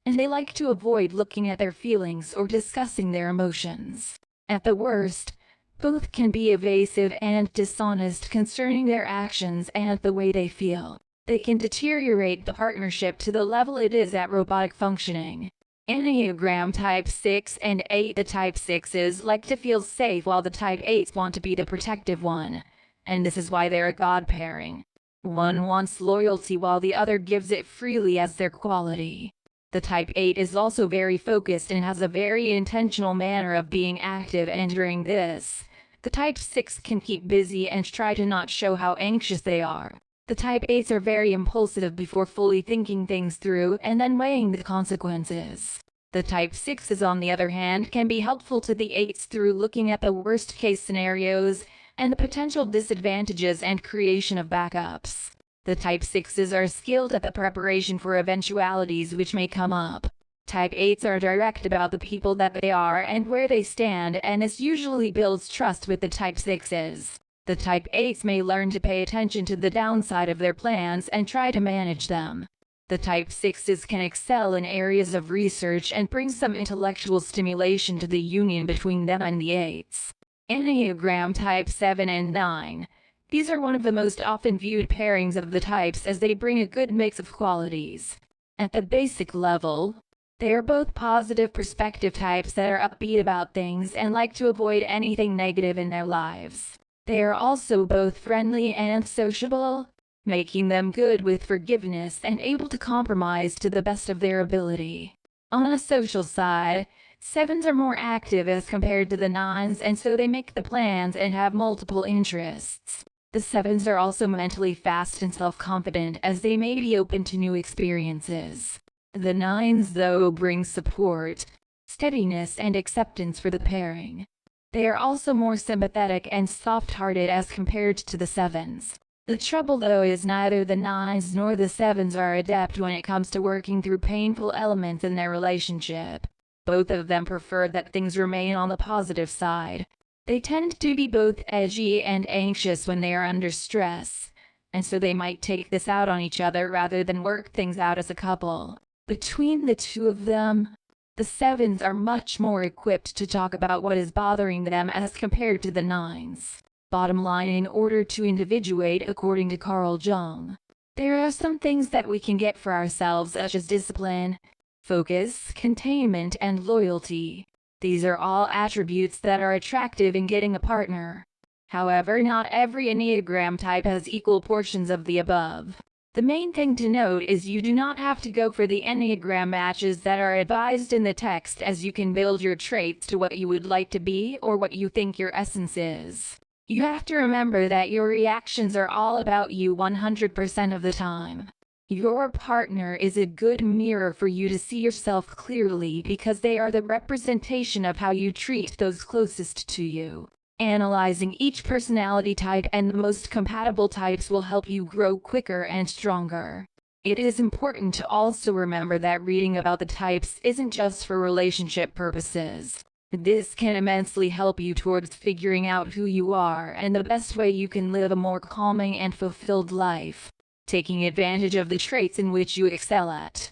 and they like to avoid looking at their feelings or discussing their emotions. At the worst, both can be evasive and dishonest concerning their actions and the way they feel. They can deteriorate the partnership to the level it is at robotic functioning. Enneagram Type 6 and 8. The Type 6s like to feel safe, while the Type 8s want to be the protective one, and this is why they're a God pairing. One wants loyalty while the other gives it freely as their quality. The Type 8 is also very focused and has a very intentional manner of being active, and during this, the Type 6 can keep busy and try to not show how anxious they are. The Type 8s are very impulsive before fully thinking things through and then weighing the consequences. The Type 6s, on the other hand, can be helpful to the 8s through looking at the worst-case scenarios and the potential disadvantages and creation of backups. The Type 6s are skilled at the preparation for eventualities which may come up. Type 8s are direct about the people that they are and where they stand, and this usually builds trust with the Type 6s. The Type 8s may learn to pay attention to the downside of their plans and try to manage them. The Type 6s can excel in areas of research and bring some intellectual stimulation to the union between them and the 8s. Enneagram Type 7 and 9. These are one of the most often viewed pairings of the types, as they bring a good mix of qualities. At the basic level, they are both positive perspective types that are upbeat about things and like to avoid anything negative in their lives. They are also both friendly and sociable, making them good with forgiveness and able to compromise to the best of their ability. On a social side, 7s are more active as compared to the 9s, and so they make the plans and have multiple interests. The 7s are also mentally fast and self-confident, as they may be open to new experiences. The 9s, though, bring support, steadiness, and acceptance for the pairing. They are also more sympathetic and soft-hearted as compared to the 7s. The trouble, though, is neither the 9s nor the 7s are adept when it comes to working through painful elements in their relationship. Both of them prefer that things remain on the positive side. They tend to be both edgy and anxious when they are under stress, and so they might take this out on each other rather than work things out as a couple. Between the two of them, the 7s are much more equipped to talk about what is bothering them as compared to the 9s. Bottom line, in order to individuate, according to Carl Jung, there are some things that we can get for ourselves, such as discipline, focus, containment, and loyalty. These are all attributes that are attractive in getting a partner. However, not every Enneagram type has equal portions of the above. The main thing to note is you do not have to go for the Enneagram matches that are advised in the text, as you can build your traits to what you would like to be or what you think your essence is. You have to remember that your reactions are all about you 100% of the time. Your partner is a good mirror for you to see yourself clearly, because they are the representation of how you treat those closest to you. Analyzing each personality type and the most compatible types will help you grow quicker and stronger. It is important to also remember that reading about the types isn't just for relationship purposes. This can immensely help you towards figuring out who you are and the best way you can live a more calming and fulfilled life, taking advantage of the traits in which you excel at.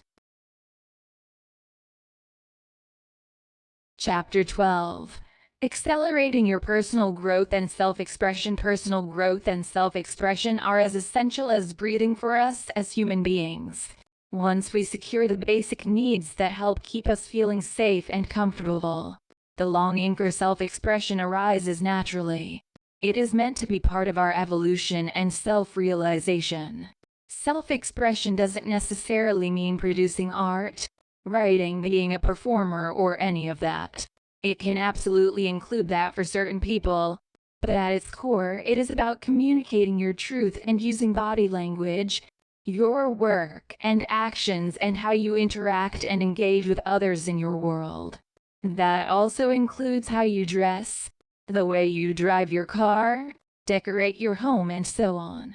Chapter 12. Accelerating your personal growth and self-expression. Personal growth and self-expression are as essential as breathing for us as human beings. Once we secure the basic needs that help keep us feeling safe and comfortable, the longing for self-expression arises naturally. It is meant to be part of our evolution and self-realization. Self-expression doesn't necessarily mean producing art, writing, being a performer, or any of that. It can absolutely include that for certain people, but at its core, it is about communicating your truth and using body language, your work and actions, and how you interact and engage with others in your world. That also includes how you dress, the way you drive your car, decorate your home, and so on.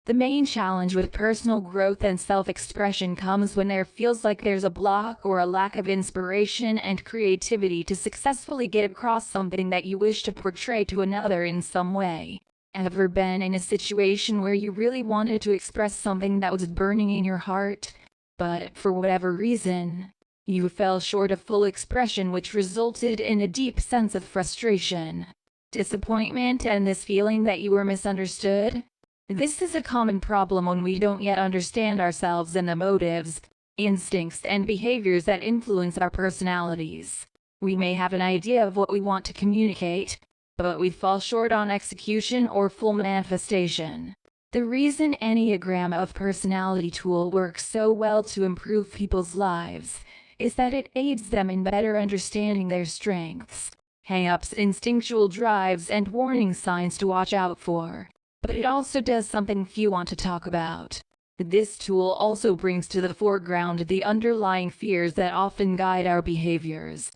The main challenge with personal growth and self-expression comes when there feels like there's a block or a lack of inspiration and creativity to successfully get across something that you wish to portray to another in some way. Ever been in a situation where you really wanted to express something that was burning in your heart, but for whatever reason, you fell short of full expression, which resulted in a deep sense of frustration, disappointment, and this feeling that you were misunderstood? This is a common problem when we don't yet understand ourselves and the motives, instincts, and behaviors that influence our personalities. We may have an idea of what we want to communicate, but we fall short on execution or full manifestation. The reason Enneagram of Personality tool works so well to improve people's lives is that it aids them in better understanding their strengths, hang-ups, instinctual drives, and warning signs to watch out for. But it also does something few want to talk about. This tool also brings to the foreground the underlying fears that often guide our behaviors.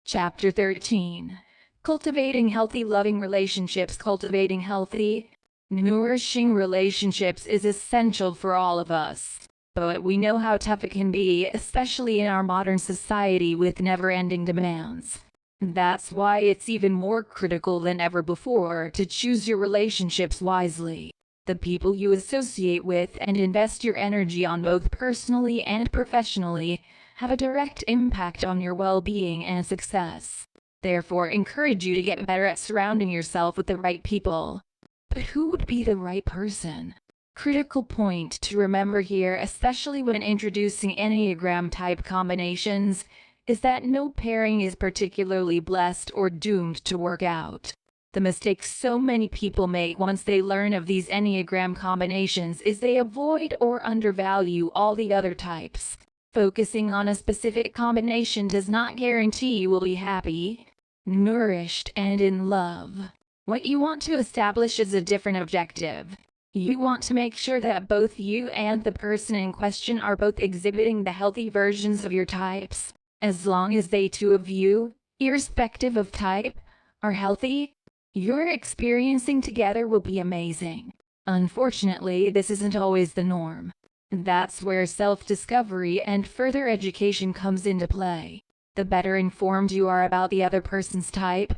Chapter 13. Cultivating healthy, loving relationships. Cultivating healthy, nourishing relationships is essential for all of us. But we know how tough it can be, especially in our modern society with never-ending demands. That's why it's even more critical than ever before to choose your relationships wisely. The people you associate with and invest your energy on both personally and professionally have a direct impact on your well-being and success. Therefore, encourage you to get better at surrounding yourself with the right people. But who would be the right person? Critical point to remember here, especially when introducing Enneagram type combinations, is that no pairing is particularly blessed or doomed to work out. The mistake so many people make once they learn of these Enneagram combinations is they avoid or undervalue all the other types. Focusing on a specific combination does not guarantee you will be happy, nourished, and in love. What you want to establish is a different objective. You want to make sure that both you and the person in question are both exhibiting the healthy versions of your types. As long as they two of you, irrespective of type, are healthy, your experiencing together will be amazing. Unfortunately, this isn't always the norm. That's where self-discovery and further education comes into play. The better informed you are about the other person's type,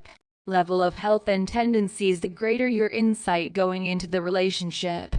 level of health, and tendencies, the greater your insight going into the relationship.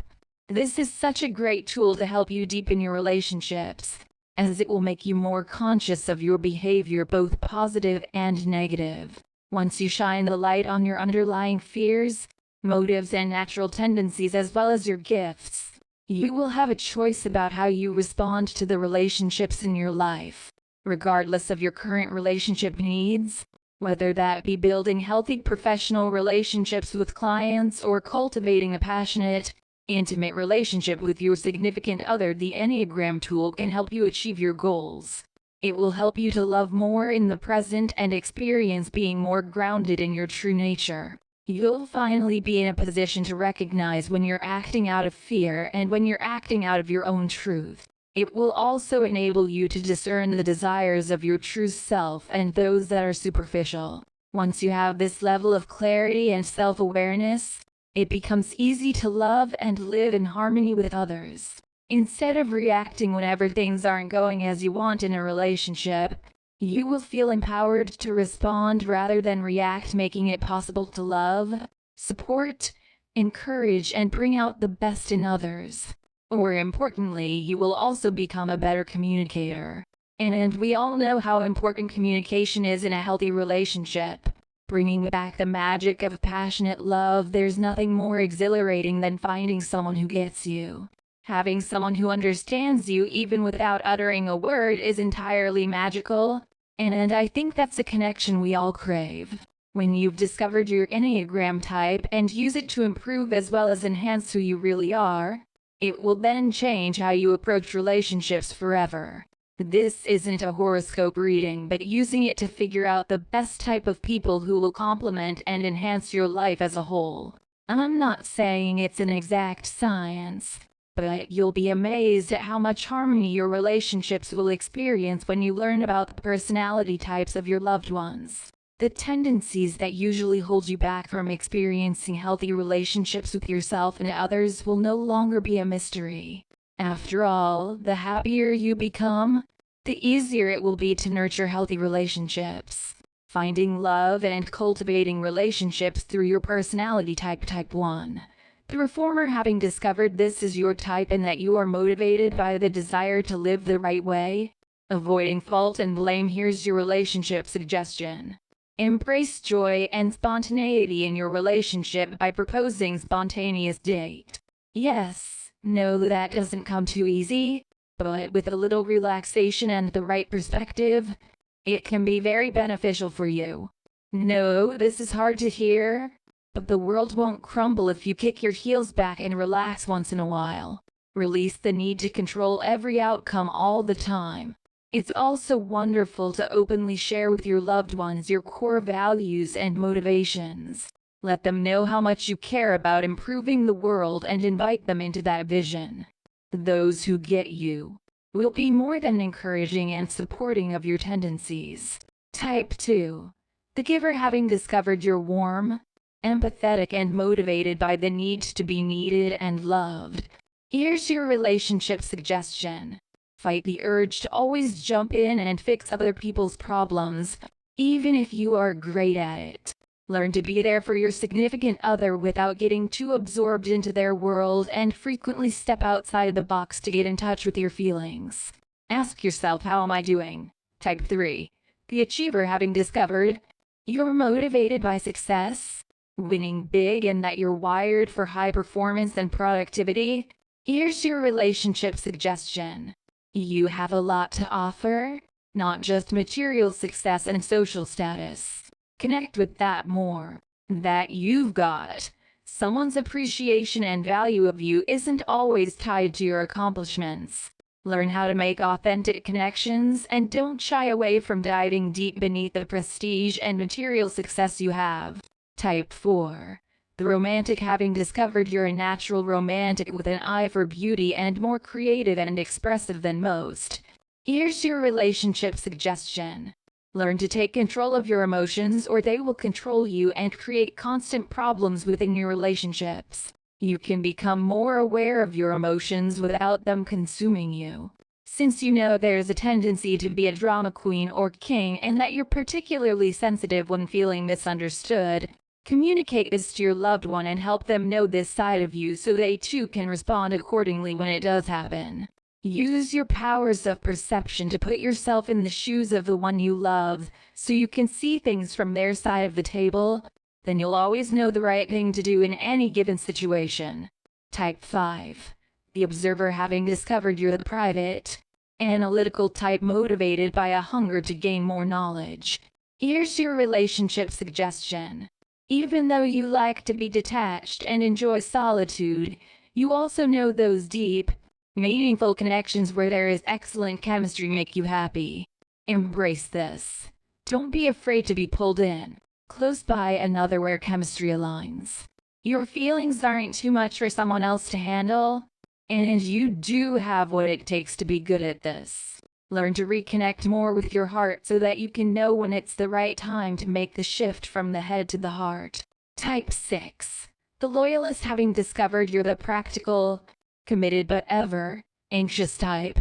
This is such a great tool to help you deepen your relationships, as it will make you more conscious of your behavior, both positive and negative. Once you shine the light on your underlying fears, motives, and natural tendencies, as well as your gifts, you will have a choice about how you respond to the relationships in your life, regardless of your current relationship needs, whether that be building healthy professional relationships with clients or cultivating a passionate, intimate relationship with your significant other. The Enneagram tool can help you achieve your goals. It will help you to love more in the present and experience being more grounded in your true nature. You'll finally be in a position to recognize when you're acting out of fear and when you're acting out of your own truth. It will also enable you to discern the desires of your true self and those that are superficial. Once you have this level of clarity and self-awareness, it becomes easy to love and live in harmony with others. Instead of reacting whenever things aren't going as you want in a relationship, you will feel empowered to respond rather than react, making it possible to love, support, encourage, and bring out the best in others. More importantly, you will also become a better communicator. And we all know how important communication is in a healthy relationship. Bringing back the magic of passionate love, there's nothing more exhilarating than finding someone who gets you. Having someone who understands you even without uttering a word is entirely magical, and I think that's a connection we all crave. When you've discovered your Enneagram type and use it to improve as well as enhance who you really are, it will then change how you approach relationships forever. This isn't a horoscope reading, but using it to figure out the best type of people who will complement and enhance your life as a whole. I'm not saying it's an exact science, but you'll be amazed at how much harmony your relationships will experience when you learn about the personality types of your loved ones. The tendencies that usually hold you back from experiencing healthy relationships with yourself and others will no longer be a mystery. After all, the happier you become, the easier it will be to nurture healthy relationships. Finding love and cultivating relationships through your personality type, type 1. The reformer, having discovered this is your type and that you are motivated by the desire to live the right way, avoiding fault and blame, here's your relationship suggestion. Embrace joy and spontaneity in your relationship by proposing spontaneous date. Yes, no, that doesn't come too easy, but with a little relaxation and the right perspective, it can be very beneficial for you. No, this is hard to hear, but the world won't crumble if you kick your heels back and relax once in a while. Release the need to control every outcome all the time. It's also wonderful to openly share with your loved ones your core values and motivations. Let them know how much you care about improving the world and invite them into that vision. Those who get you will be more than encouraging and supporting of your tendencies. Type 2. The giver, having discovered you're warm, empathetic and motivated by the need to be needed and loved. Here's your relationship suggestion. Fight the urge to always jump in and fix other people's problems, even if you are great at it. Learn to be there for your significant other without getting too absorbed into their world, and frequently step outside the box to get in touch with your feelings. Ask yourself, how am I doing? Type 3. The achiever, having discovered you're motivated by success, winning big, and that you're wired for high performance and productivity. Here's your relationship suggestion. You have a lot to offer, not just material success and social status. Connect with that more. That you've got. Someone's appreciation and value of you isn't always tied to your accomplishments. Learn how to make authentic connections and don't shy away from diving deep beneath the prestige and material success you have. Type 4. The romantic, having discovered you're a natural romantic with an eye for beauty and more creative and expressive than most. Here's your relationship suggestion. Learn to take control of your emotions or they will control you and create constant problems within your relationships. You can become more aware of your emotions without them consuming you. Since you know there's a tendency to be a drama queen or king and that you're particularly sensitive when feeling misunderstood, communicate this to your loved one and help them know this side of you so they too can respond accordingly when it does happen. Use your powers of perception to put yourself in the shoes of the one you love so you can see things from their side of the table. Then you'll always know the right thing to do in any given situation. Type 5. The observer, having discovered you're the private, analytical type motivated by a hunger to gain more knowledge. Here's your relationship suggestion. Even though you like to be detached and enjoy solitude, you also know those deep, meaningful connections where there is excellent chemistry make you happy. Embrace this. Don't be afraid to be pulled in, close by another where chemistry aligns. Your feelings aren't too much for someone else to handle, and you do have what it takes to be good at this. Learn to reconnect more with your heart so that you can know when it's the right time to make the shift from the head to the heart. Type 6. The loyalist, having discovered you're the practical, committed but ever anxious type.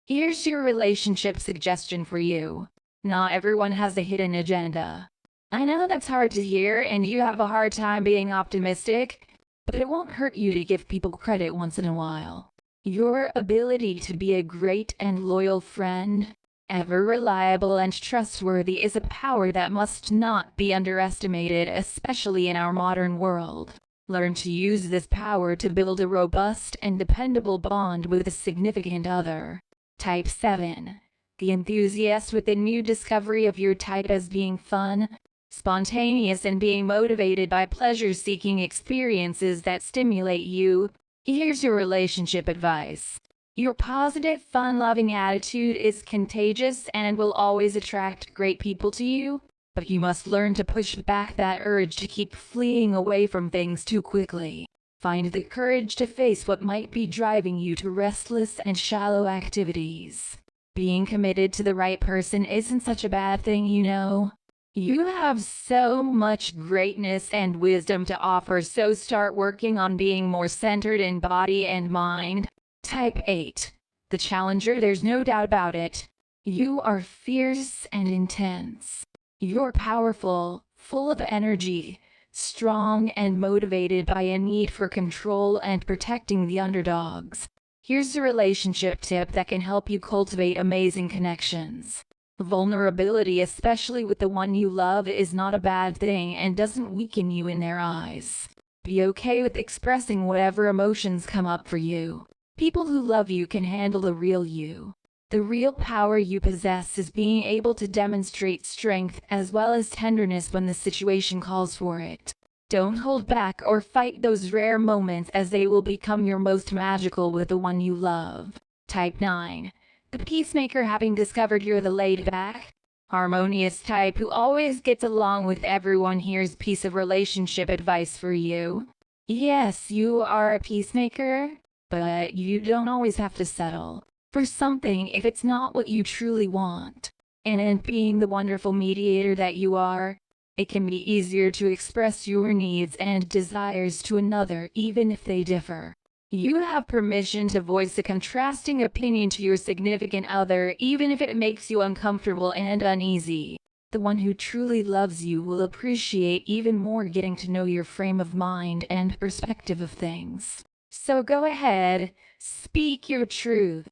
Here's your relationship suggestion for you. Not everyone has a hidden agenda. I know that's hard to hear and you have a hard time being optimistic, but it won't hurt you to give people credit once in a while. Your ability to be a great and loyal friend Ever reliable and trustworthy is a power that must not be underestimated, especially in our modern world. Learn to use this power to build a robust and dependable bond with a significant other. Type 7. The enthusiast within you. Discovery of your type as being fun, spontaneous, and being motivated by pleasure-seeking experiences that stimulate you. Here's your relationship advice. Your positive, fun-loving attitude is contagious and will always attract great people to you, but you must learn to push back that urge to keep fleeing away from things too quickly. Find the courage to face what might be driving you to restless and shallow activities. Being committed to the right person isn't such a bad thing, you know. You have so much greatness and wisdom to offer, so start working on being more centered in body and mind. Type 8. The challenger. There's no doubt about it. You are fierce and intense. You're powerful, full of energy, strong, and motivated by a need for control and protecting the underdogs. Here's a relationship tip that can help you cultivate amazing connections. Vulnerability, especially with the one you love, is not a bad thing and doesn't weaken you in their eyes. Be okay with expressing whatever emotions come up for you. People who love you can handle the real you. The real power you possess is being able to demonstrate strength as well as tenderness when the situation calls for it. Don't hold back or fight those rare moments, as they will become your most magical with the one you love. Type 9. The peacemaker. Having discovered you're the laid-back, harmonious type who always gets along with everyone, here's piece of relationship advice for you. Yes, you are a peacemaker, but you don't always have to settle for something if it's not what you truly want. And in being the wonderful mediator that you are, it can be easier to express your needs and desires to another even if they differ. You have permission to voice a contrasting opinion to your significant other, even if it makes you uncomfortable and uneasy. The one who truly loves you will appreciate even more getting to know your frame of mind and perspective of things. So go ahead, speak your truth.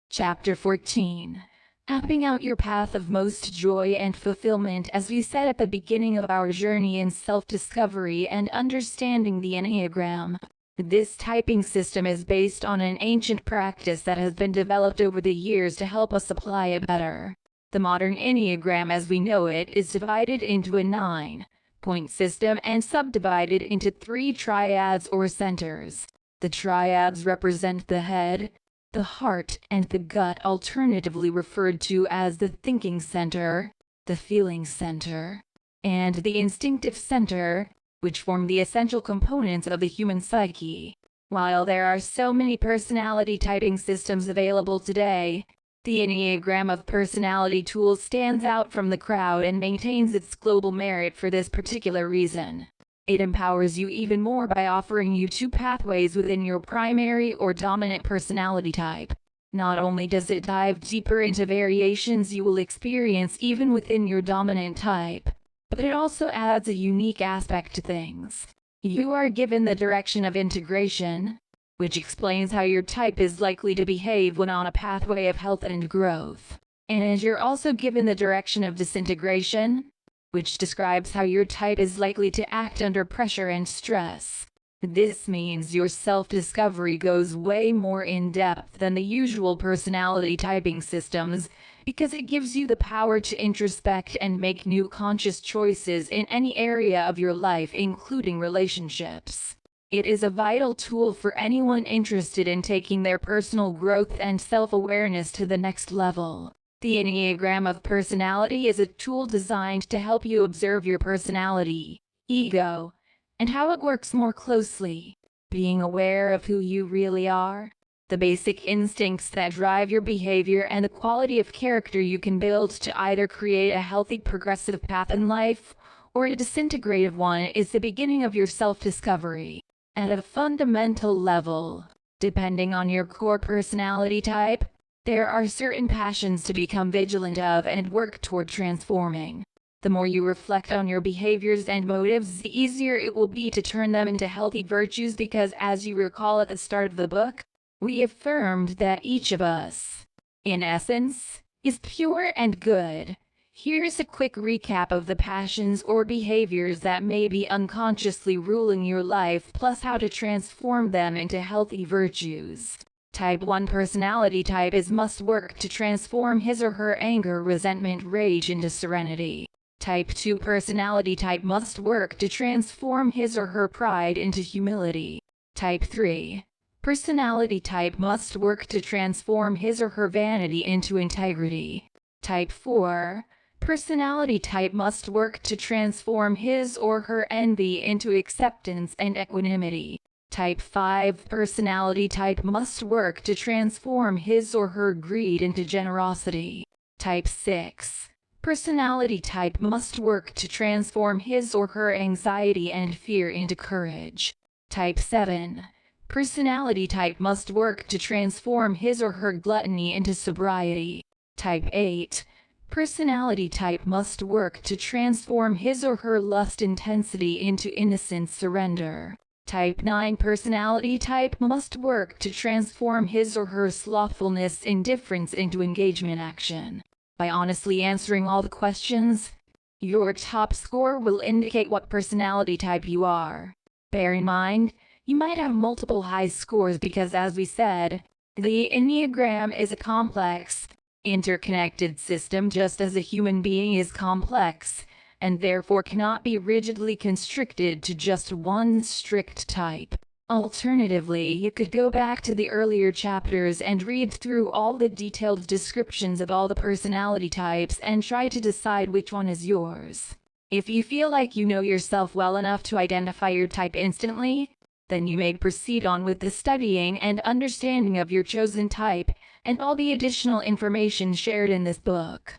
Chapter 14. Mapping out your path of most joy and fulfillment. As we said at the beginning of our journey in self-discovery and understanding the Enneagram, this typing system is based on an ancient practice that has been developed over the years to help us apply it better. The modern Enneagram as we know it is divided into a 9-point system and subdivided into 3 triads or centers. The triads represent the head, the heart, and the gut, alternatively referred to as the thinking center, the feeling center, and the instinctive center, which form the essential components of the human psyche. While there are so many personality typing systems available today, the Enneagram of personality tools stands out from the crowd and maintains its global merit for this particular reason. It empowers you even more by offering you 2 pathways within your primary or dominant personality type. Not only does it dive deeper into variations you will experience even within your dominant type, but it also adds a unique aspect to things. You are given the direction of integration, which explains how your type is likely to behave when on a pathway of health and growth. And you're also given the direction of disintegration, which describes how your type is likely to act under pressure and stress. This means your self-discovery goes way more in depth than the usual personality typing systems, because it gives you the power to introspect and make new conscious choices in any area of your life, including relationships. It is a vital tool for anyone interested in taking their personal growth and self-awareness to the next level. The Enneagram of personality is a tool designed to help you observe your personality, ego, and how it works more closely. Being aware of who you really are, the basic instincts that drive your behavior, and the quality of character you can build to either create a healthy progressive path in life or a disintegrative one is the beginning of your self-discovery. At a fundamental level, depending on your core personality type, there are certain passions to become vigilant of and work toward transforming. The more you reflect on your behaviors and motives, the easier it will be to turn them into healthy virtues because, as you recall at the start of the book, we affirmed that each of us, in essence, is pure and good. Here's a quick recap of the passions or behaviors that may be unconsciously ruling your life, plus how to transform them into healthy virtues. Type 1 personality type must work to transform his or her anger, resentment, rage into serenity. Type 2 personality type must work to transform his or her pride into humility. Type 3 personality type must work to transform his or her vanity into integrity. Type 4 personality type must work to transform his or her envy into acceptance and equanimity. Type 5 personality type must work to transform his or her greed into generosity. Type 6 personality type must work to transform his or her anxiety and fear into courage. Type 7 personality type must work to transform his or her gluttony into sobriety. Type 8 personality type must work to transform his or her lust intensity into innocent surrender. Type 9 personality type must work to transform his or her slothfulness, indifference into engagement action. By honestly answering all the questions, your top score will indicate what personality type you are. Bear in mind, you might have multiple high scores because, as we said, the Enneagram is a complex, interconnected system, just as a human being is complex, and therefore cannot be rigidly constricted to just one strict type. Alternatively, you could go back to the earlier chapters and read through all the detailed descriptions of all the personality types and try to decide which one is yours. If you feel like you know yourself well enough to identify your type instantly, then you may proceed on with the studying and understanding of your chosen type and all the additional information shared in this book.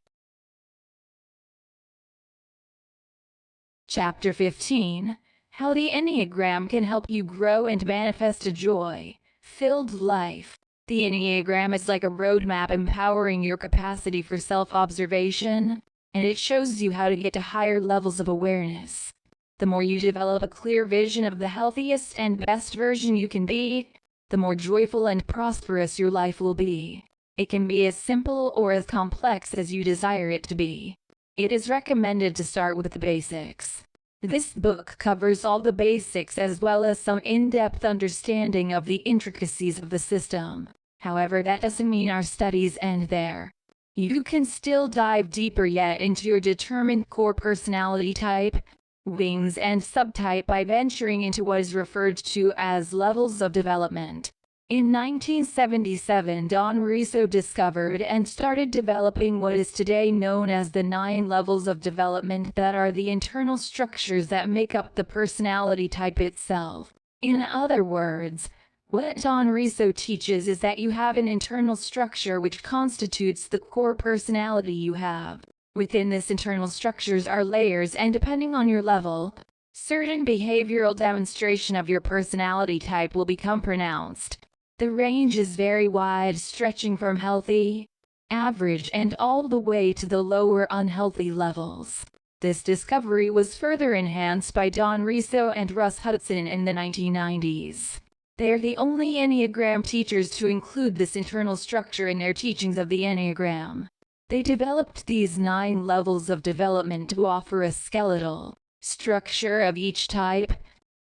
Chapter 15. How the Enneagram can help you grow and manifest a joy-filled life. The Enneagram is like a roadmap empowering your capacity for self-observation, and it shows you how to get to higher levels of awareness. The more you develop a clear vision of the healthiest and best version you can be, the more joyful and prosperous your life will be. It can be as simple or as complex as you desire it to be. It is recommended to start with the basics. This book covers all the basics as well as some in-depth understanding of the intricacies of the system. However, that doesn't mean our studies end there. You can still dive deeper yet into your determined core personality type, wings, and subtype by venturing into what is referred to as levels of development. In 1977, Don Riso discovered and started developing what is today known as the 9 levels of development that are the internal structures that make up the personality type itself. In other words, what Don Riso teaches is that you have an internal structure which constitutes the core personality you have. Within this internal structures are layers, and depending on your level, certain behavioral demonstration of your personality type will become pronounced. The range is very wide, stretching from healthy, average, and all the way to the lower unhealthy levels. This discovery was further enhanced by Don Riso and Russ Hudson in the 1990s. They are the only Enneagram teachers to include this internal structure in their teachings of the Enneagram. They developed these 9 levels of development to offer a skeletal structure of each type,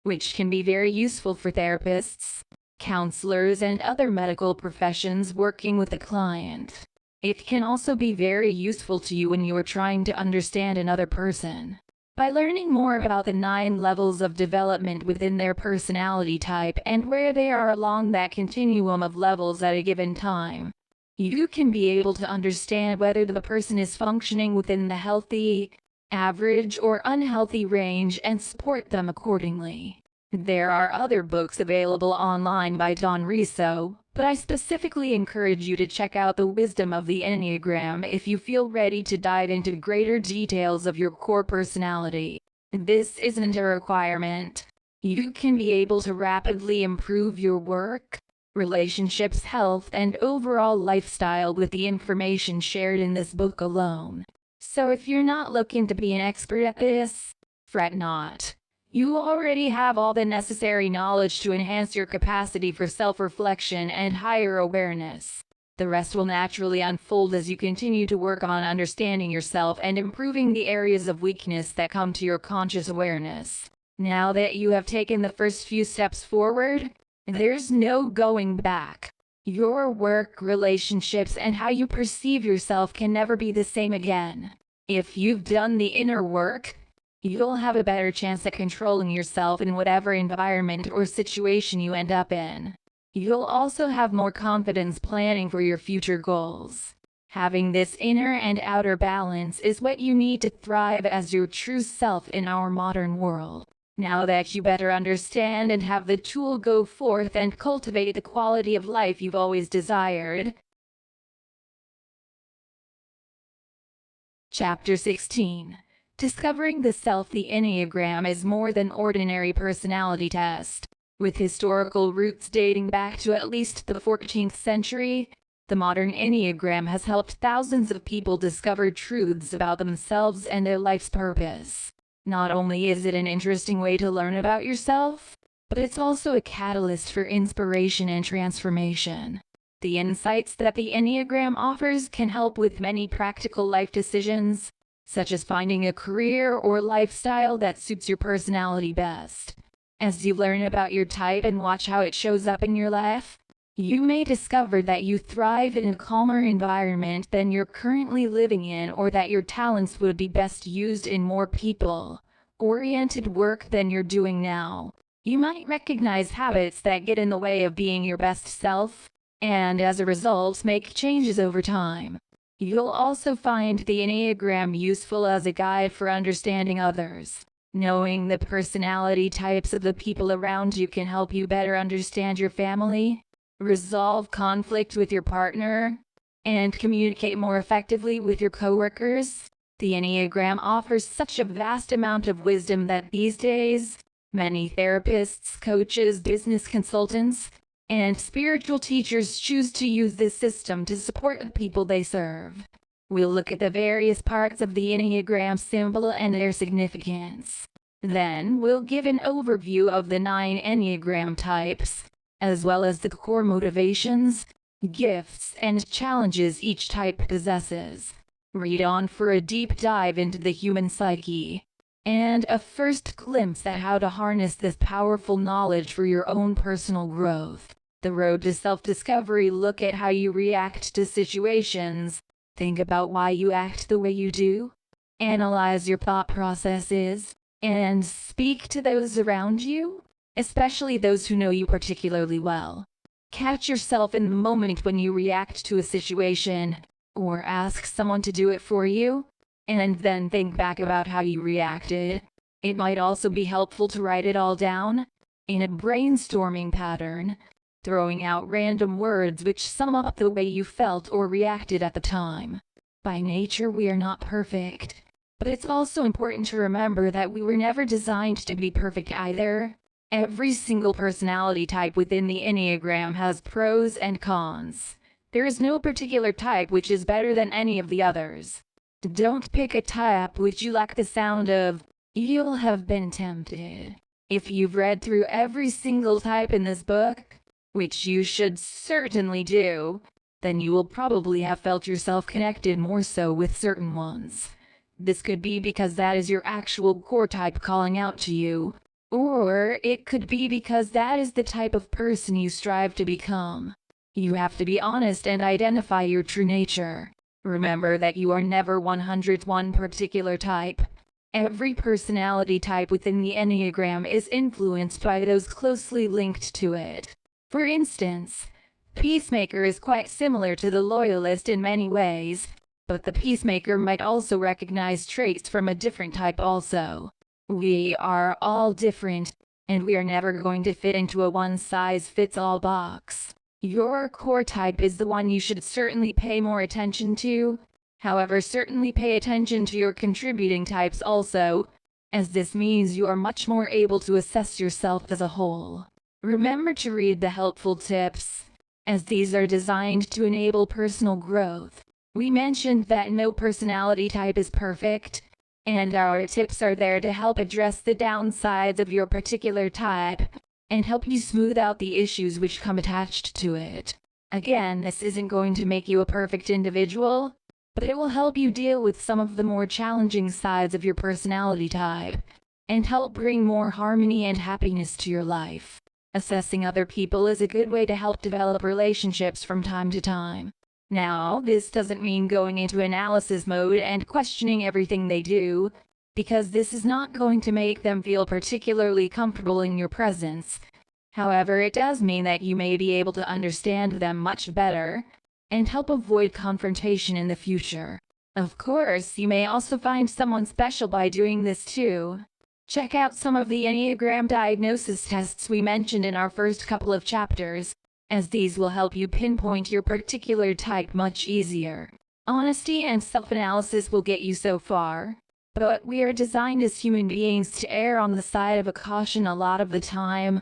which can be very useful for therapists, counselors, and other medical professions working with a client. It can also be very useful to you when you are trying to understand another person. By learning more about the 9 levels of development within their personality type and where they are along that continuum of levels at a given time, you can be able to understand whether the person is functioning within the healthy, average, or unhealthy range and support them accordingly. There are other books available online by Don Riso, but I specifically encourage you to check out The Wisdom of the Enneagram if you feel ready to dive into greater details of your core personality. This isn't a requirement. You can be able to rapidly improve your work, relationships, health, and overall lifestyle with the information shared in this book alone. So if you're not looking to be an expert at this, fret not. You already have all the necessary knowledge to enhance your capacity for self-reflection and higher awareness. The rest will naturally unfold as you continue to work on understanding yourself and improving the areas of weakness that come to your conscious awareness. Now that you have taken the first few steps forward, there's no going back. Your work, relationships, and how you perceive yourself can never be the same again. If you've done the inner work, you'll have a better chance at controlling yourself in whatever environment or situation you end up in. You'll also have more confidence planning for your future goals. Having this inner and outer balance is what you need to thrive as your true self in our modern world. Now that you better understand and have the tool, go forth and cultivate the quality of life you've always desired. Chapter 16. Discovering the Self. The Enneagram is more than ordinary personality test. With historical roots dating back to at least the 14th century, the modern Enneagram has helped thousands of people discover truths about themselves and their life's purpose. Not only is it an interesting way to learn about yourself, but it's also a catalyst for inspiration and transformation. The insights that the Enneagram offers can help with many practical life decisions, such as finding a career or lifestyle that suits your personality best. As you learn about your type and watch how it shows up in your life, you may discover that you thrive in a calmer environment than you're currently living in, or that your talents would be best used in more people-oriented work than you're doing now. You might recognize habits that get in the way of being your best self, and as a result make changes over time. You'll also find the Enneagram useful as a guide for understanding others. Knowing the personality types of the people around you can help you better understand your family, resolve conflict with your partner, and communicate more effectively with your coworkers. The Enneagram offers such a vast amount of wisdom that these days, many therapists, coaches, business consultants, and spiritual teachers choose to use this system to support the people they serve. We'll look at the various parts of the Enneagram symbol and their significance. Then we'll give an overview of the 9 Enneagram types, as well as the core motivations, gifts, and challenges each type possesses. Read on for a deep dive into the human psyche, and a first glimpse at how to harness this powerful knowledge for your own personal growth. The road to self-discovery. Look at how you react to situations. Think about why you act the way you do. Analyze your thought processes, and speak to those around you, especially those who know you particularly well. Catch yourself in the moment when you react to a situation, or ask someone to do it for you, and then think back about how you reacted. It might also be helpful to write it all down, in a brainstorming pattern, throwing out random words which sum up the way you felt or reacted at the time. By nature, we are not perfect, but it's also important to remember that we were never designed to be perfect either. Every single personality type within the Enneagram has pros and cons. There is no particular type which is better than any of the others. Don't pick a type which you like the sound of. You'll have been tempted. If you've read through every single type in this book, which you should certainly do, then you will probably have felt yourself connected more so with certain ones. This could be because that is your actual core type calling out to you, or it could be because that is the type of person you strive to become. You have to be honest and identify your true nature. Remember that you are never 101 particular type. Every personality type within the Enneagram is influenced by those closely linked to it. For instance, Peacemaker is quite similar to the Loyalist in many ways, but the Peacemaker might also recognize traits from a different type also. We are all different, and we are never going to fit into a one-size-fits-all box. Your core type is the one you should certainly pay more attention to. However, certainly pay attention to your contributing types also, as this means you are much more able to assess yourself as a whole. Remember to read the helpful tips, as these are designed to enable personal growth. We mentioned that no personality type is perfect, and our tips are there to help address the downsides of your particular type and help you smooth out the issues which come attached to it. Again, this isn't going to make you a perfect individual, but it will help you deal with some of the more challenging sides of your personality type and help bring more harmony and happiness to your life. Assessing other people is a good way to help develop relationships from time to time. Now, this doesn't mean going into analysis mode and questioning everything they do, because this is not going to make them feel particularly comfortable in your presence. However, it does mean that you may be able to understand them much better and help avoid confrontation in the future. Of course, you may also find someone special by doing this too. Check out some of the Enneagram diagnosis tests we mentioned in our first couple of chapters, as these will help you pinpoint your particular type much easier. Honesty and self-analysis will get you so far, but we are designed as human beings to err on the side of a caution a lot of the time,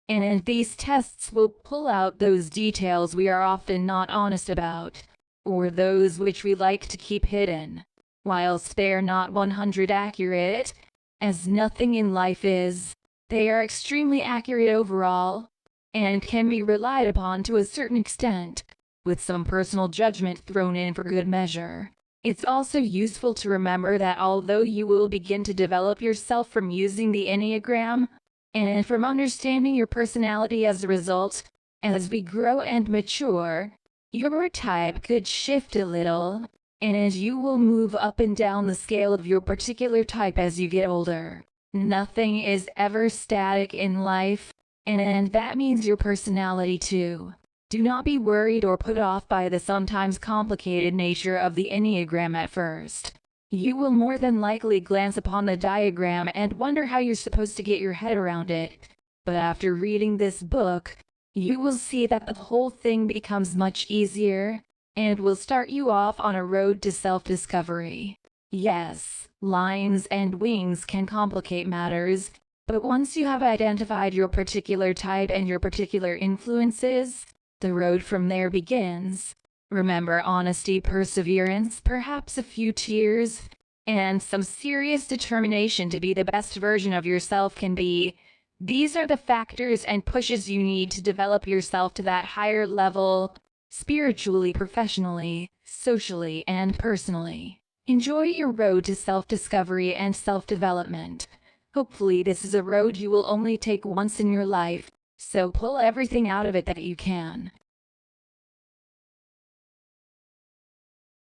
and these tests will pull out those details we are often not honest about, or those which we like to keep hidden. Whilst they are not 100% accurate, as nothing in life is, they are extremely accurate overall, and can be relied upon to a certain extent, with some personal judgment thrown in for good measure. It's also useful to remember that although you will begin to develop yourself from using the Enneagram, and from understanding your personality as a result, as we grow and mature, your type could shift a little, and as you will move up and down the scale of your particular type as you get older. Nothing is ever static in life, and that means your personality too. Do not be worried or put off by the sometimes complicated nature of the Enneagram at first. You will more than likely glance upon the diagram and wonder how you're supposed to get your head around it. But after reading this book, you will see that the whole thing becomes much easier and will start you off on a road to self-discovery. Yes, lines and wings can complicate matters, but once you have identified your particular type and your particular influences, the road from there begins. Remember honesty, perseverance, perhaps a few tears, and some serious determination to be the best version of yourself can be. These are the factors and pushes you need to develop yourself to that higher level, spiritually, professionally, socially, and personally. Enjoy your road to self-discovery and self-development. Hopefully this is a road you will only take once in your life, so pull everything out of it that you can.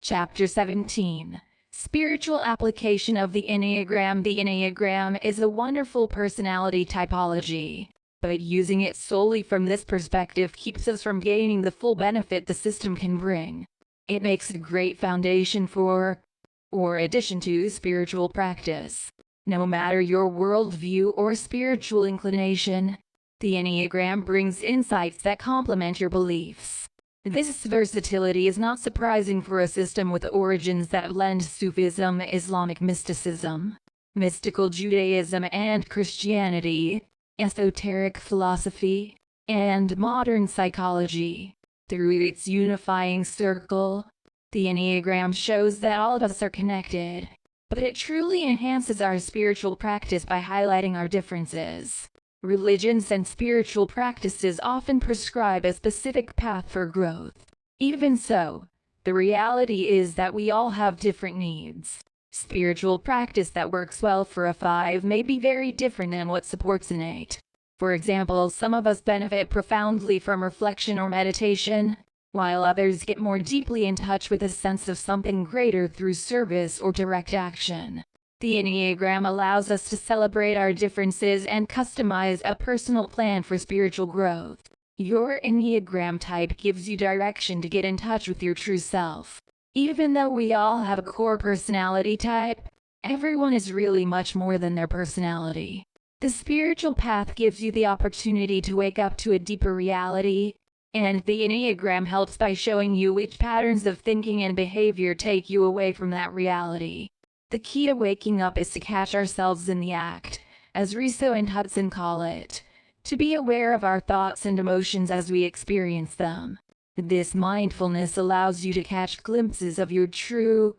Chapter 17. Spiritual application of the Enneagram. The Enneagram is a wonderful personality typology, but using it solely from this perspective keeps us from gaining the full benefit the system can bring. It makes a great foundation for, or addition to, spiritual practice. No matter your worldview or spiritual inclination, the Enneagram brings insights that complement your beliefs. This versatility is not surprising for a system with origins that blend Sufism, Islamic mysticism, mystical Judaism and Christianity, esoteric philosophy, and modern psychology. Through its unifying circle, the Enneagram shows that all of us are connected, but it truly enhances our spiritual practice by highlighting our differences. Religions and spiritual practices often prescribe a specific path for growth. Even so, the reality is that we all have different needs. Spiritual practice that works well for a 5 may be very different than what supports an 8. For example, some of us benefit profoundly from reflection or meditation, while others get more deeply in touch with a sense of something greater through service or direct action. The Enneagram allows us to celebrate our differences and customize a personal plan for spiritual growth. Your Enneagram type gives you direction to get in touch with your true self. Even though we all have a core personality type, everyone is really much more than their personality. The spiritual path gives you the opportunity to wake up to a deeper reality, and the Enneagram helps by showing you which patterns of thinking and behavior take you away from that reality. The key to waking up is to catch ourselves in the act, as Riso and Hudson call it, to be aware of our thoughts and emotions as we experience them. This mindfulness allows you to catch glimpses of your true,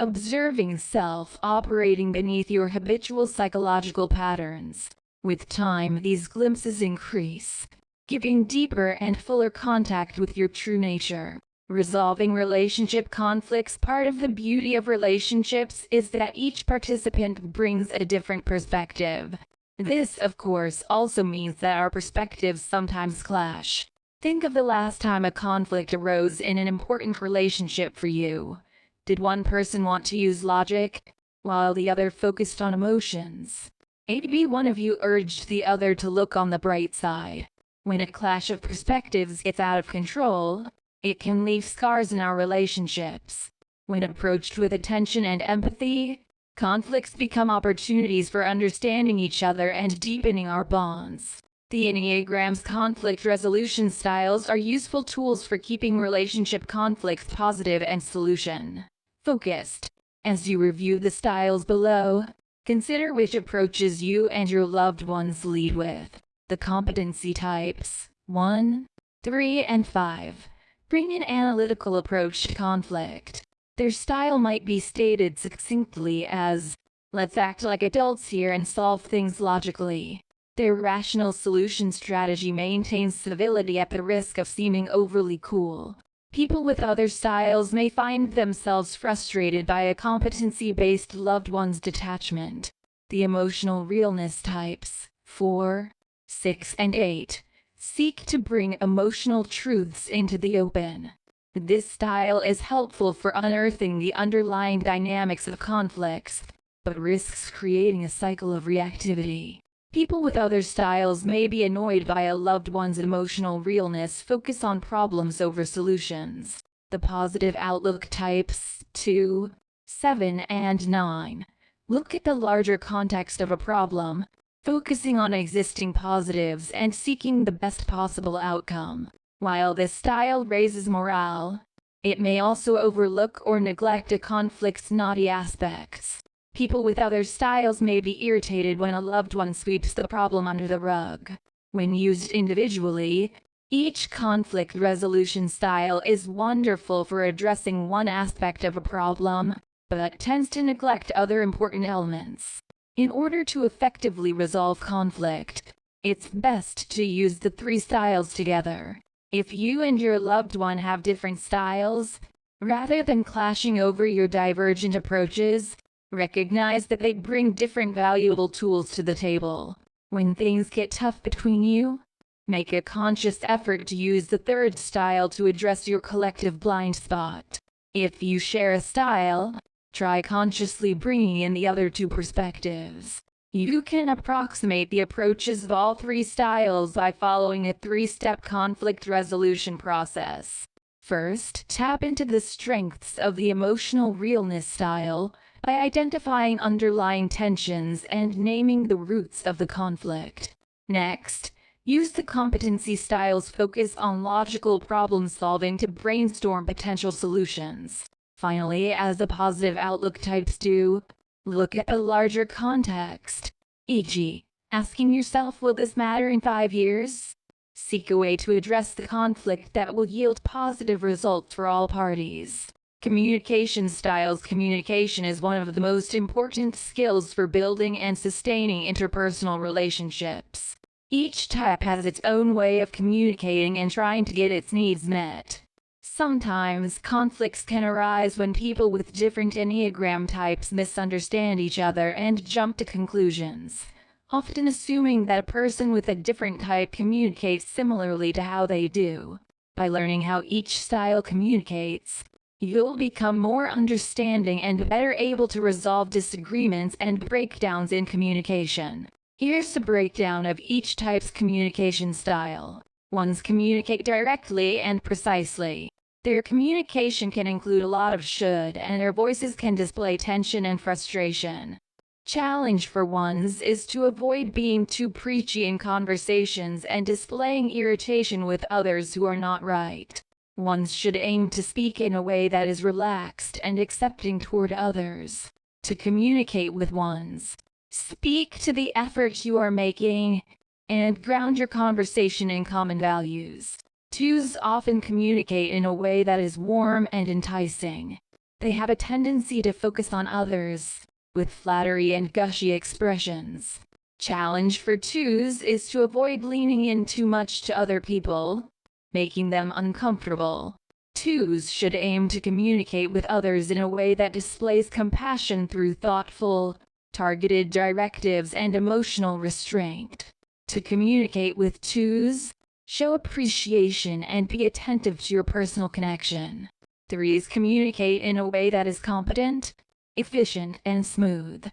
observing self operating beneath your habitual psychological patterns. With time, these glimpses increase, giving deeper and fuller contact with your true nature. Resolving relationship conflicts. Part of the beauty of relationships is that each participant brings a different perspective. This, of course, also means that our perspectives sometimes clash. Think of the last time a conflict arose in an important relationship for you. Did one person want to use logic, while the other focused on emotions? Maybe one of you urged the other to look on the bright side. When a clash of perspectives gets out of control, it can leave scars in our relationships. When approached with attention and empathy, conflicts become opportunities for understanding each other and deepening our bonds. The Enneagram's conflict resolution styles are useful tools for keeping relationship conflicts positive and solution-focused. As you review the styles below, consider which approaches you and your loved ones lead with. The competency types 1, 3, and 5 bring an analytical approach to conflict. Their style might be stated succinctly as, "Let's act like adults here and solve things logically." Their rational solution strategy maintains civility at the risk of seeming overly cool. People with other styles may find themselves frustrated by a competency-based loved one's detachment. The emotional realness types 4, 6, and 8 seek to bring emotional truths into the open. This style is helpful for unearthing the underlying dynamics of conflicts, but risks creating a cycle of reactivity. People with other styles may be annoyed by a loved one's emotional realness, focus on problems over solutions. The positive outlook types 2, 7, and 9 look at the larger context of a problem, focusing on existing positives and seeking the best possible outcome. While this style raises morale, it may also overlook or neglect a conflict's knotty aspects. People with other styles may be irritated when a loved one sweeps the problem under the rug. When used individually, each conflict resolution style is wonderful for addressing one aspect of a problem, but tends to neglect other important elements. In order to effectively resolve conflict, it's best to use the 3 styles together. If you and your loved one have different styles, rather than clashing over your divergent approaches, recognize that they bring different valuable tools to the table. When things get tough between you, make a conscious effort to use the 3rd style to address your collective blind spot. If you share a style, try consciously bringing in the other 2 perspectives. You can approximate the approaches of all 3 styles by following a 3-step conflict resolution process. First, tap into the strengths of the emotional realness style by identifying underlying tensions and naming the roots of the conflict. Next, use the competency style's focus on logical problem solving to brainstorm potential solutions. Finally, as the positive outlook types do, look at the larger context, e.g., asking yourself, will this matter in 5 years? Seek a way to address the conflict that will yield positive results for all parties. Communication styles. Communication is one of the most important skills for building and sustaining interpersonal relationships. Each type has its own way of communicating and trying to get its needs met. Sometimes conflicts can arise when people with different Enneagram types misunderstand each other and jump to conclusions, often assuming that a person with a different type communicates similarly to how they do. By learning how each style communicates, you'll become more understanding and better able to resolve disagreements and breakdowns in communication. Here's a breakdown of each type's communication style. Ones communicate directly and precisely. Their communication can include a lot of should, and their voices can display tension and frustration. Challenge for ones is to avoid being too preachy in conversations and displaying irritation with others who are not right. Ones should aim to speak in a way that is relaxed and accepting toward others. To communicate with ones, speak to the effort you are making and ground your conversation in common values. Twos often communicate in a way that is warm and enticing. They have a tendency to focus on others, with flattery and gushy expressions. Challenge for 2s is to avoid leaning in too much to other people, making them uncomfortable. 2s should aim to communicate with others in a way that displays compassion through thoughtful, targeted directives and emotional restraint. To communicate with 2s, show appreciation and be attentive to your personal connection. 3s communicate in a way that is competent, efficient, and smooth.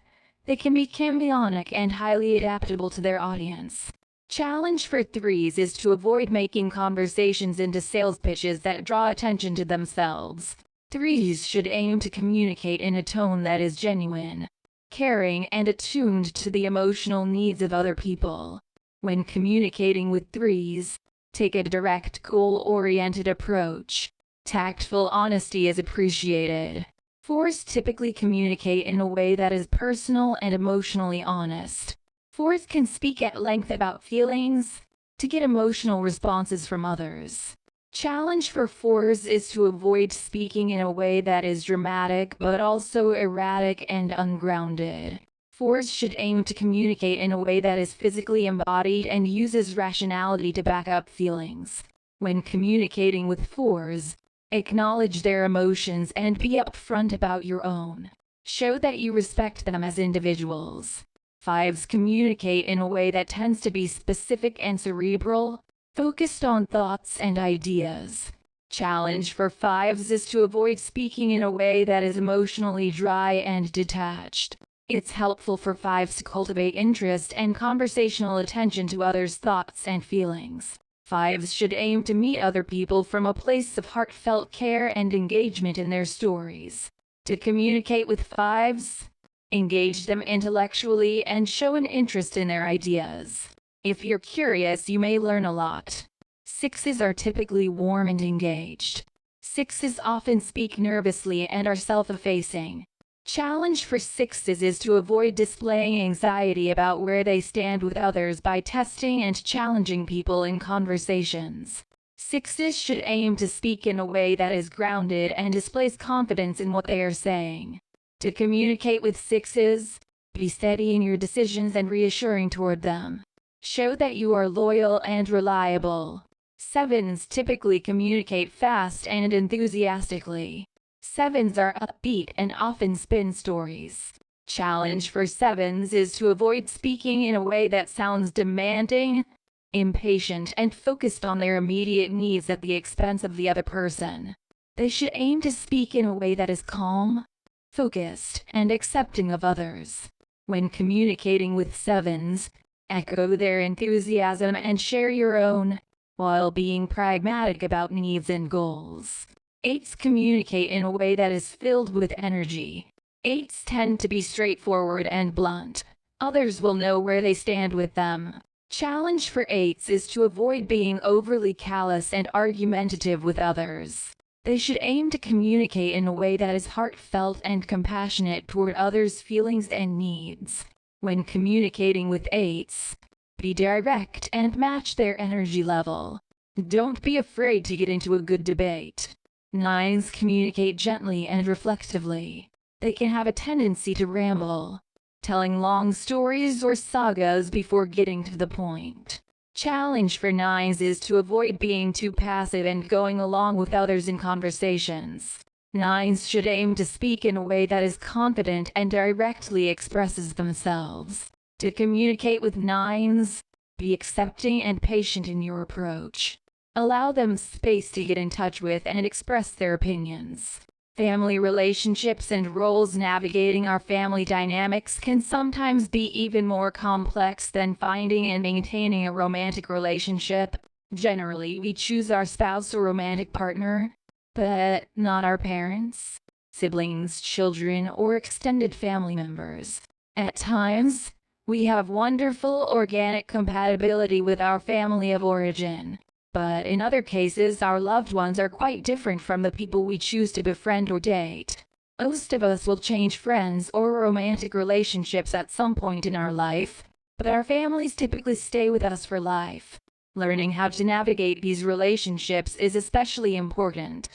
They can be chameleonic and highly adaptable to their audience. Challenge for 3s is to avoid making conversations into sales pitches that draw attention to themselves. 3s should aim to communicate in a tone that is genuine, caring, and attuned to the emotional needs of other people. When communicating with 3s, take a direct, goal-oriented approach. Tactful honesty is appreciated. 4s typically communicate in a way that is personal and emotionally honest. 4s can speak at length about feelings to get emotional responses from others. Challenge for 4s is to avoid speaking in a way that is dramatic but also erratic and ungrounded. 4s should aim to communicate in a way that is physically embodied and uses rationality to back up feelings. When communicating with 4s, acknowledge their emotions and be upfront about your own. Show that you respect them as individuals. 5s communicate in a way that tends to be specific and cerebral, focused on thoughts and ideas. Challenge for 5s is to avoid speaking in a way that is emotionally dry and detached. It's helpful for 5s to cultivate interest and conversational attention to others' thoughts and feelings. 5s should aim to meet other people from a place of heartfelt care and engagement in their stories. To communicate with 5s, engage them intellectually and show an interest in their ideas. If you're curious, you may learn a lot. 6s are typically warm and engaged. 6s often speak nervously and are self-effacing. Challenge for 6s is to avoid displaying anxiety about where they stand with others by testing and challenging people in conversations. 6s should aim to speak in a way that is grounded and displays confidence in what they are saying. To communicate with 6s, be steady in your decisions and reassuring toward them. Show that you are loyal and reliable. 7s typically communicate fast and enthusiastically. 7s are upbeat and often spin stories. Challenge for 7s is to avoid speaking in a way that sounds demanding, impatient, and focused on their immediate needs at the expense of the other person. They should aim to speak in a way that is calm, focused, and accepting of others. When communicating with 7s, echo their enthusiasm and share your own, while being pragmatic about needs and goals. 8s communicate in a way that is filled with energy. 8s tend to be straightforward and blunt. Others will know where they stand with them. Challenge for 8s is to avoid being overly callous and argumentative with others. They should aim to communicate in a way that is heartfelt and compassionate toward others' feelings and needs. When communicating with 8s, be direct and match their energy level. Don't be afraid to get into a good debate. 9s communicate gently and reflectively. They can have a tendency to ramble, telling long stories or sagas before getting to the point. Challenge for 9s is to avoid being too passive and going along with others in conversations. 9s should aim to speak in a way that is confident and directly expresses themselves. To communicate with 9s, be accepting and patient in your approach. Allow them space to get in touch with and express their opinions. Family relationships and roles. Navigating our family dynamics can sometimes be even more complex than finding and maintaining a romantic relationship. Generally, we choose our spouse or romantic partner, but not our parents, siblings, children, or extended family members. At times, we have wonderful organic compatibility with our family of origin. But in other cases, our loved ones are quite different from the people we choose to befriend or date. Most of us will change friends or romantic relationships at some point in our life, but our families typically stay with us for life. Learning how to navigate these relationships is especially important.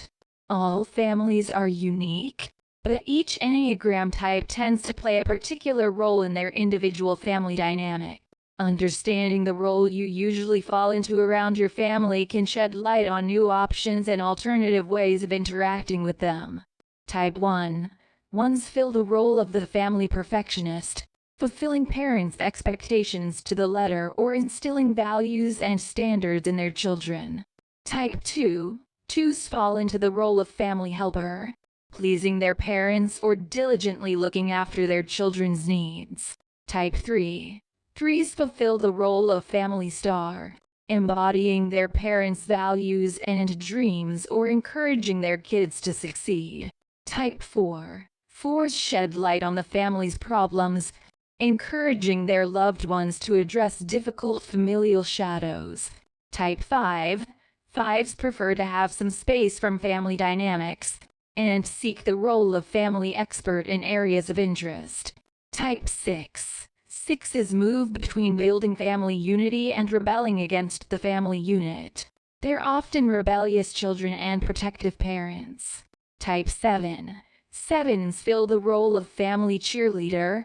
All families are unique, but each Enneagram type tends to play a particular role in their individual family dynamic. Understanding the role you usually fall into around your family can shed light on new options and alternative ways of interacting with them. Type 1. Ones fill the role of the family perfectionist, fulfilling parents' expectations to the letter or instilling values and standards in their children. Type 2. Twos fall into the role of family helper, pleasing their parents or diligently looking after their children's needs. Type 3. Threes fulfill the role of family star, embodying their parents' values and dreams or encouraging their kids to succeed. Type 4. Fours shed light on the family's problems, encouraging their loved ones to address difficult familial shadows. Type 5. Fives prefer to have some space from family dynamics and seek the role of family expert in areas of interest. Type 6. Sixes move between building family unity and rebelling against the family unit. They're often rebellious children and protective parents. Type 7. Sevens fill the role of family cheerleader,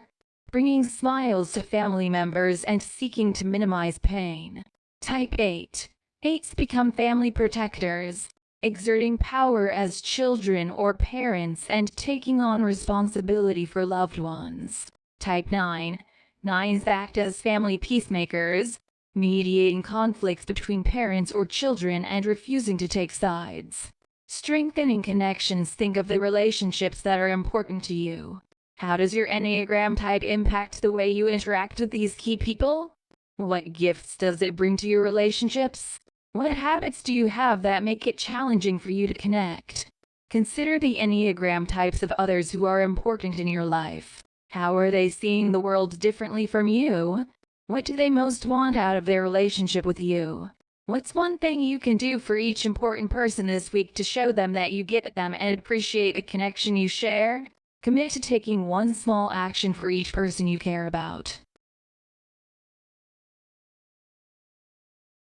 bringing smiles to family members and seeking to minimize pain. Type 8. Eights become family protectors, exerting power as children or parents and taking on responsibility for loved ones. Type 9. Nines act as family peacemakers, mediating conflicts between parents or children and refusing to take sides. Strengthening connections. Think of the relationships that are important to you. How does your Enneagram type impact the way you interact with these key people? What gifts does it bring to your relationships? What habits do you have that make it challenging for you to connect? Consider the Enneagram types of others who are important in your life. How are they seeing the world differently from you? What do they most want out of their relationship with you? What's one thing you can do for each important person this week to show them that you get them and appreciate the connection you share? Commit to taking one small action for each person you care about.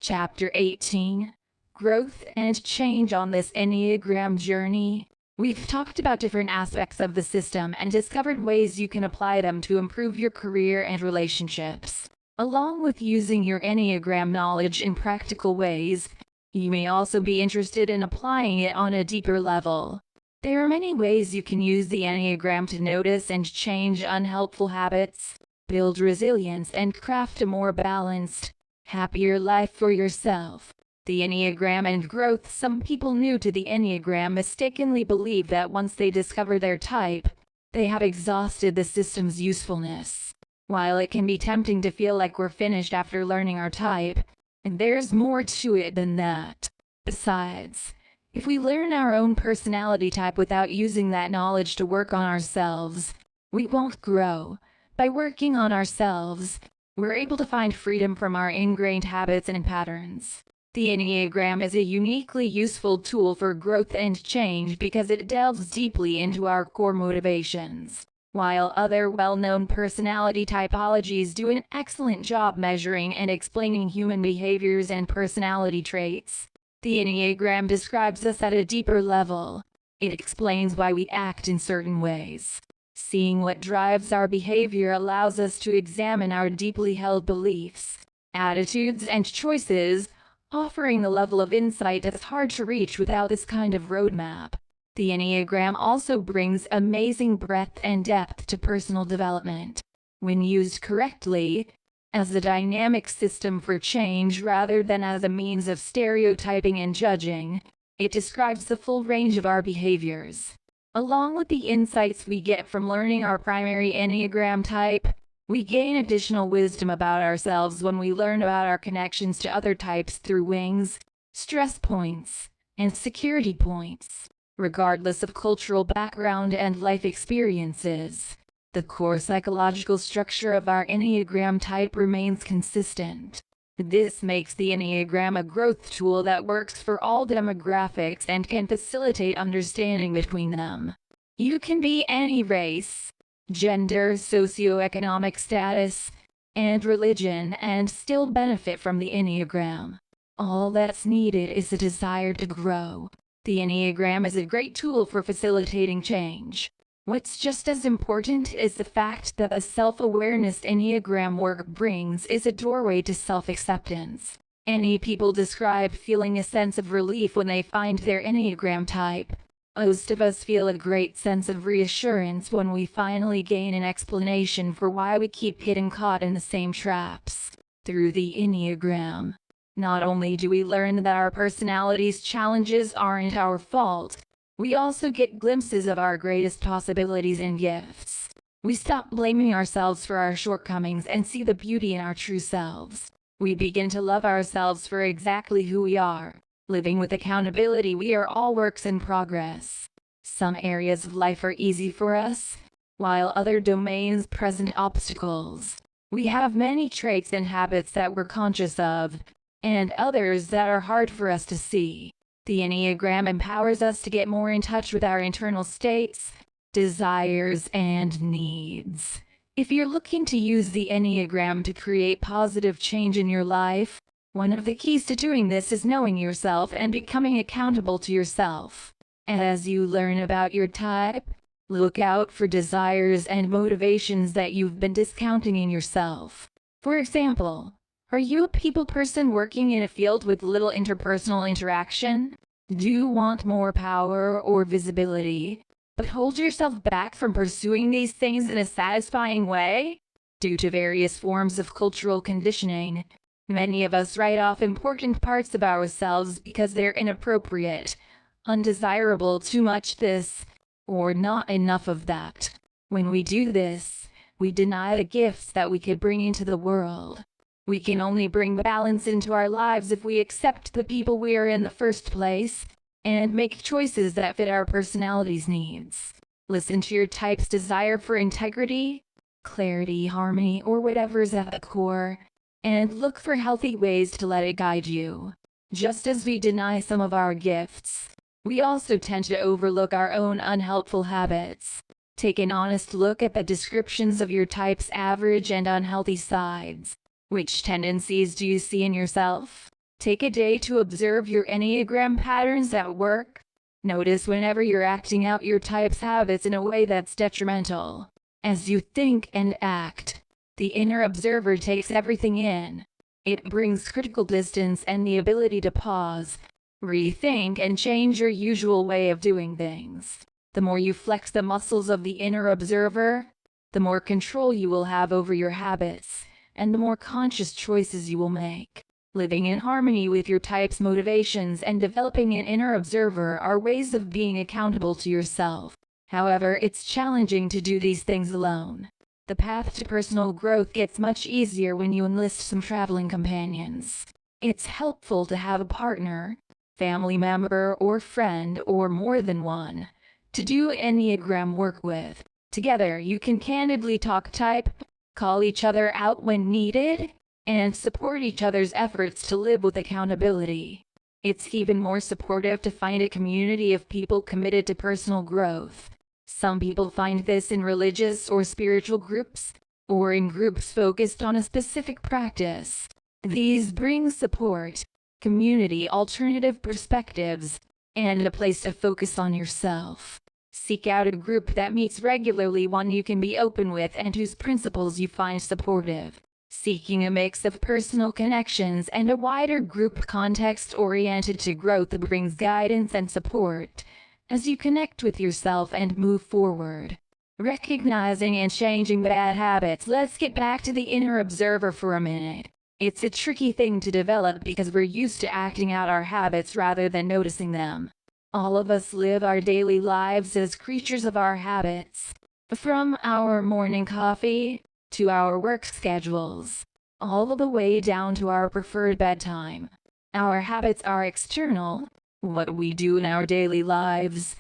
Chapter 18. Growth and Change. On this Enneagram journey, we've talked about different aspects of the system and discovered ways you can apply them to improve your career and relationships. Along with using your Enneagram knowledge in practical ways, you may also be interested in applying it on a deeper level. There are many ways you can use the Enneagram to notice and change unhelpful habits, build resilience, and craft a more balanced, happier life for yourself. The Enneagram and growth. Some people new to the Enneagram mistakenly believe that once they discover their type, they have exhausted the system's usefulness. While it can be tempting to feel like we're finished after learning our type, there's more to it than that. Besides, if we learn our own personality type without using that knowledge to work on ourselves, we won't grow. By working on ourselves, we're able to find freedom from our ingrained habits and patterns. The Enneagram is a uniquely useful tool for growth and change because it delves deeply into our core motivations. While other well-known personality typologies do an excellent job measuring and explaining human behaviors and personality traits, the Enneagram describes us at a deeper level. It explains why we act in certain ways. Seeing what drives our behavior allows us to examine our deeply held beliefs, attitudes, and choices, offering the level of insight that's hard to reach without this kind of roadmap. The Enneagram also brings amazing breadth and depth to personal development. When used correctly, as a dynamic system for change rather than as a means of stereotyping and judging, it describes the full range of our behaviors. Along with the insights we get from learning our primary Enneagram type, we gain additional wisdom about ourselves when we learn about our connections to other types through wings, stress points, and security points. Regardless of cultural background and life experiences, the core psychological structure of our Enneagram type remains consistent. This makes the Enneagram a growth tool that works for all demographics and can facilitate understanding between them. You can be any race, gender, socioeconomic status, and religion and still benefit from the Enneagram. All that's needed is a desire to grow. The Enneagram is a great tool for facilitating change. What's just as important is the fact that the self-awareness Enneagram work brings is a doorway to self-acceptance. Many people describe feeling a sense of relief when they find their Enneagram type. Most of us feel a great sense of reassurance when we finally gain an explanation for why we keep getting caught in the same traps. Through the Enneagram, not only do we learn that our personality's challenges aren't our fault, we also get glimpses of our greatest possibilities and gifts. We stop blaming ourselves for our shortcomings and see the beauty in our true selves. We begin to love ourselves for exactly who we are. Living with accountability, we are all works in progress. Some areas of life are easy for us, while other domains present obstacles. We have many traits and habits that we're conscious of, and others that are hard for us to see. The Enneagram empowers us to get more in touch with our internal states, desires, and needs. If you're looking to use the Enneagram to create positive change in your life, one of the keys to doing this is knowing yourself and becoming accountable to yourself. As you learn about your type, look out for desires and motivations that you've been discounting in yourself. For example, are you a people person working in a field with little interpersonal interaction? Do you want more power or visibility, but hold yourself back from pursuing these things in a satisfying way? Due to various forms of cultural conditioning, many of us write off important parts of ourselves because they're inappropriate, undesirable, too much this, or not enough of that. When we do this, we deny the gifts that we could bring into the world. We can only bring balance into our lives if we accept the people we are in the first place and make choices that fit our personality's needs. Listen to your type's desire for integrity, clarity, harmony, or whatever's at the core, and look for healthy ways to let it guide you. Just as we deny some of our gifts, we also tend to overlook our own unhelpful habits. Take an honest look at the descriptions of your type's average and unhealthy sides. Which tendencies do you see in yourself? Take a day to observe your Enneagram patterns at work. Notice whenever you're acting out your type's habits in a way that's detrimental. As you think and act, the inner observer takes everything in. It brings critical distance and the ability to pause, rethink, and change your usual way of doing things. The more you flex the muscles of the inner observer, the more control you will have over your habits, and the more conscious choices you will make. Living in harmony with your type's motivations and developing an inner observer are ways of being accountable to yourself. However, it's challenging to do these things alone. The path to personal growth gets much easier when you enlist some traveling companions. It's helpful to have a partner, family member, or friend, or more than one, to do Enneagram work with. Together, you can candidly talk type, call each other out when needed, and support each other's efforts to live with accountability. It's even more supportive to find a community of people committed to personal growth. Some people find this in religious or spiritual groups, or in groups focused on a specific practice. These bring support, community, alternative perspectives, and a place to focus on yourself. Seek out a group that meets regularly, one you can be open with and whose principles you find supportive. Seeking a mix of personal connections and a wider group context oriented to growth brings guidance and support as you connect with yourself and move forward. Recognizing and changing bad habits. Let's get back to the inner observer for a minute. It's a tricky thing to develop because we're used to acting out our habits rather than noticing them. All of us live our daily lives as creatures of our habits. From our morning coffee, to our work schedules, all the way down to our preferred bedtime. Our habits are external, what we do in our daily lives,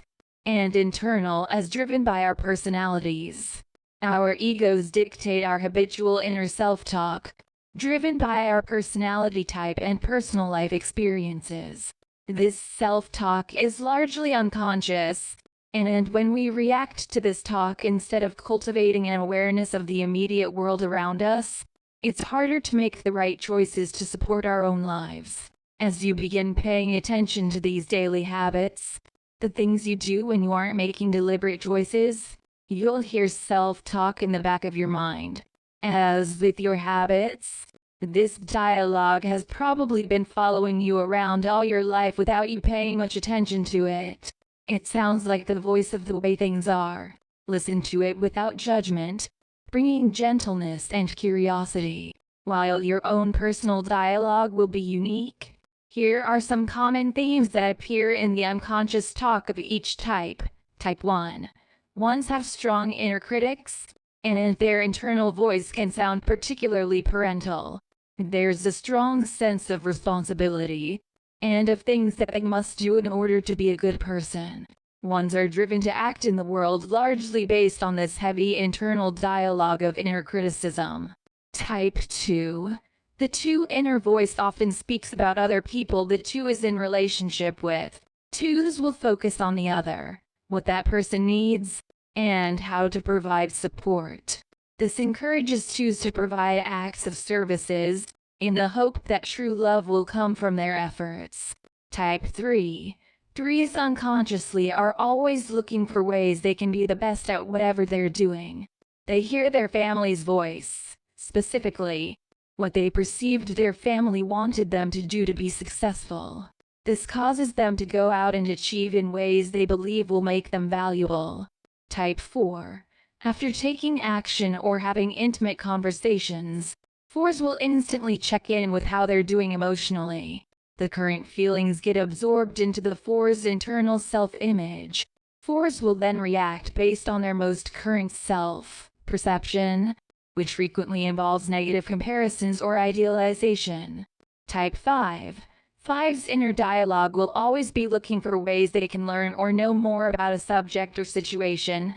and internal, as driven by our personalities. Our egos dictate our habitual inner self-talk, driven by our personality type and personal life experiences. This self-talk is largely unconscious, and when we react to this talk instead of cultivating an awareness of the immediate world around us, it's harder to make the right choices to support our own lives. As you begin paying attention to these daily habits, the things you do when you aren't making deliberate choices, You'll hear self-talk in the back of your mind. As with your habits, this dialogue has probably been following you around all your life without you paying much attention to it. It sounds like the voice of the way things are. Listen to it without judgment, bringing gentleness and curiosity. While your own personal dialogue will be unique, here are some common themes that appear in the unconscious talk of each type. Type 1. Ones have strong inner critics, and their internal voice can sound particularly parental. There's a strong sense of responsibility, and of things that they must do in order to be a good person. Ones are driven to act in the world largely based on this heavy internal dialogue of inner criticism. Type 2. The 2 inner voice often speaks about other people the 2 is in relationship with. 2s will focus on the other, what that person needs, and how to provide support. This encourages 2s to provide acts of services in the hope that true love will come from their efforts. Type 3. 3s unconsciously are always looking for ways they can be the best at whatever they're doing. They hear their family's voice, specifically, what they perceived their family wanted them to do to be successful. This causes them to go out and achieve in ways they believe will make them valuable. Type 4. After taking action or having intimate conversations, 4s will instantly check in with how they're doing emotionally. The current feelings get absorbed into the 4's internal self-image. 4s will then react based on their most current self-perception, which frequently involves negative comparisons or idealization. Type 5. 5's inner dialogue will always be looking for ways they can learn or know more about a subject or situation,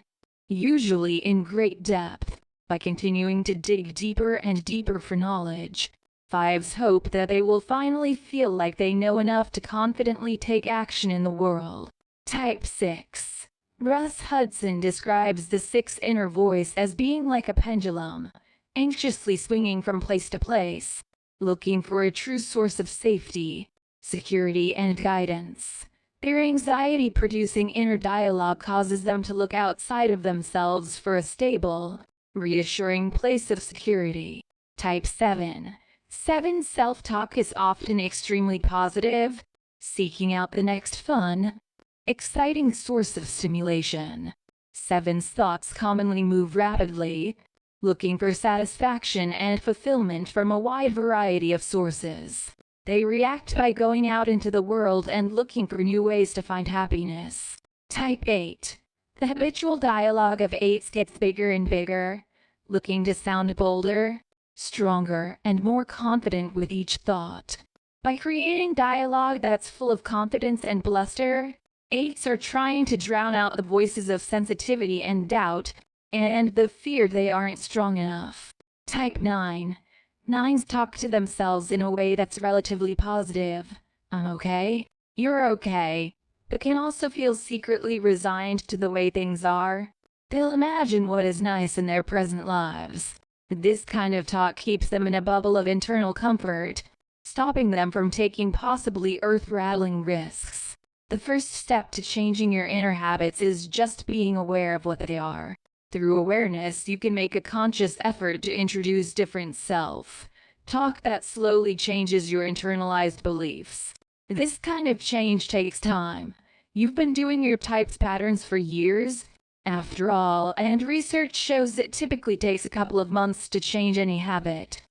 usually in great depth. By continuing to dig deeper and deeper for knowledge, 5s hope that they will finally feel like they know enough to confidently take action in the world. Type 6. Russ Hudson describes the 6 inner voice as being like a pendulum, anxiously swinging from place to place, looking for a true source of safety, security, and guidance. Their anxiety-producing inner dialogue causes them to look outside of themselves for a stable, reassuring place of security. Type 7. 7's self-talk is often extremely positive, seeking out the next fun, exciting source of stimulation. 7's thoughts commonly move rapidly, looking for satisfaction and fulfillment from a wide variety of sources. They react by going out into the world and looking for new ways to find happiness. Type 8. The habitual dialogue of 8s gets bigger and bigger, looking to sound bolder, stronger, and more confident with each thought. By creating dialogue that's full of confidence and bluster, 8s are trying to drown out the voices of sensitivity and doubt, and the fear they aren't strong enough. Type 9. 9s talk to themselves in a way that's relatively positive. I'm okay. You're okay. But can also feel secretly resigned to the way things are. They'll imagine what is nice in their present lives. This kind of talk keeps them in a bubble of internal comfort, stopping them from taking possibly earth-rattling risks. The first step to changing your inner habits is just being aware of what they are. Through awareness, you can make a conscious effort to introduce different self-talk that slowly changes your internalized beliefs. This kind of change takes time. You've been doing your types patterns for years, after all, and research shows it typically takes a couple of months to change any habit.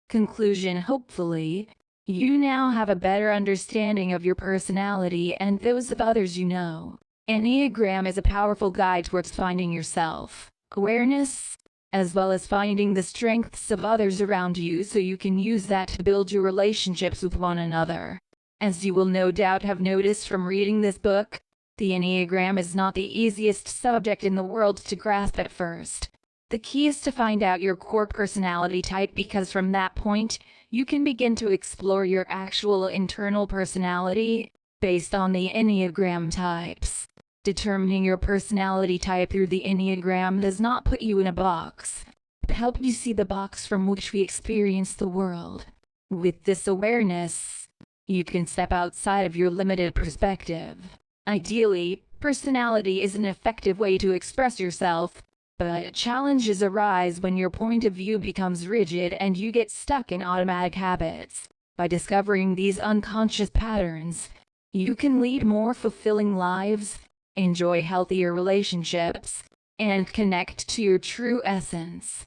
Conclusion: hopefully, you now have a better understanding of your personality and those of others you know. Enneagram is a powerful guide towards finding yourself, awareness, as well as finding the strengths of others around you so you can use that to build your relationships with one another. As you will no doubt have noticed from reading this book, the Enneagram is not the easiest subject in the world to grasp at first. The key is to find out your core personality type, because from that point, you can begin to explore your actual internal personality based on the Enneagram types. Determining your personality type through the Enneagram does not put you in a box, but help you see the box from which we experience the world. With this awareness, you can step outside of your limited perspective Ideally, personality is an effective way to express yourself, but challenges arise when your point of view becomes rigid and you get stuck in automatic habits. By discovering these unconscious patterns, you can lead more fulfilling lives, enjoy healthier relationships, and connect to your true essence.